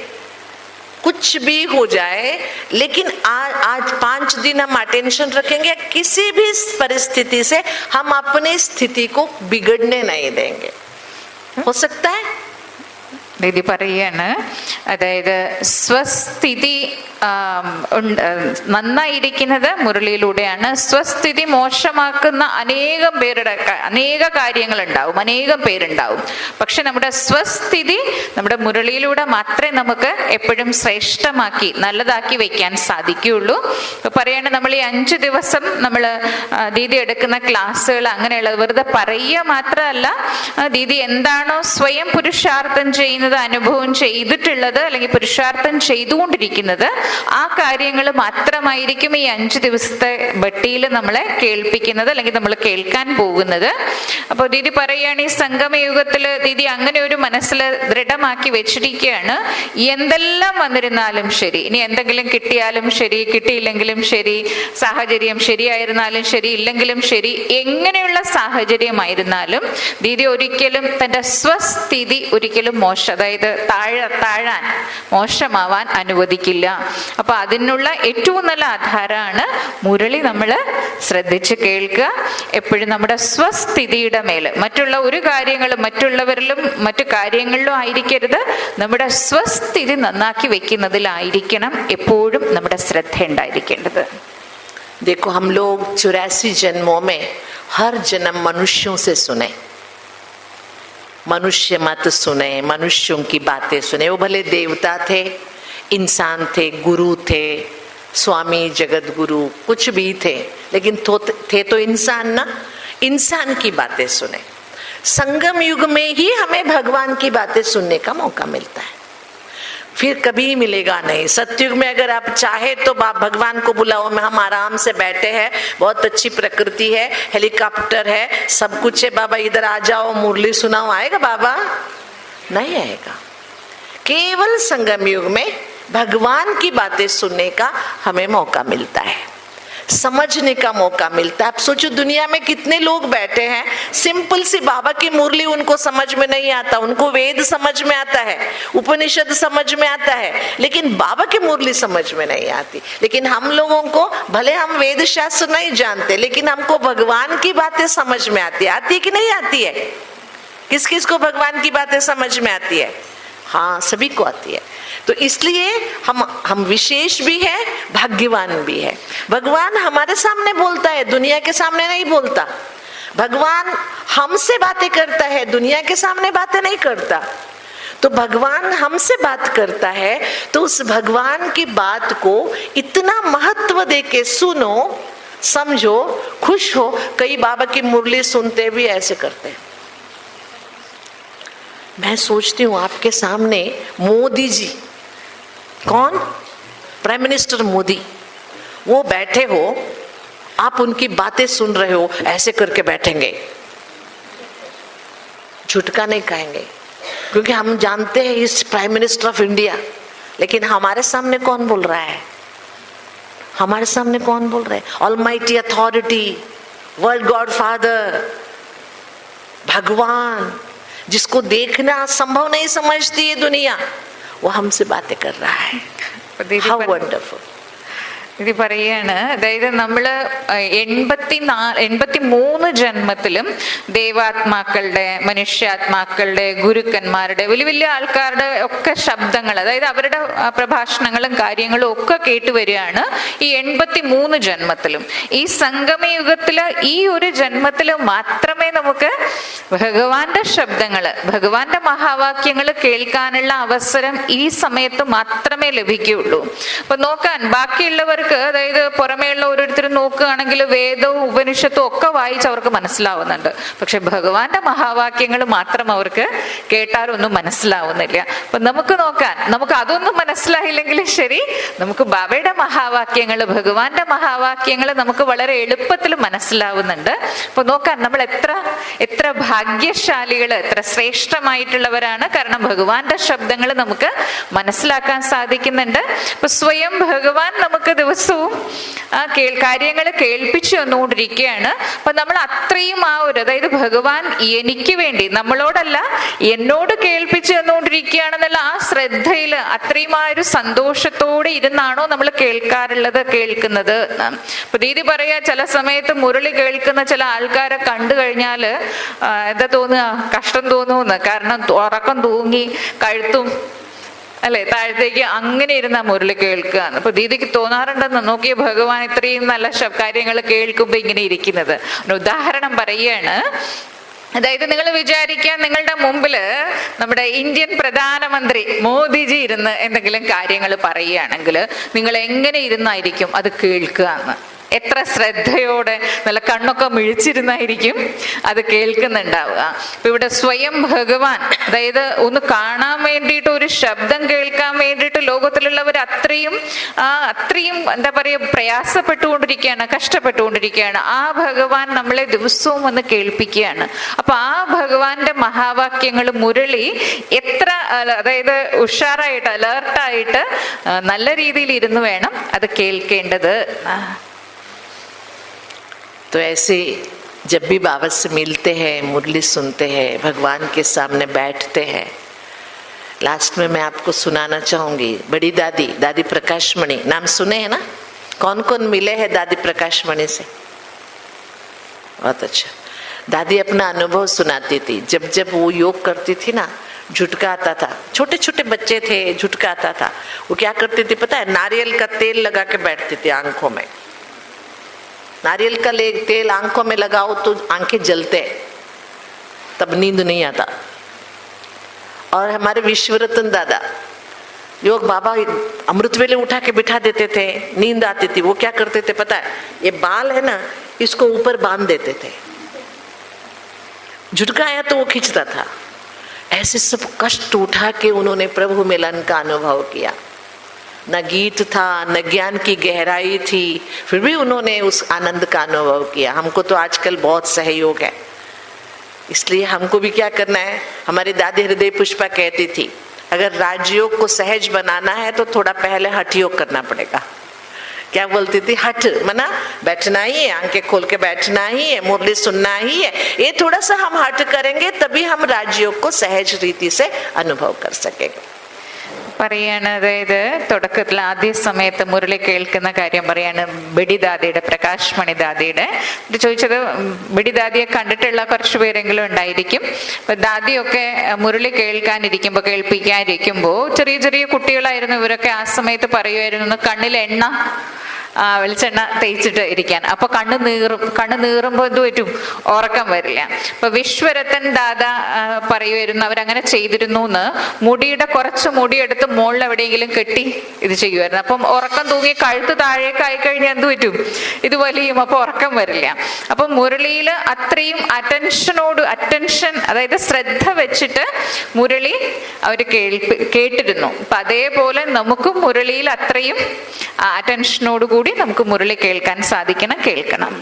कुछ भी हो जाए, लेकिन आज 5 दिन हम अटेंशन रखेंगे। किसी भी परिस्थिति से हम अपनी स्थिति को बिगड़ने नहीं देंगे। हो सकता है ദീദി പറയാണ്, അതായത് സ്വസ്ഥിതി നന്നായിരിക്കുന്നത് മുരളിയിലൂടെയാണ്. സ്വസ്ഥിതി മോശമാക്കുന്ന അനേക കാര്യങ്ങളുണ്ടാവും, അനേകം പേരുണ്ടാവും. പക്ഷെ നമ്മുടെ സ്വസ്ഥിതി നമ്മുടെ മുരളിയിലൂടെ മാത്രമേ നമുക്ക് എപ്പോഴും ശ്രേഷ്ഠമാക്കി നല്ലതാക്കി വെക്കാൻ സാധിക്കുകയുള്ളൂ. ഇപ്പൊ പറയാണ്, നമ്മൾ ഈ 5 ദിവസം നമ്മൾ ദീദി എടുക്കുന്ന ക്ലാസ്സുകൾ അങ്ങനെയുള്ളത് വെറുതെ പറയുക മാത്രമല്ല, ദീദി എന്താണോ സ്വയം പുരുഷാർത്ഥം ചെയ്യുന്നത്, അനുഭവം ചെയ്തിട്ടുള്ളത്, അല്ലെങ്കിൽ പുരുഷാർത്ഥം ചെയ്തുകൊണ്ടിരിക്കുന്നത്, ആ കാര്യങ്ങൾ മാത്രമായിരിക്കും ഈ 5 ദിവസത്തെ ഭട്ടിയിൽ നമ്മളെ കേൾപ്പിക്കുന്നത്, അല്ലെങ്കിൽ നമ്മൾ കേൾക്കാൻ പോകുന്നത്. അപ്പോൾ ദീദി പറയുകയാണ്, ഈ സംഗമയുഗത്തിൽ ദീദി അങ്ങനെ ഒരു മനസ്സിൽ ദൃഢമാക്കി വെച്ചിരിക്കുകയാണ്. എന്തെല്ലാം വന്നിരുന്നാലും ശരി, ഇനി എന്തെങ്കിലും കിട്ടിയാലും ശരി, കിട്ടിയില്ലെങ്കിലും ശരി, സാഹചര്യം ശരിയായിരുന്നാലും ശരി, ഇല്ലെങ്കിലും ശരി, എങ്ങനെയുള്ള സാഹചര്യമായിരുന്നാലും ദീദി ഒരിക്കലും തൻ്റെ സ്വസ്ഥിതി ഒരിക്കലും അതായത് താഴാൻ, മോശമാവാൻ അനുവദിക്കില്ല. അപ്പൊ അതിനുള്ള ഏറ്റവും നല്ല ആധാരമാണ് മുരളി. നമ്മൾ ശ്രദ്ധിച്ച് കേൾക്കുക. എപ്പോഴും നമ്മുടെ സ്വസ്ഥിതിയുടെ മേൽ, മറ്റുള്ള ഒരു കാര്യങ്ങളും മറ്റുള്ളവരിലും മറ്റു കാര്യങ്ങളിലും ആയിരിക്കരുത്, നമ്മുടെ സ്വസ്ഥിതി നന്നാക്കി വെക്കുന്നതിലായിരിക്കണം എപ്പോഴും നമ്മുടെ ശ്രദ്ധ ഉണ്ടായിരിക്കേണ്ടത്. देखो, हम लोग 84 जन्मों में हर जन्म मनुष्यों से सुने, मनुष्य मत सुने, मनुष्यों की बातें सुने। वो भले देवता थे, इंसान थे, गुरु थे, स्वामी जगत गुरु कुछ भी थे, लेकिन थे तो इंसान ना, इंसान की बातें सुने। संगम युग में ही हमें भगवान की बातें सुनने का मौका मिलता है, फिर कभी मिलेगा नहीं। सतयुग में अगर आप चाहे तो भगवान को बुलाओ, में हम आराम से बैठे हैं, बहुत अच्छी प्रकृति है, हेलीकॉप्टर है, सब कुछ है, बाबा इधर आ जाओ, मुरली सुनाओ, आएगा बाबा? नहीं आएगा। केवल संगम युग में भगवान की बातें सुनने का हमें मौका मिलता है, समझने का मौका मिलता है। आप सोचो, दुनिया में कितने लोग बैठे हैं, सिंपल सी बाबा की मुरली उनको समझ में नहीं आता, उनको वेद समझ में आता है, उपनिषद समझ में आता है, लेकिन बाबा की मुरली समझ में नहीं आती। लेकिन हम लोगों को, भले हम वेद शास्त्र नहीं जानते, लेकिन हमको भगवान की बातें समझ में आती है कि नहीं आती है? किस किस को भगवान की बातें समझ में आती है? हाँ, सभी को आती है। तो इसलिए हम विशेष भी है, भाग्यवान भी है। भगवान हमारे सामने बोलता है, दुनिया के सामने नहीं बोलता। भगवान हमसे बातें करता है, दुनिया के सामने बातें नहीं करता। तो भगवान हमसे बात करता है, तो उस भगवान की बात को इतना महत्व देके सुनो, समझो, खुश हो। कई बाबा की मुरली सुनते भी ऐसे करते हैं। मैं सोचती हूँ आपके सामने मोदी जी, कौन? प्राइम मिनिस्टर मोदी, वो बैठे हो, आप उनकी बातें सुन रहे हो, ऐसे करके बैठेंगे, झुटका नहीं खाएंगे, क्योंकि हम जानते हैं इस प्राइम मिनिस्टर ऑफ इंडिया। लेकिन हमारे सामने कौन बोल रहा है? हमारे सामने कौन बोल रहा है? Almighty authority, world God father, भगवान, जिसको देखना संभव नहीं समझती है दुनिया, वो हमसे बातें कर रहा है। How wonderful. ഇത് പറയാണ്, അതായത് നമ്മൾ 83 ജന്മത്തിലും ദേവാത്മാക്കളുടെ, മനുഷ്യാത്മാക്കളുടെ, ഗുരുക്കന്മാരുടെ, വലിയ വലിയ ആൾക്കാരുടെ ഒക്കെ ശബ്ദങ്ങൾ, അതായത് അവരുടെ പ്രഭാഷണങ്ങളും കാര്യങ്ങളും ഒക്കെ കേട്ടുവരികയാണ് ഈ 83 ജന്മത്തിലും. ഈ സംഗമയുഗത്തില് ഈ ഒരു ജന്മത്തില് മാത്രമേ നമുക്ക് ഭഗവാന്റെ ശബ്ദങ്ങള്, ഭഗവാന്റെ മഹാവാക്യങ്ങൾ കേൾക്കാനുള്ള അവസരം ഈ സമയത്ത് മാത്രമേ ലഭിക്കുകയുള്ളൂ. അപ്പൊ നോക്കാൻ ബാക്കിയുള്ളവർ മറ്റുള്ളവർക്ക്, അതായത് പുറമേയുള്ള ഓരോരുത്തരും നോക്കുകയാണെങ്കിൽ വേദവും ഉപനിഷത്തും ഒക്കെ വായിച്ച് അവർക്ക് മനസ്സിലാവുന്നുണ്ട്. പക്ഷെ ഭഗവാന്റെ മഹാവാക്യങ്ങൾ മാത്രം അവർക്ക് കേട്ടാലൊന്നും മനസ്സിലാവുന്നില്ല. അപ്പൊ നമുക്ക് നോക്കാൻ, നമുക്ക് അതൊന്നും മനസ്സിലായില്ലെങ്കിൽ ശരി, നമുക്ക് ബാബയുടെ മഹാവാക്യങ്ങൾ, ഭഗവാന്റെ മഹാവാക്യങ്ങൾ നമുക്ക് വളരെ എളുപ്പത്തിൽ മനസ്സിലാവുന്നുണ്ട്. അപ്പൊ നോക്കാൻ നമ്മൾ എത്ര ഭാഗ്യശാലികള്, എത്ര ശ്രേഷ്ഠമായിട്ടുള്ളവരാണ്. കാരണം ഭഗവാന്റെ ശബ്ദങ്ങൾ നമുക്ക് മനസ്സിലാക്കാൻ സാധിക്കുന്നുണ്ട്. അപ്പൊ സ്വയം ഭഗവാൻ നമുക്ക് ദിവസവും കാര്യങ്ങൾ കേൾപ്പിച്ചു തന്നുകൊണ്ടിരിക്കുകയാണ്. അപ്പൊ നമ്മൾ അത്രയും അതായത് ഭഗവാൻ എനിക്ക് വേണ്ടി, നമ്മളോടല്ല എന്നോട് കേൾപ്പിച്ചു തന്നുകൊണ്ടിരിക്കുകയാണെന്നുള്ള ആ ശ്രദ്ധയിൽ അത്രയും ഒരു സന്തോഷത്തോടെ ഇരുന്നാണോ നമ്മൾ കേൾക്കുന്നത്. അപ്പൊ ദീദി പറയാ, ചില സമയത്ത് മുരളി കേൾക്കുന്ന ചില ആൾക്കാരെ കണ്ടു കഴിഞ്ഞാൽ എന്താ തോന്നുക, കഷ്ടം തോന്നുന്നു. കാരണം ഉറക്കം തൂങ്ങി കഴുത്തും അല്ലെ താഴത്തേക്ക് അങ്ങനെ ഇരുന്ന മുരളി കേൾക്കുക. അപ്പൊ ദീദിക്ക് തോന്നാറുണ്ടെന്ന്, നോക്കിയ ഭഗവാൻ ഇത്രയും നല്ല കാര്യങ്ങൾ കേൾക്കുമ്പോ ഇങ്ങനെ ഇരിക്കുന്നത്. ഉദാഹരണം പറയാണ്. അതായത് നിങ്ങൾ വിചാരിക്കാൻ, നിങ്ങളുടെ മുമ്പില് നമ്മുടെ ഇന്ത്യൻ പ്രധാനമന്ത്രി മോദിജി ഇരുന്ന് എന്തെങ്കിലും കാര്യങ്ങൾ പറയുകയാണെങ്കിൽ നിങ്ങൾ എങ്ങനെ ഇരുന്നായിരിക്കും അത് കേൾക്കുക എന്ന്? എത്ര ശ്രദ്ധയോടെ നല്ല കണ്ണൊക്കെ മിഴിച്ചിരുന്നായിരിക്കും അത് കേൾക്കുന്നുണ്ടാവുക. അപ്പൊ ഇവിടെ സ്വയം ഭഗവാൻ, അതായത് ഒന്ന് കാണാൻ വേണ്ടിയിട്ട്, ഒരു ശബ്ദം കേൾക്കാൻ വേണ്ടിയിട്ട് ലോകത്തിലുള്ളവർ അത്രയും എന്താ പറയുക, പ്രയാസപ്പെട്ടുകൊണ്ടിരിക്കുകയാണ്, കഷ്ടപ്പെട്ടുകൊണ്ടിരിക്കുകയാണ്. ആ ഭഗവാൻ നമ്മളെ ദിവസവും വന്ന് കേൾപ്പിക്കുകയാണ്. അപ്പൊ ആ ഭഗവാന്റെ മഹാവാക്യങ്ങൾ, മുരളി എത്ര അതായത് ഉഷാറായിട്ട്, അലേർട്ടായിട്ട് നല്ല രീതിയിൽ ഇരുന്ന് വേണം അത് കേൾക്കേണ്ടത്. तो ऐसे जब भी बाबा से मिलते हैं, मुरली सुनते हैं, भगवान के सामने बैठते हैं, लास्ट में मैं आपको सुनाना चाहूँगी बड़ी दादी प्रकाशमणि, नाम सुने हैं ना? कौन कौन मिले हैं दादी प्रकाशमणि से? बहुत अच्छा। दादी अपना अनुभव सुनाती थी। जब वो योग करती थी ना, झुटका आता था, छोटे छोटे बच्चे थे, झुटका आता था। वो क्या करती थी पता है? नारियल का तेल लगा के बैठती थी आंखों में। नारियल का तेल आंखों में लगाओ तो आंखें जलते, तब नींद नहीं आता। और हमारे विश्वरतन दादा योग बाबा अमृत वेले उठा के बिठा देते थे, नींद आती थी। वो क्या करते थे पता है? ये बाल है ना, इसको ऊपर बांध देते थे, झुटकाया तो वो खींचता था। ऐसे सब कष्ट उठा के उन्होंने प्रभु मिलन का अनुभव किया। न गीत था, न ज्ञान की गहराई थी, फिर भी उन्होंने उस आनंद का अनुभव किया। हमको तो आजकल बहुत सहयोग है, इसलिए हमको भी क्या करना है? हमारी दादी हृदय पुष्पा कहती थी, अगर राजयोग को सहज बनाना है तो थोड़ा पहले हठ योग करना पड़ेगा। क्या बोलती थी? हठ मना बैठना ही है, आंखें खोल के बैठना ही है, मुरली सुनना ही है। ये थोड़ा सा हम हठ करेंगे, तभी हम राजयोग को सहज रीति से अनुभव कर सकेंगे। പറയാണ്, അതായത് തുടക്കത്തിൽ ആദ്യ സമയത്ത് മുരളി കേൾക്കുന്ന കാര്യം പറയാണ്. ബിഡിദാദിയുടെ, പ്രകാശ്മണി ദാദിയുടെ. ഇത് ചോദിച്ചത് ബിഡിദാദിയെ കണ്ടിട്ടുള്ള കുറച്ചു പേരെങ്കിലും ഉണ്ടായിരിക്കും. അപ്പൊ ദാദിയൊക്കെ മുരളി കേൾപ്പിക്കാനിരിക്കുമ്പോൾ ചെറിയ ചെറിയ കുട്ടികളായിരുന്നു ഇവരൊക്കെ. ആ സമയത്ത് പറയുമായിരുന്നു, കണ്ണിൽ എണ്ണ വെളിച്ചെണ്ണ തേച്ചിട്ട് ഇരിക്കാൻ. അപ്പൊ കണ്ണ് നീറുമ്പോ എന്ത് പറ്റും? ഉറക്കം വരില്ല. അപ്പൊ വിശ്വരത്തൻ ദാദ പറയുമായിരുന്നു, അവരങ്ങനെ ചെയ്തിരുന്നു എന്ന്. കുറച്ച് മുടിയെടുത്ത് മുകളിൽ എവിടെയെങ്കിലും കെട്ടി ഇത് ചെയ്യുമായിരുന്നു. അപ്പം ഉറക്കം തൂങ്ങി കഴുത്ത് താഴേക്ക് ആയിക്കഴിഞ്ഞാൽ എന്ത് പറ്റും? ഇത് വലിയും, അപ്പൊ ഉറക്കം വരില്ല. അപ്പൊ മുരളിയിൽ അത്രയും അറ്റൻഷൻ, അതായത് ശ്രദ്ധ വെച്ചിട്ട് മുരളി അവര് കേട്ടിരുന്നു. അപ്പൊ അതേപോലെ നമുക്കും മുരളിയിൽ അത്രയും അറ്റൻഷനോട് കൂടി നമുക്ക് മുരളി കേൾക്കാൻ കേൾക്കണം.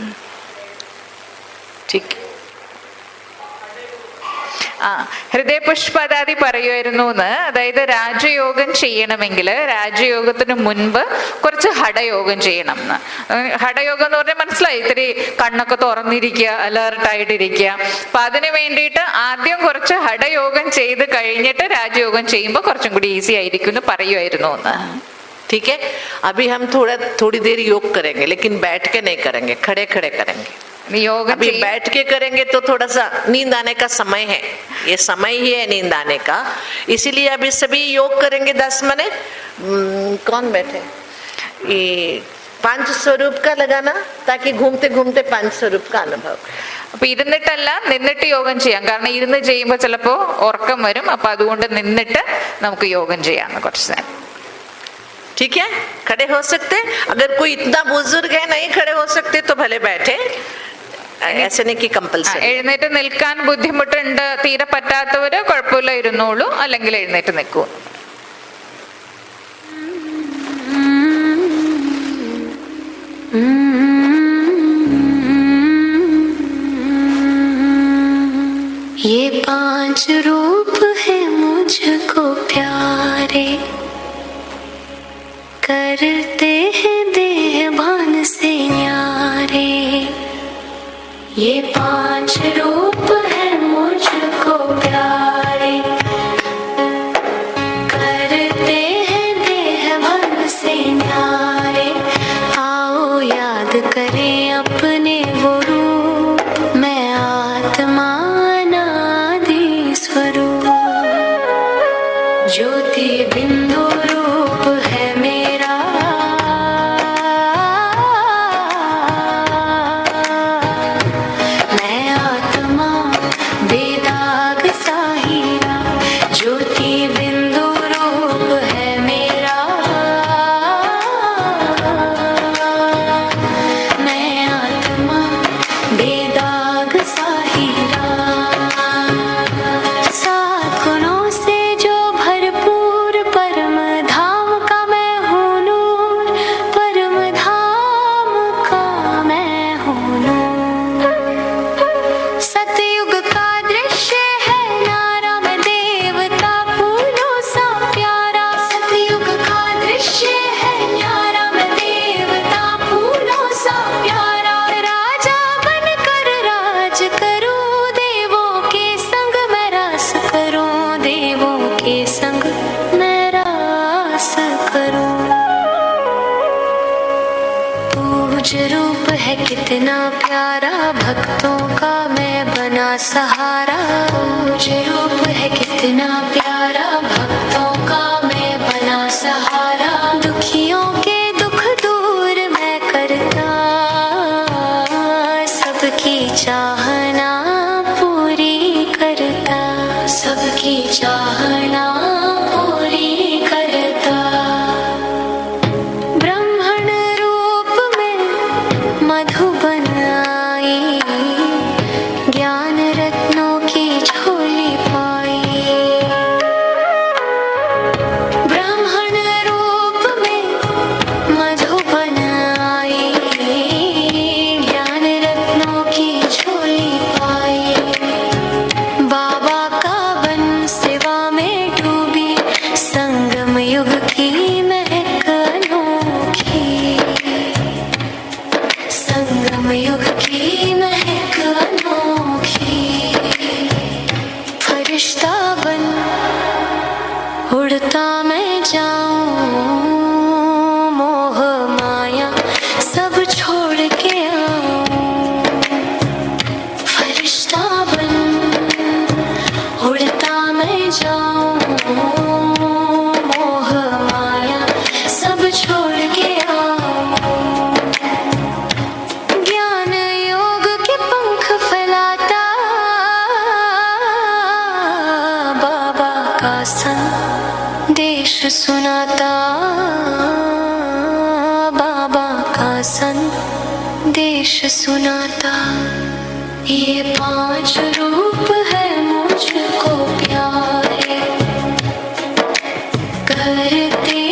ഹൃദയപുഷ്പദാദി പറയുമായിരുന്നു എന്ന്. അതായത് രാജയോഗം ചെയ്യണമെങ്കിൽ രാജയോഗത്തിന് മുൻപ് കുറച്ച് ഹഠയോഗം ചെയ്യണം എന്ന്. ഹഠയോഗം എന്ന് പറഞ്ഞാൽ മനസ്സിലായി, ഇത്തിരി കണ്ണൊക്കെ തുറന്നിരിക്കുക, അലേർട്ടായിട്ടിരിക്കുക. അപ്പൊ അതിന് വേണ്ടിയിട്ട് ആദ്യം കുറച്ച് ഹഠയോഗം ചെയ്ത് കഴിഞ്ഞിട്ട് രാജയോഗം ചെയ്യുമ്പോൾ കുറച്ചും കൂടി ഈസി ആയിരിക്കും എന്ന് പറയുമായിരുന്നു എന്ന്. ठीक है, अभी हम थोड़ी देर योग करेंगे, लेकिन बैठ के नहीं करेंगे, खड़े खड़े करेंगे। योग अभी बैठ के करेंगे तो थोड़ा सा नींद आने का समय है, ये समय ही है नींद आने का। इसीलिए अभी सभी योग करेंगे 10 मिनट। कौन बैठे? ये 5 स्वरूप का लगाना, ताकि घूमते घूमते 5 स्वरूप का अनुभव। അപ്പൊ ഇരുന്നിട്ടല്ല, നിന്നിട്ട് യോഗം ചെയ്യാം. കാരണം ഇരുന്ന് ചെയ്യുമ്പോൾ ചിലപ്പോ ഉറക്കം വരും. അപ്പൊ അതുകൊണ്ട് നിന്നിട്ട് നമുക്ക് യോഗം ചെയ്യാം കുറച്ച് നേരം. ठीक है, खड़े हो सकते। अगर कोई इतना बुजुर्ग है नहीं खड़े हो सकते तो भले बैठे, ऐसे नहीं कि कंपल्सरी। എഴുന്നേറ്റ് നിൽക്കാൻ ബുദ്ധിമുട്ടുണ്ട്, തീരെ പറ്റാത്തവര് കുഴപ്പമില്ല ഇരുന്നോളൂ, അല്ലെങ്കിൽ എഴുന്നേറ്റ് നിൽക്കൂ. ये 5 रूप है मुझको प्यारे, करते हैं देहभान से न्यारे। ये 5 रूप है मुझको प्यारे, करते हैं देहभान से न्यारे। आओ याद करें अपने वो रूप, मैं आत्मा ज्योति बिंदु रूप है मेरा, मैं आत्मा बेदाग साहिरा। ज्योति बिंदु रूप है मेरा, मैं आत्मा बेदाग साहिरा। 7 गुणों से जो भरपूर परम धाम का मैं हूँ नूर, परम धाम का मैं हूँ नूर। सतयुग का दृश्य है न्यारा, मैं देवता फूलों सा प्यारा। सतयुग का दृश्य है न्यारा, मैं देवता फूलों सा प्यारा। राजा बनकर राज करूं, देवों के संग मैं रास करूं, देवों के संग मैं रास करूं। पूज रूप है कितना प्यारा, भक्तों का मैं बना सहारा। पूज रूप है कितना प्यारा, भक्तों का मैं बना सहारा। दुखियों के दुख दूर मैं करता, सबकी चाहना पूरी करता, सबकी चाहना पूरी करता। ब्राह्मण रूप में मधुबन आई, ज्ञान रत्नों की झोली पाई। ब्राह्मण रूप में मधुबन आई, ज्ञान रत्नों की झोली पाई। बाबा का बन सेवा में डूबी, संगम युग की महक अनोखी, संगम युग की महक अनोखी। फरिश्ता बन उड़ता मैं जाऊं, मोह माया सब छोड़ के आऊं। फरिश्ता बन उड़ता मैं जाऊं, मोह माया सब छोड़ के आऊं। ज्ञान योग के पंख फैलाता, बाबा का संदेश सुनाता, बाबा का संदेश सुनाता। ये 5 रूप है मुझको प्यारे, करते